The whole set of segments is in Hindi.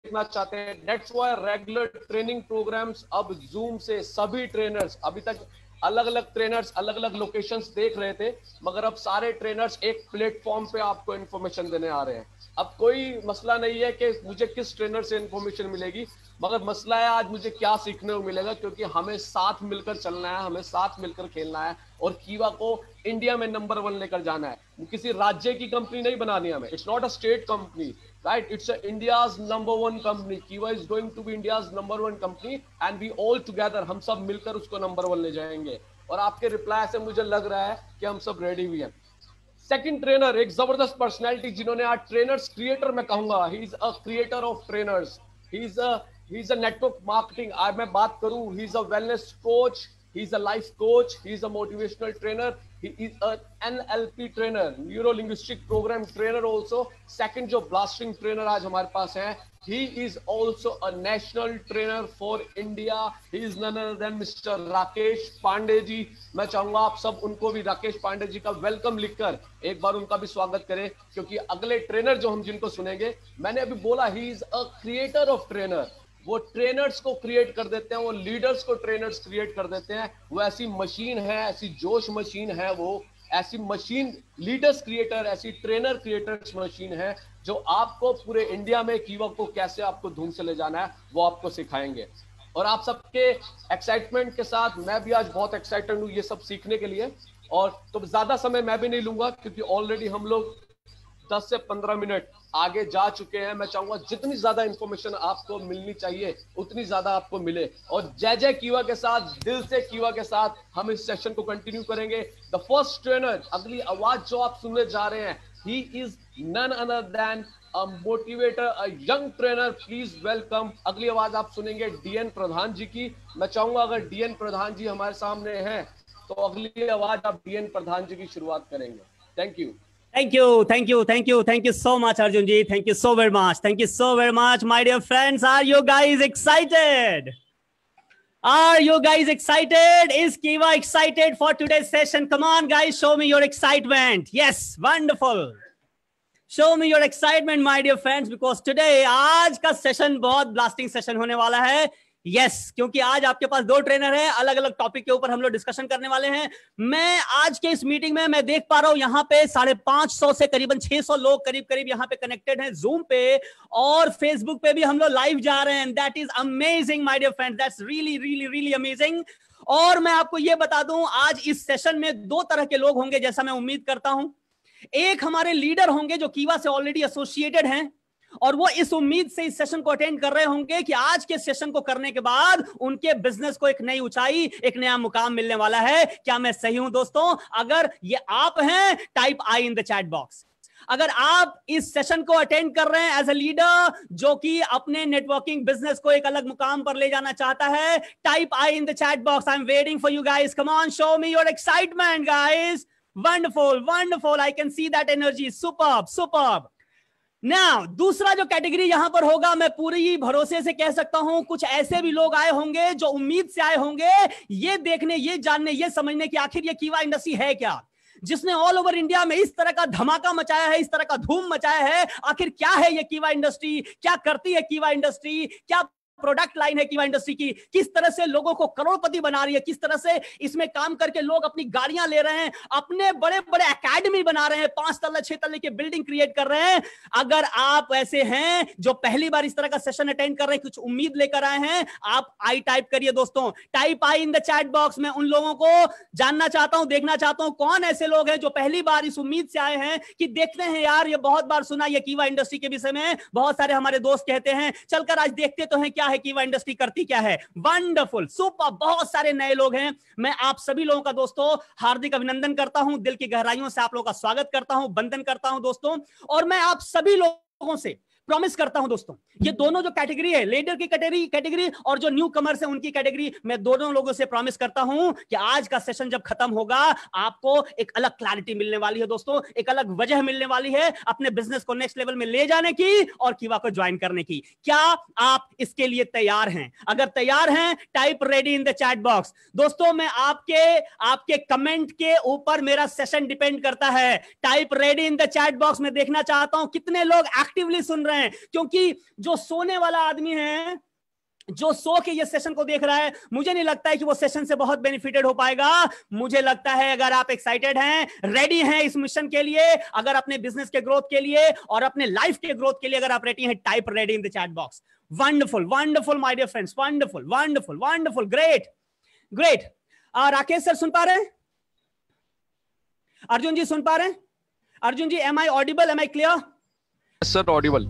देखना चाहते हैं। That's why regular training programmes अब जूम से सभी ट्रेनर्स, अभी तक अलग अलग ट्रेनर्स अलग अलग लोकेशंस देख रहे थे, मगर अब सारे ट्रेनर्स एक प्लेटफॉर्म पे आपको इन्फॉर्मेशन देने आ रहे हैं। अब कोई मसला नहीं है कि मुझे किस ट्रेनर से इन्फॉर्मेशन मिलेगी, मगर मसला है आज मुझे क्या सीखने को मिलेगा, क्योंकि हमें साथ मिलकर चलना है, हमें साथ मिलकर खेलना है और कीवा को इंडिया में नंबर 1 लेकर जाना है। किसी राज्य की कंपनी नहीं बनानी हमें, it's not a state company, right? It's India's #1 company. Kiva is going to be India's #1 company and we all together, हम सब मिलकर उसको #1 ले जाएंगे। और आपके रिप्लाई से मुझे लग रहा है कि हम सब रेडी भी हैं। सेकंड ट्रेनर, एक जबरदस्त पर्सनैलिटी जिन्होंने आज ट्रेनर्स क्रिएटर मैं कहूंगा, he is a creator of trainers, he is a network marketing. आज मैं बात करूं, he is a wellness coach, he is a life coach, he is a motivational trainer, he is an NLP trainer, neuro linguistic program trainer also। second जो blasting trainer आज हमारे पास है, he is also a national trainer for India, he is none other than Mr. Rakesh Pandey जी। मैं चाहूंगा आप सब उनको भी राकेश पांडे जी का वेलकम लिखकर एक बार उनका भी स्वागत करें, क्योंकि अगले ट्रेनर जो हम जिनको सुनेंगे, मैंने अभी बोला he is a creator of trainer, वो ट्रेनर्स को क्रिएट कर देते हैं, वो लीडर्स को ट्रेनर्स क्रिएट कर देते हैं। वो ऐसी मशीन है, ऐसी जोश मशीन है, वो ऐसी मशीन लीडर्स क्रिएटर, ऐसी ट्रेनर क्रिएटर्स मशीन है जो आपको पूरे इंडिया में कीवा को कैसे आपको धूम से ले जाना है वो आपको सिखाएंगे। और आप सबके एक्साइटमेंट के साथ मैं भी आज बहुत एक्साइटेड हूँ ये सब सीखने के लिए। और तो ज्यादा समय मैं भी नहीं लूंगा, क्योंकि ऑलरेडी हम लोग 10 से 15 मिनट आगे जा चुके हैं। मैं चाहूंगा जितनी ज्यादा इंफॉर्मेशन आपको मिलनी चाहिए उतनी ज्यादा आपको मिले, और जय जय कीवा के साथ, दिल से कीवा के साथ हम इस सेशन को कंटिन्यू करेंगे। द फर्स्ट ट्रेनर, अगली आवाज जो आप सुनने जा रहे हैं, he is none other than a motivator, a young trainer. Please welcome. अगली आवाज आप सुनेंगे डीएन प्रधान जी की। मैं चाहूंगा अगर डीएन प्रधान जी हमारे सामने हैं तो अगली आवाज आप डीएन प्रधान जी की शुरुआत करेंगे। Thank you. Thank you, thank you, thank you, thank you so much, Arjun ji. Thank you so very much. Thank you so very much, my dear friends. Are you guys excited? Are you guys excited? Is Kiva excited for today's session? Come on, guys, show me your excitement. Yes, wonderful. Show me your excitement, my dear friends, because today आज का सेशन बहुत ब्लास्टिंग सेशन होने वाला है। यस क्योंकि आज आपके पास दो ट्रेनर हैं, अलग अलग टॉपिक के ऊपर हम लोग डिस्कशन करने वाले हैं। मैं आज के इस मीटिंग में मैं देख पा रहा हूं यहाँ पे 550 से करीबन 600 लोग करीब यहाँ पे कनेक्टेड हैं जूम पे, और फेसबुक पे भी हम लोग लाइव जा रहे हैं। That is amazing my dear friends, that's really really really amazing. और मैं आपको ये बता दूं, आज इस सेशन में दो तरह के लोग होंगे जैसा मैं उम्मीद करता हूं। एक हमारे लीडर होंगे जो कीवा से ऑलरेडी एसोसिएटेड हैं, और वो इस उम्मीद से इस सेशन को अटेंड कर रहे होंगे कि आज के सेशन को करने के बाद उनके बिजनेस को एक नई ऊंचाई, एक नया मुकाम मिलने वाला है। क्या मैं सही हूं दोस्तों? अगर ये आप हैं, type I in the chat box. अगर आप इस सेशन को अटेंड कर रहे हैं एज ए लीडर जो कि अपने नेटवर्किंग बिजनेस को एक अलग मुकाम पर ले जाना चाहता है, type I in the chat box. I am waiting for you guys. Come on, show me your excitement guys. Wonderful, wonderful. I can see that energy. Superb, superb. Now, दूसरा जो कैटेगरी यहां पर होगा, मैं पूरी भरोसे से कह सकता हूं कुछ ऐसे भी लोग आए होंगे जो उम्मीद से आए होंगे ये देखने, ये जानने, ये समझने कि आखिर ये कीवा इंडस्ट्री है क्या, जिसने ऑल ओवर इंडिया में इस तरह का धमाका मचाया है, इस तरह का धूम मचाया है। आखिर क्या है ये कीवा इंडस्ट्री, क्या करती है कीवा इंडस्ट्री, क्या प्रोडक्ट लाइन है कीवा इंडस्ट्री की, किस तरह से लोगों को करोड़पति बना रही है, किस तरह से इसमें काम करके लोग अपनी गाड़ियां ले रहे हैं, अपने बड़े बड़े एकेडमी बना रहे हैं, 5 तल्ले 6 तल्ले की बिल्डिंग क्रिएट कर रहे हैं। अगर आप ऐसे हैं जो पहली बार इस तरह का सेशन अटेंड कर रहे हैं, कुछ उम्मीद लेकर आए हैं, आप आई टाइप करिए दोस्तों, type I in the chat box. मैं उन लोगों को जानना चाहता हूं, देखना चाहता हूं कौन ऐसे लोग हैं जो पहली बार इस उम्मीद से आए हैं कि देखते हैं यार ये बहुत बार सुना ये कीवा इंडस्ट्री के विषय में, बहुत सारे हमारे दोस्त कहते हैं, चलकर आज देखते तो हैं क्या है कीवा इंडस्ट्री, करती क्या है। वंडरफुल, सुपर, बहुत सारे नए लोग हैं। मैं आप सभी लोगों का दोस्तों हार्दिक अभिनंदन करता हूं, दिल की गहराइयों से आप लोगों का स्वागत करता हूं, वंदन करता हूं दोस्तों। और मैं आप सभी लोगों से प्रॉमिस करता हूं दोस्तों, ये दोनों जो कैटेगरी है, लीडर की कैटेगरी और जो न्यू कमर्स है उनकी कैटेगरी, मैं दोनों लोगों से प्रॉमिस करता हूं कि आज का सेशन जब खत्म होगा आपको एक अलग क्लैरिटी मिलने वाली है दोस्तों, एक अलग वजह मिलने वाली है अपने बिजनेस को नेक्स्ट लेवल में ले जाने की और कीवा को ज्वाइन करने की। क्या आप इसके लिए तैयार हैं? अगर तैयार हैं, type ready in the chat box. दोस्तों मैं आपके कमेंट के ऊपर मेरा सेशन डिपेंड करता है। Type ready in the chat box में देखना चाहता हूं कितने लोग एक्टिवली सुन रहे हैं, हैं, क्योंकि जो सोने वाला आदमी है, जो सो के ये सेशन को देख रहा है, मुझे नहीं लगता है कि वो सेशन से बहुत बेनिफिटेड हो पाएगा। मुझे लगता है अगर आप एक्साइटेड हैं, रेडी हैं इस मिशन के लिए, अगर अपने बिजनेस के ग्रोथ के लिए और अपने लाइफ के ग्रोथ के लिए अगर आप रेडी हैं, type ready in the chat box. Wonderful wonderful my dear friends, wonderful wonderful wonderful, great great. Rakesh sir सुन पा रहे हैं? अर्जुन जी सुन पा रहे हैं? Arjun ji, am I audible, am I clear? Sir audible.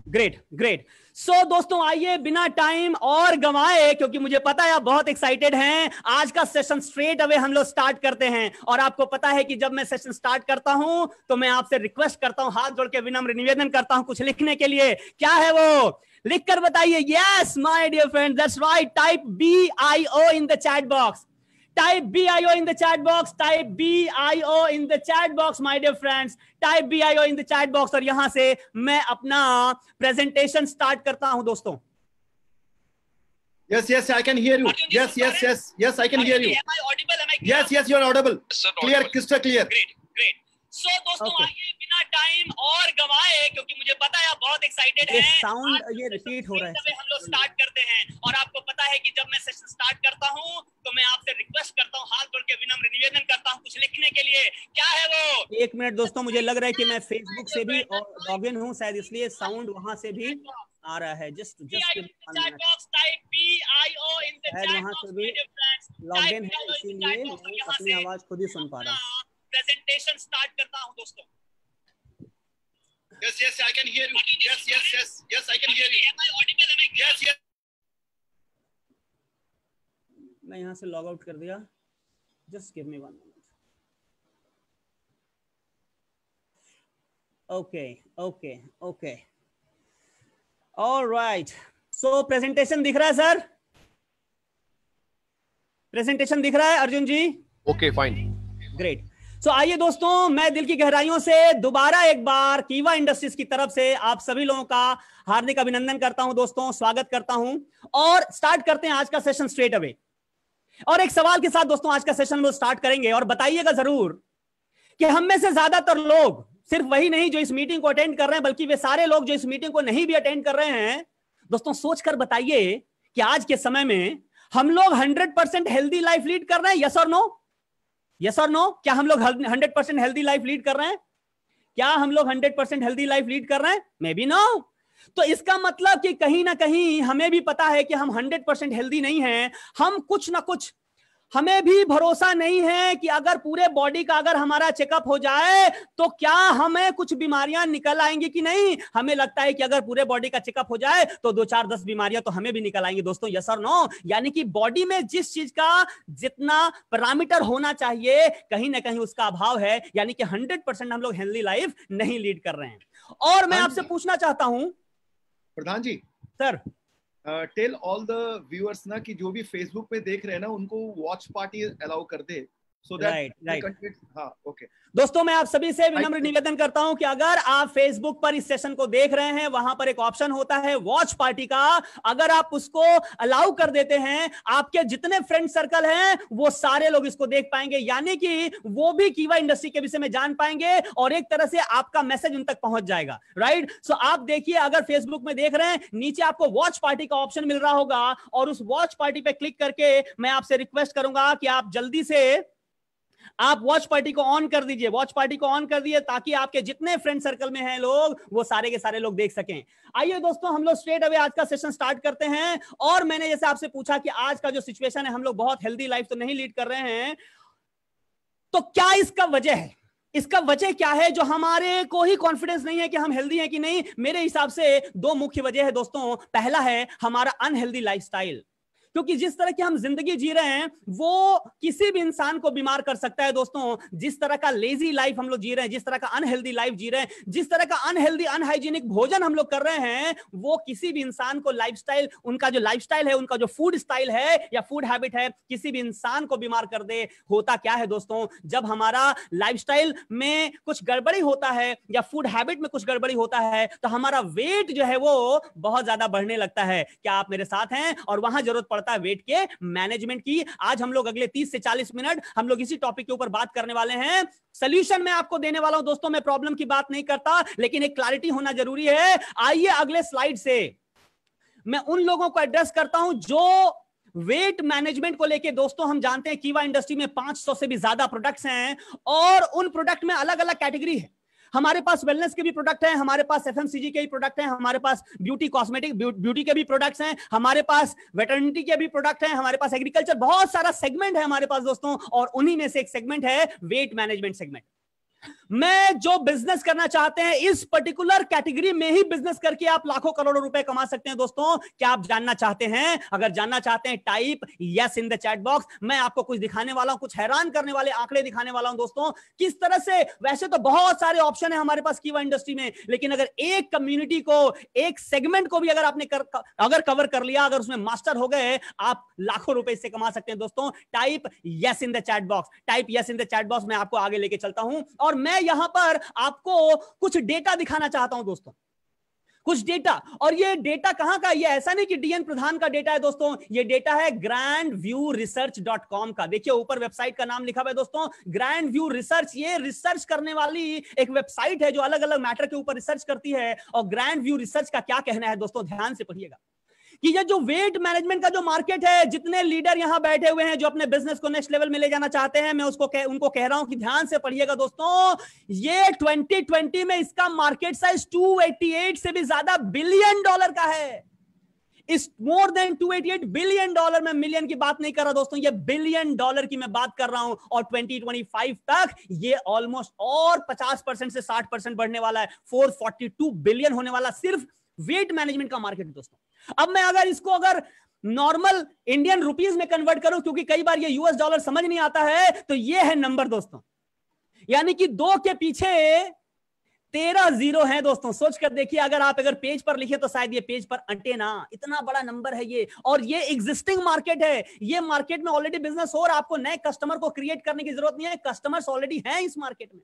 Great great. So दोस्तों आइए बिना टाइम और गंवाए, क्योंकि मुझे पता है आप बहुत एक्साइटेड हैं, आज का सेशन स्ट्रेट अवे हम लोग स्टार्ट करते हैं। और आपको पता है कि जब मैं सेशन स्टार्ट करता हूं तो मैं आपसे रिक्वेस्ट करता हूं, हाथ जोड़ के विनम्र निवेदन करता हूं कुछ लिखने के लिए। क्या है वो? लिखकर बताइए। Yes my dear friend, that's right, type BIO in the chat box. Type BIO in the chat box. Type BIO in the chat box, my dear friends. Type BIO in the chat box. और यहां से मैं अपना प्रेजेंटेशन स्टार्ट करता हूं दोस्तों। Yes, yes, I can hear you. Yes, yes, yes, yes, I can hear you. Am I audible? Am I clear? Yes, yes, you are audible. Clear, crystal clear. Great, great. So दोस्तों आइए बिना टाइम और गंवाए, क्योंकि मुझे पता है आप बहुत एक्साइटेड हैं। साउंड ये रिपीट हो रहा है। हम लोग स्टार्ट करते हैं और आपको पता है कि जब मैं सेशन स्टार्ट करता हूं तो मैं आपसे रिक्वेस्ट करता हूं, हाथ जोड़ के विनम्र निवेदन करता हूं कुछ लिखने के लिए। क्या है वो? एक मिनट दोस्तों, मुझे लग रहा है कि मैं फेसबुक से भी लॉग इन हूं, शायद इसलिए साउंड वहां से भी आ रहा है। Just chat box, type BIO in the chat box, वहां से भी लॉग इन है, इसीलिए मैं अपनी आवाज खुद ही सुन पा रहा हूं। प्रेजेंटेशन स्टार्ट करता हूं दोस्तों। Yes, yes, I can hear you. Yes, yes, yes, yes, I can hear you. Am I audible? Am I clear? Yes, yes. मैं यहां से लॉग आउट कर दिया। Just give me 1 minute. Okay okay okay, alright. So presentation दिख रहा है सर? प्रेजेंटेशन दिख रहा है Arjun ji? Okay fine, great. So आइए दोस्तों, मैं दिल की गहराइयों से दोबारा एक बार कीवा इंडस्ट्रीज की तरफ से आप सभी लोगों का हार्दिक अभिनंदन करता हूं दोस्तों, स्वागत करता हूं और स्टार्ट करते हैं आज का सेशन स्ट्रेट अवे। और एक सवाल के साथ दोस्तों आज का सेशन वो स्टार्ट करेंगे, और बताइएगा जरूर कि हम में से ज्यादातर लोग, सिर्फ वही नहीं जो इस मीटिंग को अटेंड कर रहे हैं, बल्कि वे सारे लोग जो इस मीटिंग को नहीं भी अटेंड कर रहे हैं, दोस्तों सोचकर बताइए कि आज के समय में हम लोग 100% हेल्दी लाइफ लीड कर रहे हैं? यस और नो? यस और नो? क्या हम लोग 100% हेल्दी लाइफ लीड कर रहे हैं? क्या हम लोग 100% हेल्दी लाइफ लीड कर रहे हैं? Maybe no. तो इसका मतलब कि कहीं ना कहीं हमें भी पता है कि हम 100% हेल्दी नहीं हैं। हम कुछ ना कुछ, हमें भी भरोसा नहीं है कि अगर पूरे बॉडी का अगर हमारा चेकअप हो जाए तो क्या हमें कुछ बीमारियां निकल आएंगी कि नहीं। हमें लगता है कि अगर पूरे बॉडी का चेकअप हो जाए तो 2 4 10 बीमारियां तो हमें भी निकल आएंगी दोस्तों। यस और नो? यानी कि बॉडी में जिस चीज का जितना पैरामीटर होना चाहिए कहीं ना कहीं उसका अभाव है, यानी कि 100% हम लोग हेल्दी लाइफ नहीं लीड कर रहे हैं। और मैं आपसे पूछना चाहता हूं Pradhan ji, sir, tell all the viewers ना कि जो भी फेसबुक पे देख रहे हैं ना उनको वॉच पार्टी अलाउ कर दे, सो दैट राइट। हाँ ओके। दोस्तों मैं आप सभी से विनम्र निवेदन करता हूं कि अगर आप फेसबुक पर इस सेशन को देख रहे हैं, वहां पर एक ऑप्शन होता है वॉच पार्टी का, अगर आप उसको अलाउ कर देते हैं, आपके जितने फ्रेंड सर्कल हैं वो सारे लोग इसको देख पाएंगे, यानी कि वो भी कीवा इंडस्ट्री के विषय में जान पाएंगे और एक तरह से आपका मैसेज उन तक पहुंच जाएगा। राइट? सो आप देखिए, अगर फेसबुक में देख रहे हैं, नीचे आपको वॉच पार्टी का ऑप्शन मिल रहा होगा और उस वॉच पार्टी पे क्लिक करके मैं आपसे रिक्वेस्ट करूंगा कि आप जल्दी से आप वॉच पार्टी को ऑन कर दीजिए। वॉच पार्टी को ऑन कर दिए ताकि आपके जितने फ्रेंड सर्कल में हैं लोग, वो सारे के सारे लोग देख सकें। आइए दोस्तों, हम लोग स्ट्रेट अवे आज का सेशन स्टार्ट करते हैं। और मैंने जैसे आपसे पूछा कि आज का जो सिचुएशन है, हम लोग बहुत हेल्दी लाइफ तो नहीं लीड कर रहे हैं, तो क्या इसका वजह है? इसका वजह क्या है जो हमारे को ही कॉन्फिडेंस नहीं है कि हम हेल्दी हैं कि नहीं? मेरे हिसाब से 2 मुख्य वजह है दोस्तों। पहला है हमारा अनहेल्दी लाइफस्टाइल, क्योंकि जिस तरह की हम जिंदगी जी रहे हैं वो किसी भी इंसान को बीमार कर सकता है दोस्तों। जिस तरह का लेजी लाइफ हम लोग जी रहे हैं, जिस तरह का अनहेल्दी लाइफ जी रहे हैं, जिस तरह का अनहेल्दी अनहाइजीनिक भोजन हम लोग कर रहे हैं, वो किसी भी इंसान को लाइफस्टाइल, उनका जो लाइफस्टाइल है, उनका जो फूड स्टाइल है या फूड हैबिट है, किसी भी इंसान को बीमार कर दे। होता क्या है दोस्तों, जब हमारा लाइफस्टाइल में कुछ गड़बड़ी होता है या फूड हैबिट में कुछ गड़बड़ी होता है तो हमारा वेट जो है वो बहुत ज्यादा बढ़ने लगता है। क्या आप मेरे साथ हैं? और वहां जरूरत पड़ता पड़ता है वेट के मैनेजमेंट की। आज हम लोग अगले 30 से 40 मिनट हम लोग इसी टॉपिक के ऊपर बात करने वाले हैं। सॉल्यूशन मैं आपको देने वाला हूं दोस्तों, मैं प्रॉब्लम की बात नहीं करता, लेकिन एक क्लैरिटी होना जरूरी है। आइए अगले स्लाइड से मैं उन लोगों को एड्रेस करता हूं जो वेट मैनेजमेंट को लेके, दोस्तों हम जानते हैं कीवा इंडस्ट्री में 500 से भी ज्यादा प्रोडक्ट्स हैं और उन प्रोडक्ट में अलग अलग कैटेगरी है। हमारे पास वेलनेस के भी प्रोडक्ट हैं, हमारे पास एफएमसीजी के भी प्रोडक्ट हैं, हमारे पास ब्यूटी कॉस्मेटिक ब्यूटी के भी प्रोडक्ट्स हैं, हमारे पास वेटरनिटी के भी प्रोडक्ट हैं, हमारे पास एग्रीकल्चर, बहुत सारा सेगमेंट है हमारे पास दोस्तों, और उन्हीं में से एक सेगमेंट है वेट मैनेजमेंट सेगमेंट। मैं जो बिजनेस करना चाहते हैं इस पर्टिकुलर कैटेगरी में ही बिजनेस करके आप लाखों करोड़ों रुपए कमा सकते हैं दोस्तों। क्या आप जानना चाहते हैं? अगर जानना चाहते हैं type yes in the chat box. मैं आपको कुछ दिखाने वाला हूं, कुछ हैरान करने वाले आंकड़े दिखाने वाला हूं दोस्तों, किस तरह से, वैसे तो बहुत सारे ऑप्शन है हमारे पास कीवा इंडस्ट्री में, लेकिन अगर एक कम्युनिटी को, एक सेगमेंट को भी अगर आपने अगर कवर कर लिया, अगर उसमें मास्टर हो गए, आप लाखों रुपए इससे कमा सकते हैं दोस्तों। Type yes in the chat box, type yes in the chat box. मैं आपको आगे लेके चलता हूं और मैं यहां पर आपको कुछ डेटा दिखाना चाहता हूं दोस्तों, कुछ डेटा। और ये डेटा कहां का? ये ऐसा नहीं कि डीएन प्रधान का डेटा है दोस्तों, ये डेटा है grandviewresearch.com का। देखिए ऊपर वेबसाइट का नाम लिखा हुआ है दोस्तों, ग्रैंड व्यू रिसर्च। ये रिसर्च करने वाली एक वेबसाइट है जो अलग अलग मैटर के ऊपर रिसर्च करती है। और ग्रैंड व्यू रिसर्च का क्या कहना है दोस्तों, ध्यान से पढ़िएगा कि ये जो वेट मैनेजमेंट का जो मार्केट है, जितने लीडर यहां बैठे हुए हैं जो अपने बिजनेस को नेक्स्ट लेवल में ले जाना चाहते हैं, मैं उनको कह रहा हूं कि ध्यान से पढ़िएगा दोस्तों। ये 2020 में इसका मार्केट साइज 288 से भी ज्यादा बिलियन डॉलर का है। इस मोर देन 288 बिलियन डॉलर, में मिलियन की बात नहीं कर रहा दोस्तों, ये बिलियन डॉलर की मैं बात कर रहा हूं। और 2025 तक ये ऑलमोस्ट और 50% से 60% बढ़ने वाला है। 442 बिलियन होने वाला सिर्फ वेट मैनेजमेंट का मार्केट दोस्तों। अब मैं अगर इसको अगर नॉर्मल इंडियन रुपीस में कन्वर्ट करूं, क्योंकि कई बार ये यूएस डॉलर समझ नहीं आता है, तो ये है नंबर दोस्तों, यानी कि 2 के पीछे 13 जीरो है दोस्तों। सोच कर देखिए, अगर पेज पर लिखे तो शायद ये पेज पर अटे ना, इतना बड़ा नंबर है ये। और ये एग्जिस्टिंग मार्केट है, ये मार्केट में ऑलरेडी बिजनेस हो रहा है, आपको नए कस्टमर को क्रिएट करने की जरूरत नहीं है, कस्टमर्स ऑलरेडी हैं इस मार्केट में,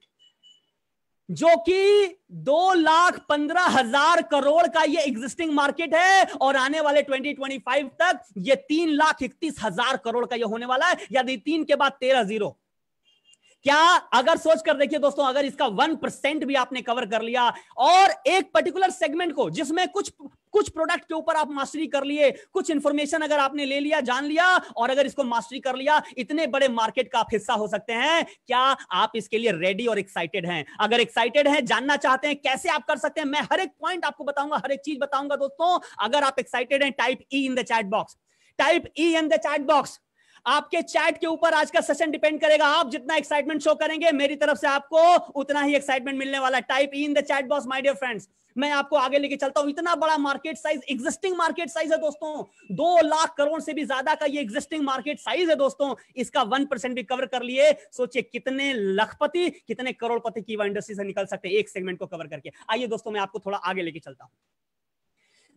जो कि 2,15,000 करोड़ का ये एग्जिस्टिंग मार्केट है। और आने वाले 2025 तक ये 3,31,000 करोड़ का ये होने वाला है, यानी 3 के बाद 13 जीरो। क्या अगर सोच कर देखिए दोस्तों, अगर इसका 1% भी आपने कवर कर लिया और एक पर्टिकुलर सेगमेंट को, जिसमें कुछ प्रोडक्ट के ऊपर आप मास्टरी कर लिए, कुछ इंफॉर्मेशन अगर आपने ले लिया, जान लिया, और अगर इसको मास्टरी कर लिया, इतने बड़े मार्केट का आप हिस्सा हो सकते हैं। क्या आप इसके लिए रेडी और एक्साइटेड हैं? अगर एक्साइटेड हैं, जानना चाहते हैं कैसे आप कर सकते हैं, मैं हर एक पॉइंट आपको बताऊंगा, हर एक चीज बताऊंगा दोस्तों। अगर आप एक्साइटेड हैं, type E in the chat box, type E in the chat box. आपके चैट के ऊपर आज का सेशन डिपेंड करेगा। आप जितना एक्साइटमेंट शो करेंगे, मेरी तरफ से आपको उतना ही एक्साइटमेंट मिलने वाला है। Type in the chat box my dear friends. मैं आपको आगे लेके चलता हूं। इतना बड़ा market size, existing market size है दोस्तों, 2 लाख करोड़ से भी ज्यादा का ये एग्जिस्टिंग मार्केट साइज है दोस्तों। इसका 1% भी कवर कर लिए, सोचिए कितने लखपति, कितने करोड़पति कीवा इंडस्ट्री से निकल सकते हैं एक सेगमेंट को कवर करके। आइए दोस्तों, मैं आपको थोड़ा आगे लेके चलता हूं।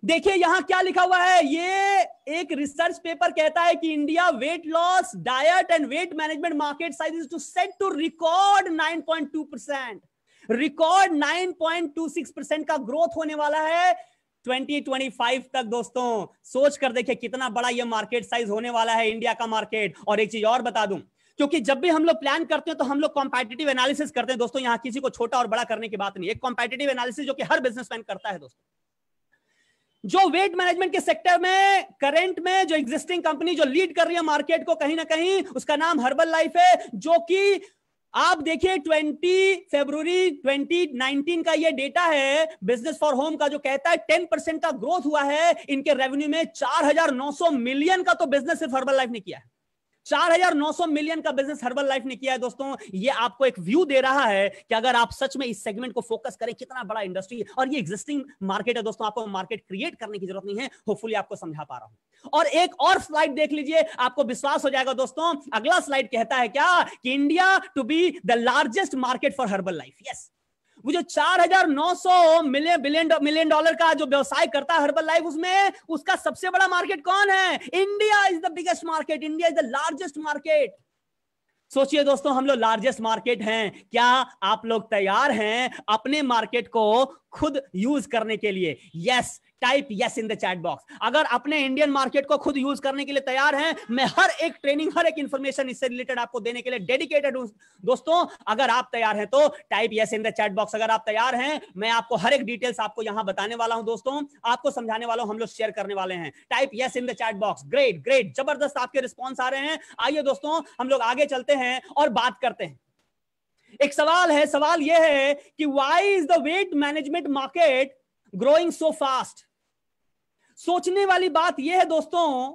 देखिए यहां क्या लिखा हुआ है, ये एक रिसर्च पेपर कहता है कि India weight loss, diet and weight management market size is to set to record 9.2%, record 9.26% का ग्रोथ होने वाला है 2025 तक दोस्तों। सोच कर देखिए कितना बड़ा ये मार्केट साइज होने वाला है इंडिया का मार्केट। और एक चीज और बता दूं, क्योंकि जब भी हम लोग प्लान करते हैं तो हम लोग कॉम्पिटिटिव एनालिसिस करते हैं दोस्तों। यहां किसी को छोटा और बड़ा करने की बात नहीं, एक कॉम्पिटिटिव एनालिसिस जो कि हर बिजनेसमैन करता है दोस्तों। जो वेट मैनेजमेंट के सेक्टर में करंट में जो एग्जिस्टिंग कंपनी जो लीड कर रही है मार्केट को, कहीं ना कहीं उसका नाम हर्बल लाइफ है, जो कि आप देखिए 20 फरवरी 2019 का ये डेटा है बिजनेस फॉर होम का, जो कहता है 10% का ग्रोथ हुआ है इनके रेवेन्यू में। 4,900 मिलियन का तो बिजनेस सिर्फ हर्बल लाइफ ने किया है, 4,900 मिलियन का बिजनेस हर्बल लाइफ ने किया है दोस्तों। ये आपको एक व्यू दे रहा है कि अगर आप सच में इस सेगमेंट को फोकस करें, कितना बड़ा इंडस्ट्री है। और ये एग्जिस्टिंग मार्केट है दोस्तों, आपको मार्केट क्रिएट करने की जरूरत नहीं है। होपफुली आपको समझा पा रहा हूं। और एक और स्लाइड देख लीजिए, आपको विश्वास हो जाएगा दोस्तों। अगला स्लाइड कहता है क्या कि India to be the largest market for Herbalife. Yes, वो जो 4,900 मिलियन डॉलर का जो व्यवसाय करता है हर्बल लाइफ, उसमें उसका सबसे बड़ा मार्केट कौन है? India is the biggest market, India is the largest market. सोचिए दोस्तों, हम लोग लार्जेस्ट मार्केट हैं। क्या आप लोग तैयार हैं अपने मार्केट को खुद यूज करने के लिए? Yes, type yes in the chat box. अगर अपने इंडियन मार्केट को खुद यूज करने के लिए तैयार हैं, मैं हर एक ट्रेनिंग, हर एक इंफॉर्मेशन इससे रिलेटेड आपको देने के लिए डेडिकेटेड हूं दोस्तों। अगर आप तैयार हैं तो type yes in the chat box. अगर आप तैयार हैं, मैं आपको हर एक डिटेल्स आपको यहां बताने वाला हूं दोस्तों, आपको समझाने वाला हूं, हम लोग शेयर करने वाले हैं। Type yes in the chat box. Great great, जबरदस्त आपके रिस्पॉन्स आ रहे हैं। आइए दोस्तों हम लोग आगे चलते हैं और बात करते हैं। एक सवाल है, सवाल यह है कि why is the wait management market growing so fast. सोचने वाली बात यह है दोस्तों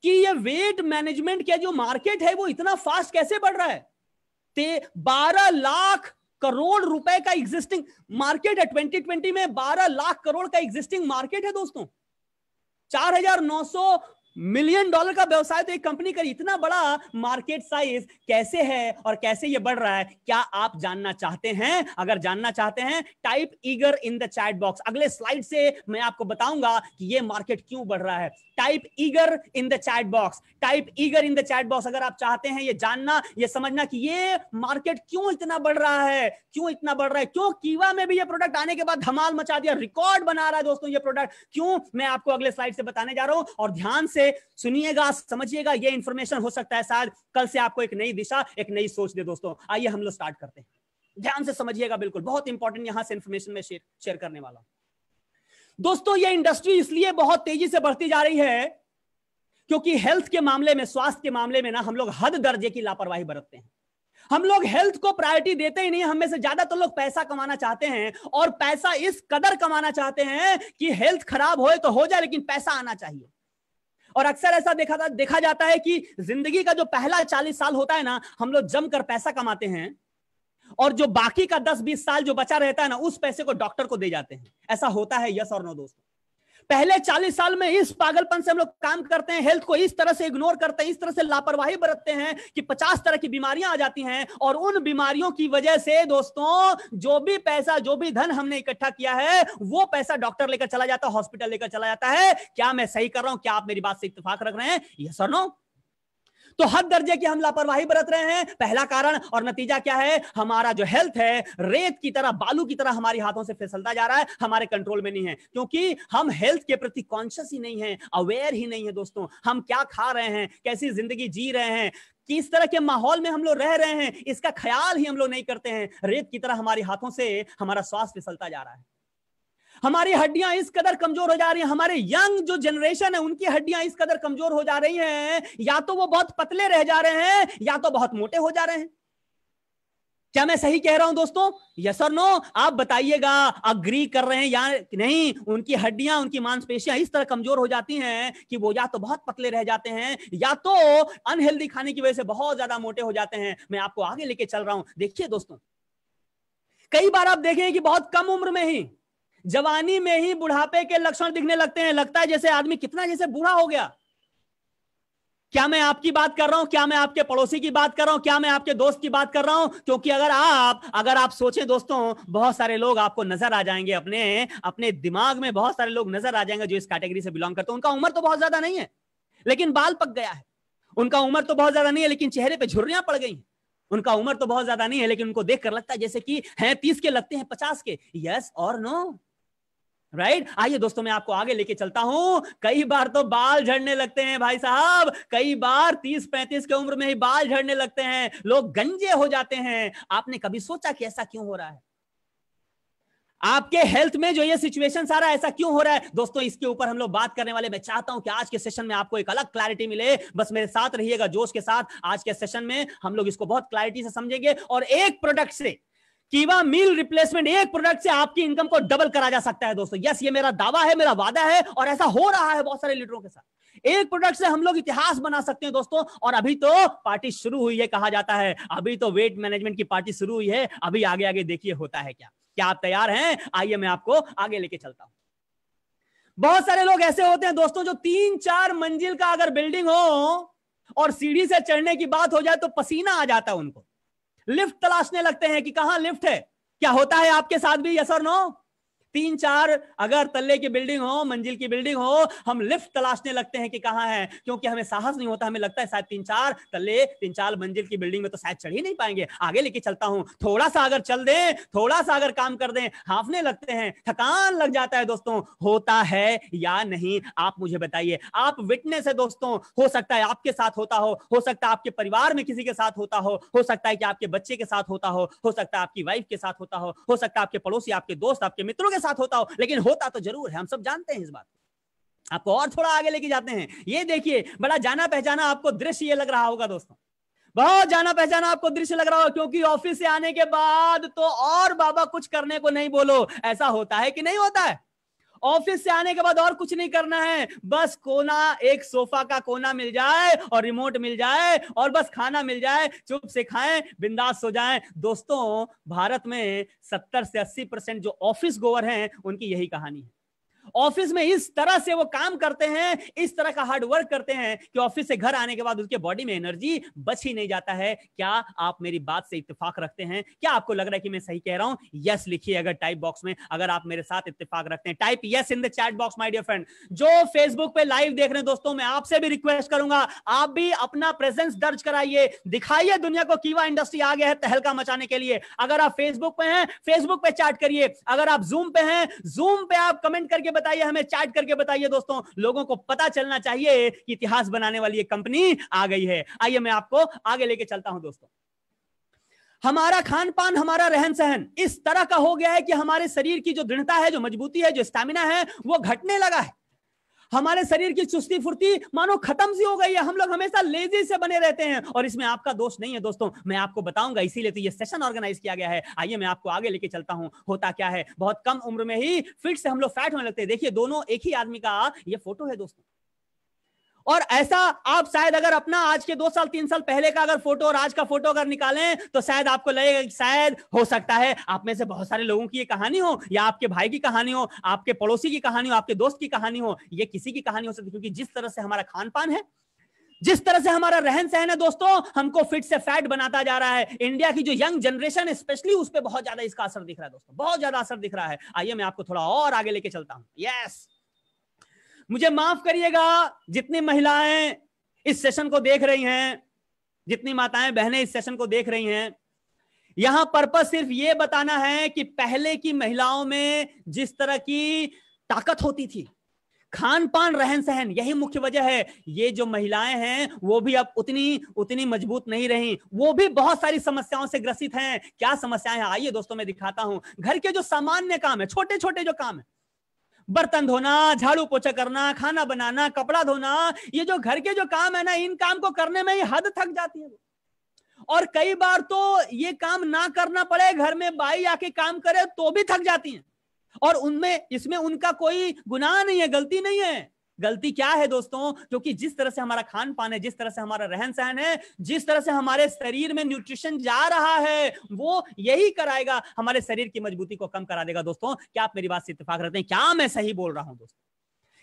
कि ये वेट मैनेजमेंट का जो मार्केट है वो इतना फास्ट कैसे बढ़ रहा है। 12 लाख करोड़ रुपए का एग्जिस्टिंग मार्केट है। 2020 में 12 लाख करोड़ का एग्जिस्टिंग मार्केट है दोस्तों। 4,900 मिलियन डॉलर का व्यवसाय तो एक कंपनी का इतना बड़ा मार्केट साइज कैसे है और कैसे ये बढ़ रहा है, क्या आप जानना चाहते हैं? अगर जानना चाहते हैं, type eager in the chat box. अगले स्लाइड से मैं आपको बताऊंगा कि ये मार्केट क्यों बढ़ रहा है। Type eager in the chat box, type eager in the chat box. अगर आप चाहते हैं ये जानना, ये समझना कि ये मार्केट क्यों इतना बढ़ रहा है, क्यों इतना बढ़ रहा है, क्यों कीवा में भी ये प्रोडक्ट आने के बाद धमाल मचा दिया, रिकॉर्ड बना रहा है दोस्तों ये प्रोडक्ट, क्यों, मैं आपको अगले स्लाइड से बताने जा रहा हूं। और ध्यान से सुनिएगा, समझिएगा, ये इंफॉर्मेशन हो सकता है शायद कल से आपको एक नई दिशा, एक नई सोच दे दोस्तों। आइए हम लोग स्टार्ट करते हैं। ध्यान से समझिएगा, बिल्कुल बहुत इंपॉर्टेंट यहां से इंफॉर्मेशन में शेयर करने वाला हूं दोस्तों। ये इंडस्ट्री इसलिए बहुत तेजी से बढ़ती जा रही है क्योंकि हेल्थ के मामले में, स्वास्थ्य के मामले में ना हम लोग हद दर्जे की लापरवाही बरतते हैं। हम लोग हेल्थ को प्रायोरिटी देते ही नहीं। हम में से ज्यादातर लोग पैसा कमाना चाहते हैं और पैसा इस कदर कमाना चाहते हैं कि हेल्थ खराब होए तो हो जाए लेकिन पैसा आना चाहिए। और अक्सर ऐसा देखा जाता है कि जिंदगी का जो पहला 40 साल होता है ना, हम लोग जमकर पैसा कमाते हैं और जो बाकी का 10-20 साल जो बचा रहता है ना, उस पैसे को डॉक्टर को दे जाते हैं। ऐसा होता है, यस और नो दोस्तों? पहले 40 साल में इस पागलपन से हम लोग काम करते हैं, हेल्थ को इस तरह से इग्नोर करते हैं, इस तरह से लापरवाही बरतते हैं कि 50 तरह की बीमारियां आ जाती हैं। और उन बीमारियों की वजह से दोस्तों जो भी पैसा, जो भी धन हमने इकट्ठा किया है, वो पैसा डॉक्टर लेकर चला जाता है, हॉस्पिटल लेकर चला जाता है। क्या मैं सही कर रहा हूं? क्या आप मेरी बात से इत्तेफाक रख रहे हैं? यस और नो? तो हद दर्जे की हम लापरवाही बरत रहे हैं, पहला कारण। और नतीजा क्या है? हमारा जो हेल्थ है रेत की तरह, बालू की तरह हमारी हाथों से फिसलता जा रहा है, हमारे कंट्रोल में नहीं है, क्योंकि हम हेल्थ के प्रति कॉन्शियस ही नहीं है, अवेयर ही नहीं है दोस्तों। हम क्या खा रहे हैं, कैसी जिंदगी जी रहे हैं, किस तरह के माहौल में हम लोग रह रहे हैं, इसका ख्याल ही हम लोग नहीं करते हैं। रेत की तरह हमारी हाथों से हमारा स्वास्थ्य फिसलता जा रहा है। हमारी हड्डियां इस कदर कमजोर हो जा रही हैं, हमारे यंग जो जनरेशन है उनकी हड्डियां इस कदर कमजोर हो जा रही हैं, या तो वो बहुत पतले रह जा रहे हैं या तो बहुत मोटे हो जा रहे हैं। क्या मैं सही कह रहा हूं दोस्तों? यस और नो? आप बताइएगा, अग्री कर रहे हैं या नहीं? उनकी हड्डियां, उनकी मांसपेशियां इस तरह कमजोर हो जाती हैं कि वो या तो बहुत पतले रह जाते हैं या तो अनहेल्दी खाने की वजह से बहुत ज्यादा मोटे हो जाते हैं। मैं आपको आगे लेके चल रहा हूं। देखिए दोस्तों, कई बार आप देखें कि बहुत कम उम्र में ही, जवानी में ही बुढ़ापे के लक्षण दिखने लगते हैं। लगता है जैसे आदमी कितना जैसे बूढ़ा हो गया। क्या मैं आपकी बात कर रहा हूं? क्या मैं आपके पड़ोसी की बात कर रहा हूं? क्या मैं आपके दोस्त की बात कर रहा हूं? क्योंकि अगर आप सोचें दोस्तों, बहुत सारे लोग आपको नजर आ जाएंगे, अपने दिमाग में बहुत सारे लोग नजर आ जाएंगे जो इस कैटेगरी से बिलोंग करते हैं। उनका उम्र तो बहुत ज्यादा नहीं है लेकिन बाल पक गया है। उनका उम्र तो बहुत ज्यादा नहीं है लेकिन चेहरे पे झुर्रियां पड़ गई। उनका उम्र तो बहुत ज्यादा नहीं है लेकिन उनको देखकर लगता है जैसे कि हैं 30 के, लगते हैं 50 के। यस और नो? राइट? आइए दोस्तों, मैं आपको आगे लेके चलता हूं। कई बार तो बाल झड़ने लगते हैं भाई साहब, कई बार 30-35 की उम्र में ही बाल झड़ने लगते हैं, लोग गंजे हो जाते हैं। आपने कभी सोचा कि ऐसा क्यों हो रहा है? आपके हेल्थ में जो ये सिचुएशन सारा ऐसा क्यों हो रहा है दोस्तों? इसके ऊपर हम लोग बात करने वाले। मैं चाहता हूं कि आज के सेशन में आपको एक अलग क्लैरिटी मिले। बस मेरे साथ रहिएगा जोश के साथ। आज के सेशन में हम लोग इसको बहुत क्लैरिटी से समझेंगे और एक प्रोडक्ट से, कीवा मील रिप्लेसमेंट, एक प्रोडक्ट से आपकी इनकम को डबल करा जा सकता है दोस्तों। यस, ये मेरा दावा है, मेरा वादा है और ऐसा हो रहा है बहुत सारे लीडरों के साथ। एक प्रोडक्ट से हम लोग इतिहास बना सकते हैं दोस्तों। और अभी तो पार्टी शुरू हुई है, कहा जाता है अभी तो वेट मैनेजमेंट की पार्टी शुरू हुई है। अभी आगे आगे देखिए होता है क्या। क्या आप तैयार हैं? आइए मैं आपको आगे लेके चलता हूं। बहुत सारे लोग ऐसे होते हैं दोस्तों जो 3-4 मंजिल का अगर बिल्डिंग हो और सीढ़ी से चढ़ने की बात हो जाए तो पसीना आ जाता है उनको, लिफ्ट तलाशने लगते हैं कि कहां लिफ्ट है। क्या होता है आपके साथ भी? यस और नो? तीन चार अगर तल्ले की बिल्डिंग हो, मंजिल की बिल्डिंग हो, हम लिफ्ट तलाशने लगते हैं कि कहां है, क्योंकि हमें साहस नहीं होता, हमें लगता है शायद तीन चार तल्ले, तीन चार मंजिल की बिल्डिंग में तो शायद चढ़ ही नहीं पाएंगे, आगे लेके चलता हूं, थोड़ा सा अगर चल दें, थोड़ा सा अगर काम कर दें, हांफने लगते हैं, थकान लग जाता है। दोस्तों होता है या नहीं, आप मुझे बताइए। आप विटनेस है दोस्तों, हो सकता है आपके साथ होता हो सकता है आपके परिवार में किसी के साथ होता हो सकता है कि आपके बच्चे के साथ होता हो सकता है आपकी वाइफ के साथ होता हो सकता है आपके पड़ोसी, आपके दोस्त, आपके मित्रों के साथ होता हो, लेकिन होता तो जरूर है, हम सब जानते हैं इस बात को। आपको और थोड़ा आगे लेके जाते हैं, ये देखिए बड़ा जाना पहचाना आपको दृश्य ये लग रहा होगा दोस्तों, बहुत जाना पहचाना आपको दृश्य लग रहा होगा, क्योंकि ऑफिस से आने के बाद तो और बाबा कुछ करने को नहीं बोलो, ऐसा होता है कि नहीं होता है? ऑफिस से आने के बाद और कुछ नहीं करना है, बस कोना, एक सोफा का कोना मिल जाए और रिमोट मिल जाए और बस खाना मिल जाए, चुप से खाएं, बिंदास सो जाएं। दोस्तों भारत में 70 से 80% जो ऑफिस गोवर हैं उनकी यही कहानी है। ऑफिस में इस तरह से वो काम करते हैं, इस तरह का हार्ड वर्क करते हैं कि ऑफिस से घर आने के बाद उसके बॉडी में एनर्जी बच ही नहीं जाता है। क्या आप मेरी बात से इत्तेफाक रखते हैं? क्या आपको लग रहा है कि मैं सही कह रहा हूं? यस लिखिए अगर टाइप बॉक्स में, अगर आप मेरे साथ इत्तेफाक रखते हैं, type yes in the chat box my dear friend. जो फेसबुक पे लाइव देख रहे हैं दोस्तों, मैं आपसे भी रिक्वेस्ट करूंगा, आप भी अपना प्रेजेंस दर्ज कराइए, दिखाइए दुनिया को कीवा इंडस्ट्री आ गया है तहलका मचाने के लिए। अगर आप फेसबुक पे हैं, फेसबुक पे चैट करिए, अगर आप जूम पे हैं, जूम पे आप कमेंट करके बताइए, हमें चैट करके बताइए। दोस्तों लोगों को पता चलना चाहिए कि इतिहास बनाने वाली एक कंपनी आ गई है। आइए मैं आपको आगे लेके चलता हूं दोस्तों। हमारा खान पान, हमारा रहन सहन इस तरह का हो गया है कि हमारे शरीर की जो दृढ़ता है, जो मजबूती है, जो स्टैमिना है, वो घटने लगा है। हमारे शरीर की चुस्ती फुर्ती मानो खत्म सी हो गई है, हम लोग हमेशा लेजी से बने रहते हैं, और इसमें आपका दोष नहीं है दोस्तों, मैं आपको बताऊंगा, इसीलिए तो ये सेशन ऑर्गेनाइज किया गया है। आइए मैं आपको आगे लेके चलता हूं। होता क्या है, बहुत कम उम्र में ही फिट से हम लोग फैट होने लगते हैं। देखिए दोनों एक ही आदमी का ये फोटो है दोस्तों, और ऐसा आप शायद अगर अपना आज के 2 साल 3 साल पहले का अगर फोटो और आज का फोटो अगर निकालें तो शायद आपको लगेगा कि शायद हो सकता है आप में से बहुत सारे लोगों की ये कहानी हो, या आपके भाई की कहानी हो, आपके पड़ोसी की कहानी हो, आपके दोस्त की कहानी हो, ये किसी की कहानी हो सकती है। क्योंकि जिस तरह से हमारा खान पान है, जिस तरह से हमारा रहन सहन है दोस्तों, हमको फिट से फैट बनाता जा रहा है। इंडिया की जो यंग जनरेशन है स्पेशली, उस पर बहुत ज्यादा इसका असर दिख रहा है दोस्तों, बहुत ज्यादा असर दिख रहा है। आइए मैं आपको थोड़ा और आगे लेके चलता हूं। यस, मुझे माफ करिएगा जितनी महिलाएं इस सेशन को देख रही हैं, जितनी माताएं बहनें इस सेशन को देख रही हैं, यहां पर्पस सिर्फ यह बताना है कि पहले की महिलाओं में जिस तरह की ताकत होती थी, खान पान रहन सहन, यही मुख्य वजह है। ये जो महिलाएं हैं वो भी अब उतनी मजबूत नहीं रही, वो भी बहुत सारी समस्याओं से ग्रसित हैं। क्या समस्याएं हैं आइए दोस्तों मैं दिखाता हूं। घर के जो सामान्य काम है, छोटे छोटे जो काम है, बर्तन धोना, झाड़ू पोछा करना, खाना बनाना, कपड़ा धोना, ये जो घर के जो काम है ना, इन काम को करने में ही हद थक जाती है। और कई बार तो ये काम ना करना पड़े, घर में बाई आके काम करे तो भी थक जाती हैं, और उनमें इसमें उनका कोई गुनाह नहीं है, गलती नहीं है। गलती क्या है दोस्तों? क्योंकि जिस तरह से हमारा खान पान है, जिस तरह से हमारा रहन सहन है, जिस तरह से हमारे शरीर में न्यूट्रिशन जा रहा है, वो यही कराएगा, हमारे शरीर की मजबूती को कम करा देगा। दोस्तों क्या आप मेरी बात से इत्तेफाक रखते हैं? क्या मैं सही बोल रहा हूं दोस्तों?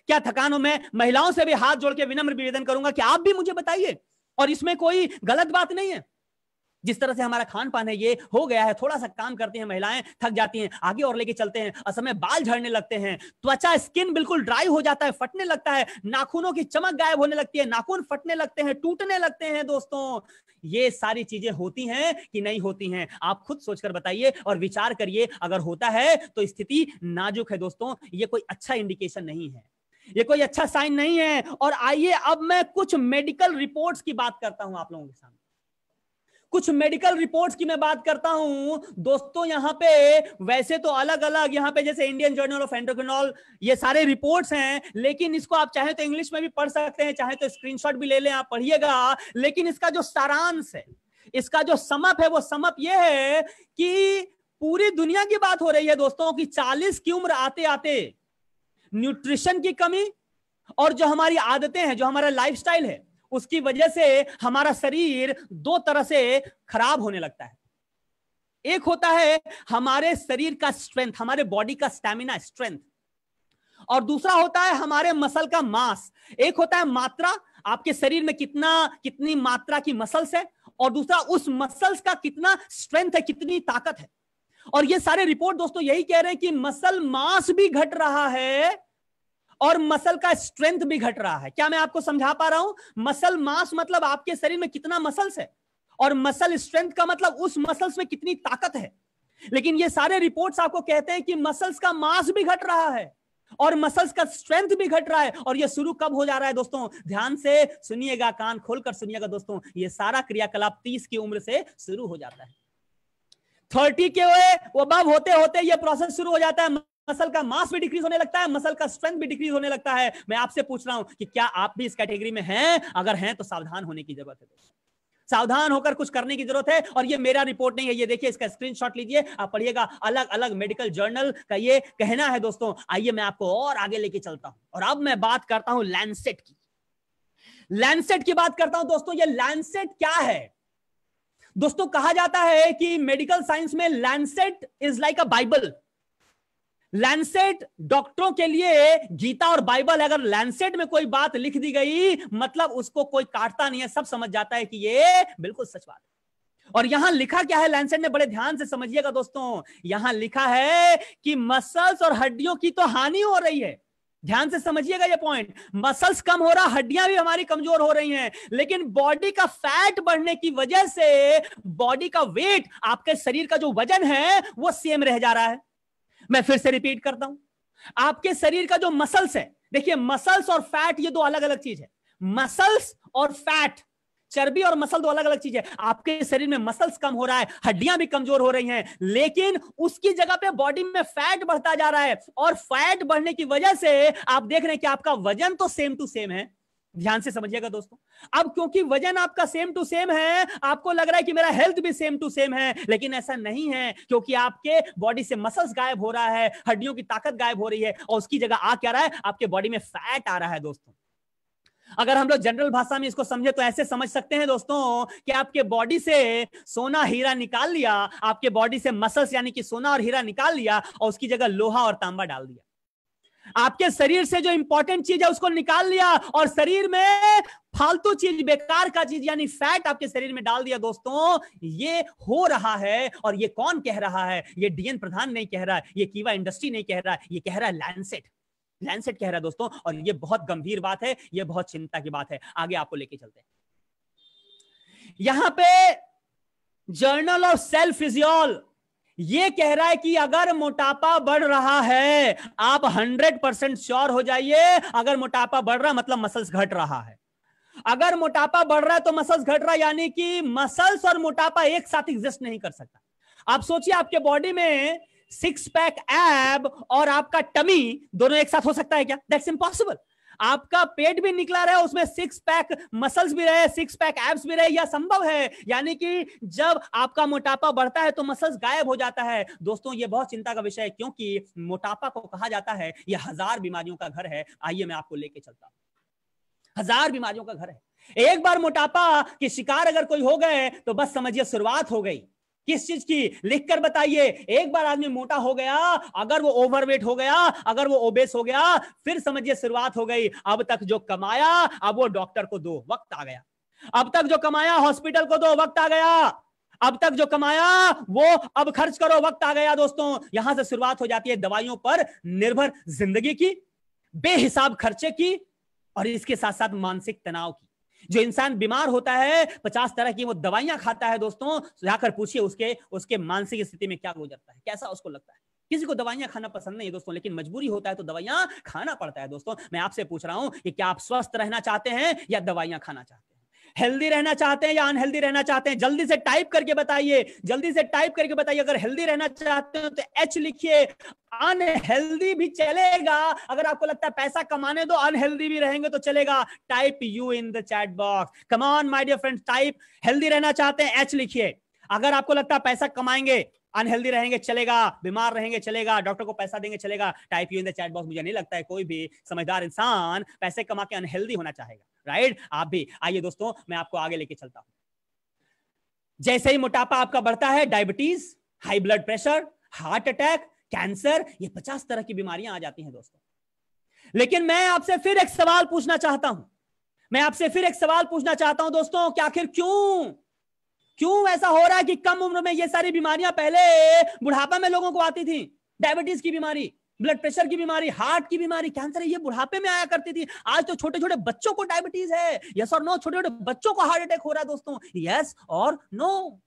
क्या थकान हो? मैं महिलाओं से भी हाथ जोड़ के विनम्र निवेदन करूंगा कि आप भी मुझे बताइए, और इसमें कोई गलत बात नहीं है। जिस तरह से हमारा खान पान है ये हो गया है, थोड़ा सा काम करती हैं महिलाएं, थक जाती हैं। आगे और लेके चलते हैं, असमय बाल झड़ने लगते हैं, त्वचा स्किन बिल्कुल ड्राई हो जाता है, फटने लगता है, नाखूनों की चमक गायब होने लगती है, नाखून फटने लगते हैं, टूटने लगते हैं। दोस्तों ये सारी चीजें होती हैं कि नहीं होती हैं? आप खुद सोचकर बताइए और विचार करिए। अगर होता है तो स्थिति नाजुक है दोस्तों, ये कोई अच्छा इंडिकेशन नहीं है, ये कोई अच्छा साइन नहीं है। और आइए अब मैं कुछ मेडिकल रिपोर्ट्स की बात करता हूं आप लोगों के सामने, कुछ मेडिकल रिपोर्ट्स की मैं बात करता हूं दोस्तों। यहां पे वैसे तो अलग अलग, यहां पे जैसे इंडियन जर्नल ऑफ एंडोक्रिनॉल, ये सारे रिपोर्ट्स हैं, लेकिन इसको आप चाहे तो इंग्लिश में भी पढ़ सकते हैं, चाहे तो स्क्रीनशॉट भी ले लें, आप पढ़िएगा। लेकिन इसका जो सारांश है, इसका जो समअप है, वो समअप ये है कि पूरी दुनिया की बात हो रही है दोस्तों कि 40 की उम्र आते आते न्यूट्रिशन की कमी और जो हमारी आदतें हैं, जो हमारा लाइफस्टाइल है, उसकी वजह से हमारा शरीर 2 तरह से खराब होने लगता है। एक होता है हमारे शरीर का स्ट्रेंथ, हमारे बॉडी का स्टैमिना, स्ट्रेंथ, और दूसरा होता है हमारे मसल का मास। एक होता है मात्रा, आपके शरीर में कितनी मात्रा की मसल्स है, और दूसरा उस मसल्स का कितना स्ट्रेंथ है, कितनी ताकत है। और ये सारे रिपोर्ट दोस्तों यही कह रहे हैं कि मसल मास भी घट रहा है और मसल का स्ट्रेंथ भी घट रहा है। क्या मैं आपको समझा पा रहा हूं? मसल मास मतलब आपके शरीर में कितना मसल्स है, और मसल स्ट्रेंथ का मतलब उस मसल्स में कितनी ताकत है। लेकिन ये सारे रिपोर्ट्स आपको कहते हैं कि मसल्स का मास भी घट रहा है और मसल्स का स्ट्रेंथ भी घट रहा है। और ये शुरू कब हो जा रहा है दोस्तों? ध्यान से सुनिएगा, कान खोलकर सुनिएगा दोस्तों, ये सारा क्रियाकलाप 30 की उम्र से शुरू हो जाता है। 30 के अबव होते होते ये प्रोसेस शुरू हो जाता है। मसल का मास भी डिक्रीज होने लगता है, मसल का स्ट्रेंथ भी डिक्रीज होने लगता है। मैं आपसे पूछ रहा हूं कि क्या आप भी इस कैटेगरी में हैं? अगर हैं तो सावधान होने की जरूरत है दोस्तों, सावधान होकर कुछ करने की जरूरत है। और ये मेरा रिपोर्ट नहीं है, ये देखिए, इसका स्क्रीनशॉट लीजिए, आप पढ़िएगा। अलग अलग मेडिकल जर्नल का ये कहना है दोस्तों। आइए मैं आपको और आगे लेके चलता हूं, और अब मैं बात करता हूं लैंसेट की। लैंसेट की बात करता हूं दोस्तों। ये लैंसेट क्या है दोस्तों? कहा जाता है कि मेडिकल साइंस में Lancet is like a Bible. Lancet डॉक्टरों के लिए गीता और बाइबल। अगर लैंसेट में कोई बात लिख दी गई मतलब उसको कोई काटता नहीं है, सब समझ जाता है कि ये बिल्कुल सच बात है। और यहां लिखा क्या है लैंसेट ने? बड़े ध्यान से समझिएगा दोस्तों। यहां लिखा है कि मसल्स और हड्डियों की तो हानि हो रही है। ध्यान से समझिएगा ये पॉइंट। मसल्स कम हो रहा, हड्डियां भी हमारी कमजोर हो रही हैं, लेकिन बॉडी का फैट बढ़ने की वजह से बॉडी का वेट, आपके शरीर का जो वजन है वो सेम रह जा रहा है। मैं फिर से रिपीट करता हूं, आपके शरीर का जो मसल्स है, देखिए मसल्स और फैट ये दो अलग अलग चीज है। मसल्स और फैट, चर्बी और मसल दो अलग अलग चीज है। आपके शरीर में मसल्स कम हो रहा है, हड्डियां भी कमजोर हो रही हैं, लेकिन उसकी जगह पे बॉडी में फैट बढ़ता जा रहा है। और फैट बढ़ने की वजह से आप देख रहे हैं कि आपका वजन तो सेम टू सेम है। ध्यान से समझिएगा दोस्तों। अब क्योंकि वजन आपका सेम टू सेम है, आपको लग रहा है कि मेरा हेल्थ भी सेम टू सेम है, लेकिन ऐसा नहीं है, क्योंकि आपके बॉडी से मसल्स गायब हो रहा है, हड्डियों की ताकत गायब हो रही है, और उसकी जगह आ क्या रहा है? आपके बॉडी में फैट आ रहा है दोस्तों। अगर हम लोग जनरल भाषा में इसको समझे तो ऐसे समझ सकते हैं दोस्तों कि आपके बॉडी से सोना हीरा निकाल लिया, आपके बॉडी से मसल्स यानी कि सोना और हीरा निकाल लिया और उसकी जगह लोहा और तांबा डाल दिया। आपके शरीर से जो इंपॉर्टेंट चीज है उसको निकाल लिया और शरीर में फालतू चीज, बेकार का चीज यानी फैट आपके शरीर में डाल दिया। दोस्तों ये हो रहा है, और ये कौन कह रहा है? ये डीएन प्रधान नहीं कह रहा है, ये कीवा इंडस्ट्री नहीं कह रहा है, ये कह रहा है लैंसेट। लैंसेट कह रहा है दोस्तों, और ये बहुत गंभीर बात है, ये बहुत चिंता की बात है। आगे आपको लेके चलते हैं। यहां पे जर्नल ऑफ सेल फिजियोल ये कह रहा है कि अगर मोटापा बढ़ रहा है, आप 100% श्योर हो जाइए, अगर मोटापा बढ़ रहा मतलब मसल्स घट रहा है। अगर मोटापा बढ़ रहा है तो मसल्स घट रहा है, यानी कि मसल्स और मोटापा एक साथ एग्जिस्ट नहीं कर सकता। आप सोचिए, आपके बॉडी में 6 पैक एब और आपका टमी दोनों एक साथ हो सकता है क्या? That's impossible. आपका पेट भी निकला रहे, उसमें 6 पैक मसल्स भी रहे, 6 पैक एब्स भी रहे, यह संभव है। यानी कि जब आपका मोटापा बढ़ता है तो मसल्स गायब हो जाता है। दोस्तों ये बहुत चिंता का विषय है, क्योंकि मोटापा को कहा जाता है यह 1000 बीमारियों का घर है। आइए मैं आपको लेके चलता हूं। 1000 बीमारियों का घर है। एक बार मोटापा के शिकार अगर कोई हो गए तो बस समझिए शुरुआत हो गई। किस चीज की? लिख कर बताइए। एक बार आदमी मोटा हो गया, अगर वो ओवरवेट हो गया, अगर वो ओबेस हो गया, फिर समझिए शुरुआत हो गई। अब तक जो कमाया अब वो डॉक्टर को दो, वक्त आ गया। अब तक जो कमाया हॉस्पिटल को दो, वक्त आ गया। अब तक जो कमाया वो अब खर्च करो, वक्त आ गया। दोस्तों यहां से शुरुआत हो जाती है दवाइयों पर निर्भर जिंदगी की, बेहिसाब खर्चे की, और इसके साथ साथ मानसिक तनाव की। जो इंसान बीमार होता है 50 तरह की वो दवाइयां खाता है। दोस्तों जाकर पूछिए उसके मानसिक स्थिति में क्या गुजरता है, कैसा उसको लगता है। किसी को दवाइयां खाना पसंद नहीं है दोस्तों, लेकिन मजबूरी होता है तो दवाइयां खाना पड़ता है। दोस्तों मैं आपसे पूछ रहा हूं कि क्या आप स्वस्थ रहना चाहते हैं या दवाइयां खाना चाहते हैं? हेल्दी रहना चाहते हैं या अनहेल्दी रहना चाहते हैं? जल्दी से टाइप करके बताइए, जल्दी से टाइप करके बताइए। अगर हेल्दी रहना चाहते हो तो एच लिखिए, अनहेल्दी भी चलेगा। अगर आपको लगता है पैसा कमाने दो, अनहेल्दी भी रहेंगे तो चलेगा। Type you in the chat box. Come on my dear friends, type. Healthy रहना चाहते हैं एच लिखिए। अगर आपको लगता है पैसा कमाएंगे, अनहेल्दी रहेंगे चलेगा, बीमार रहेंगे चलेगा, डॉक्टर को पैसा देंगे चलेगा, type you in the chat box. मुझे नहीं लगता है कोई भी समझदार इंसान पैसे कमा के अनहेल्दी होना चाहेगा, राइट? आप भी। आइए दोस्तों मैं आपको आगे लेके चलता हूं। जैसे ही मोटापा आपका बढ़ता है, diabetes, high blood pressure, heart attack, cancer, ये 50 तरह की बीमारियां आ जाती हैं दोस्तों। लेकिन मैं आपसे फिर एक सवाल पूछना चाहता हूं, मैं आपसे फिर एक सवाल पूछना चाहता हूं दोस्तों कि आखिर क्यों क्यों ऐसा हो रहा है कि कम उम्र में ये सारी बीमारियां पहले बुढ़ापा में लोगों को आती थी? डायबिटीज की बीमारी, ब्लड प्रेशर की बीमारी, हार्ट की बीमारी, कैंसर, ये बुढ़ापे में आया करती थी। आज तो छोटे छोटे बच्चों को डायबिटीज है। यस और नो? छोटे छोटे बच्चों को हार्ट अटैक हो रहा है दोस्तों। यस और नो?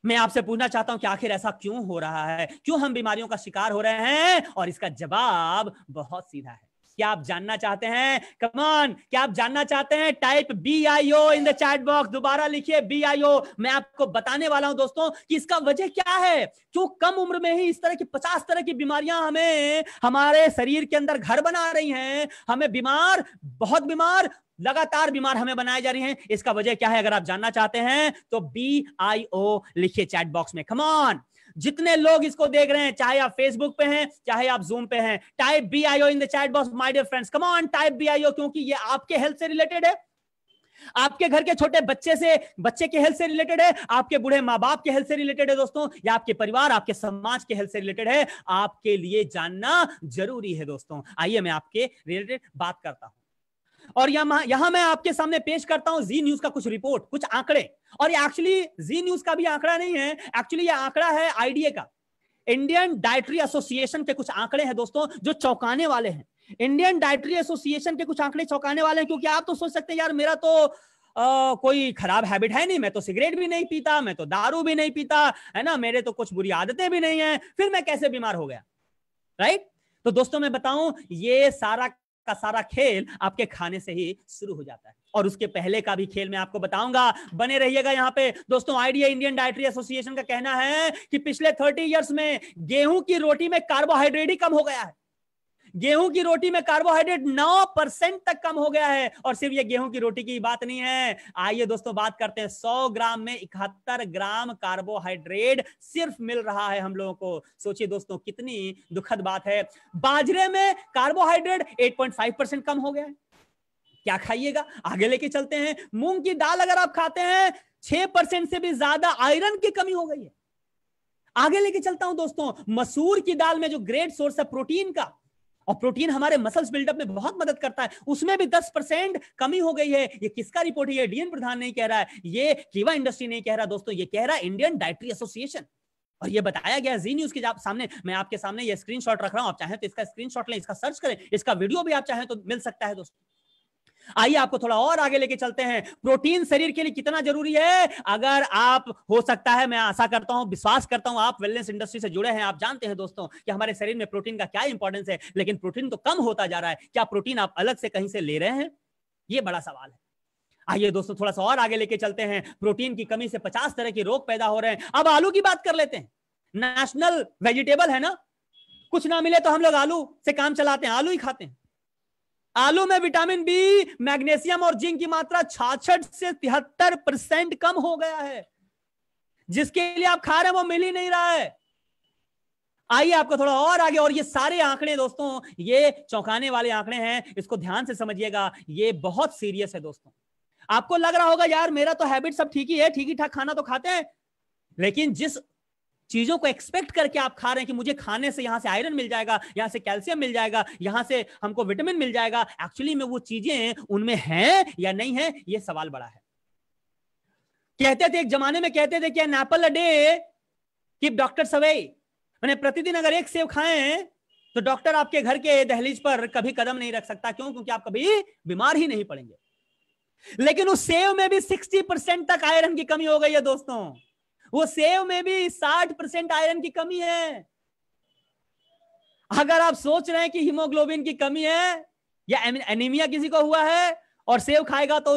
मैं आपसे पूछना चाहता हूं कि आखिर ऐसा क्यों हो रहा है? क्यों हम बीमारियों का शिकार हो रहे हैं? और इसका जवाब बहुत सीधा है। क्या आप जानना चाहते हैं? कम ऑन, क्या आप जानना चाहते हैं? Type BIO in the chat box, दोबारा लिखिए BIO। मैं आपको बताने वाला हूं दोस्तों कि इसका वजह क्या है, क्यों कम उम्र में ही इस तरह की 50 तरह की बीमारियां हमें हमारे शरीर के अंदर घर बना रही हैं, हमें बीमार, बहुत बीमार, लगातार बीमार हमें बनाए जा रही हैं। इसका वजह क्या है? अगर आप जानना चाहते हैं तो BIO लिखिए चैट बॉक्स में। कम ऑन, जितने लोग इसको देख रहे हैं, चाहे आप फेसबुक पे हैं, चाहे आप जूम पे हैं, type BIO in the chat box my dear friends. Come on, type BIO, क्योंकि ये आपके हेल्थ से रिलेटेड है, आपके घर के छोटे बच्चे के हेल्थ से रिलेटेड है, आपके बूढ़े माँ बाप के हेल्थ से रिलेटेड है दोस्तों, या आपके परिवार, आपके समाज के हेल्थ से रिलेटेड है। आपके लिए जानना जरूरी है दोस्तों। आइए मैं आपके रिलेटेड बात करता हूं, और यहां मैं आपके सामने पेश करता हूं जी न्यूज का कुछ रिपोर्ट, कुछ आंकड़े। और ये एक्चुअली जी न्यूज का भी आंकड़ा नहीं है, एक्चुअली ये आंकड़ा है IDA का, इंडियन डाइटरी एसोसिएशन के कुछ आंकड़े हैं दोस्तों जो चौंकाने वाले हैं। इंडियन डाइटरी एसोसिएशन के कुछ आंकड़े चौंकाने वाले हैं, क्योंकि आप तो सोच सकते हैं यार मेरा तो कोई खराब हैबिट है नहीं, मैं तो सिगरेट भी नहीं पीता, मैं तो दारू भी नहीं पीता, है ना, मेरे तो कुछ बुरी आदतें भी नहीं है, फिर मैं कैसे बीमार हो गया? राइट? तो दोस्तों मैं बताऊं, ये सारा का सारा खेल आपके खाने से ही शुरू हो जाता है, और उसके पहले का भी खेल मैं आपको बताऊंगा। बने रहिएगा यहाँ पे दोस्तों। IDA इंडियन डाइटरी एसोसिएशन का कहना है कि पिछले 30 इयर्स में गेहूं की रोटी में कार्बोहाइड्रेट ही कम हो गया है। गेहूं की रोटी में कार्बोहाइड्रेट 9% तक कम हो गया है। और सिर्फ ये गेहूं की रोटी की बात नहीं है, आइए दोस्तों बात करते हैं, 100 ग्राम में 71 ग्राम कार्बोहाइड्रेट सिर्फ मिल रहा है हम लोगों को। सोचिए दोस्तों कितनी दुखद बात है। बाजरे में कार्बोहाइड्रेट 8.5% कम हो गया है। क्या खाइएगा? आगे लेके चलते हैं। मूंग की दाल अगर आप खाते हैं, 6% से भी ज्यादा आयरन की कमी हो गई है। आगे लेके चलता हूं दोस्तों, मसूर की दाल में जो ग्रेट सोर्स है प्रोटीन का, और प्रोटीन हमारे मसल्स बिल्डअप में बहुत मदद करता है, उसमें भी 10% कमी हो गई है। ये किसका रिपोर्ट है? ये DN प्रधान नहीं कह रहा है, ये कीवा इंडस्ट्री नहीं कह रहा दोस्तों, ये कह रहा है इंडियन डाइटरी एसोसिएशन। और ये बताया गया जी न्यूज के सामने। मैं आपके सामने ये स्क्रीनशॉट रख रहा हूं, आप चाहें तो इसका स्क्रीनशॉट लें, इसका सर्च करें, इसका वीडियो भी आप चाहें तो मिल सकता है दोस्तों। आइए आपको थोड़ा और आगे लेके चलते हैं। प्रोटीन शरीर के लिए कितना जरूरी है? अगर आप, हो सकता है, मैं आशा करता हूं, विश्वास करता हूं, आप वेलनेस इंडस्ट्री से जुड़े हैं, आप जानते हैं दोस्तों कि हमारे शरीर में प्रोटीन का क्या इंपॉर्टेंस है। लेकिन प्रोटीन तो कम होता जा रहा है। क्या प्रोटीन आप अलग से कहीं से ले रहे हैं? ये बड़ा सवाल है। आइए दोस्तों थोड़ा सा और आगे लेके चलते हैं। प्रोटीन की कमी से 50 तरह के रोग पैदा हो रहे हैं। अब आलू की बात कर लेते हैं। नेशनल वेजिटेबल है ना, कुछ ना मिले तो हम लोग आलू से काम चलाते हैं, आलू ही खाते हैं। आलू में विटामिन बी, मैग्नीशियम और जिंक की मात्रा 66 से 73% कम हो गया है। जिसके लिए आप खा रहे हैं वो मिल ही नहीं रहा है। आइए आपको थोड़ा और आगे, और ये सारे आंकड़े दोस्तों, ये चौंकाने वाले आंकड़े हैं, इसको ध्यान से समझिएगा, ये बहुत सीरियस है दोस्तों। आपको लग रहा होगा यार मेरा तो हैबिट सब ठीक ही है, ठीक ही ठाक खाना तो खाते हैं, लेकिन जिस चीजों को एक्सपेक्ट करके आप खा रहे हैं कि मुझे खाने से यहां से आयरन मिल जाएगा, यहां से कैल्शियम मिल जाएगा, यहां से हमको विटामिन मिल जाएगा, एक्चुअली में वो चीजें उनमें हैं या नहीं है, ये सवाल बड़ा है। कहते थे एक जमाने में, कहते थे कि an apple a day keep doctors away, मैंने प्रतिदिन अगर एक सेब खाएं तो डॉक्टर आपके घर के दहलीज पर कभी कदम नहीं रख सकता। क्यों? क्योंकि आप कभी बीमार ही नहीं पड़ेंगे। लेकिन उस सेब में भी 60% तक आयरन की कमी हो गई है दोस्तों। वो सेब में भी 60% आयरन की कमी है। अगर आप सोच रहे हैं कि हीमोग्लोबिन की कमी है या एनीमिया किसी को हुआ है और सेब खाएगा तो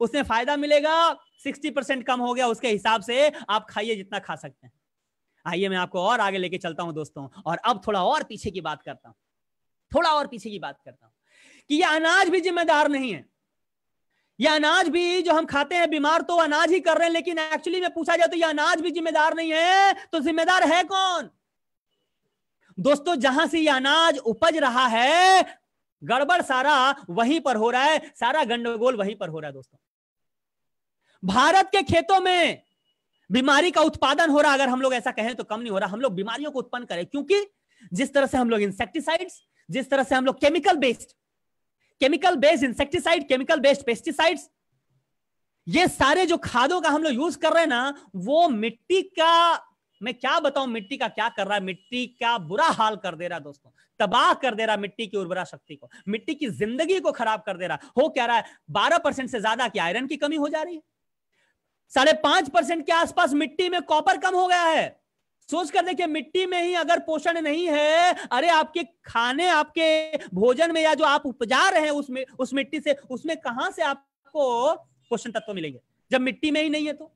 उसमें फायदा मिलेगा, 60% कम हो गया, उसके हिसाब से आप खाइए जितना खा सकते हैं। आइए मैं आपको और आगे लेके चलता हूं दोस्तों, और अब थोड़ा और पीछे की बात करता हूं, थोड़ा और पीछे की बात करता हूं कि ये अनाज भी जिम्मेदार नहीं है। ये अनाज भी जो हम खाते हैं, बीमार तो अनाज ही कर रहे हैं, लेकिन एक्चुअली में पूछा जाए तो ये अनाज भी जिम्मेदार नहीं है। तो जिम्मेदार है कौन दोस्तों? जहां से ये अनाज उपज रहा है, गड़बड़ सारा वहीं पर हो रहा है, सारा गंडगोल वहीं पर हो रहा है दोस्तों। भारत के खेतों में बीमारी का उत्पादन हो रहा, अगर हम लोग ऐसा कहें तो कम नहीं हो रहा, हम लोग बीमारियों को उत्पन्न करें। क्योंकि जिस तरह से हम लोग इंसेक्टिसाइड्स, जिस तरह से हम लोग chemical based insecticide, chemical based pesticides, ये सारे जो खादों का हम लोग यूज कर रहे हैं ना, वो मिट्टी का, मैं क्या बताऊं मिट्टी का क्या कर रहा है, मिट्टी का बुरा हाल कर दे रहा है दोस्तों, तबाह कर दे रहा मिट्टी की उर्वरा शक्ति को, मिट्टी की जिंदगी को खराब कर दे रहा। हो क्या रहा है, 12% से ज्यादा की आयरन की कमी हो जा रही है, 5.5% के आसपास मिट्टी में कॉपर कम हो गया है। सोच कर देखिए, मिट्टी में ही अगर पोषण नहीं है, अरे आपके खाने, आपके भोजन में, या जो आप उपजा रहे हैं उसमें, उस मिट्टी से, उसमें कहां से आपको पोषण तत्व मिलेंगे जब मिट्टी में ही नहीं है? तो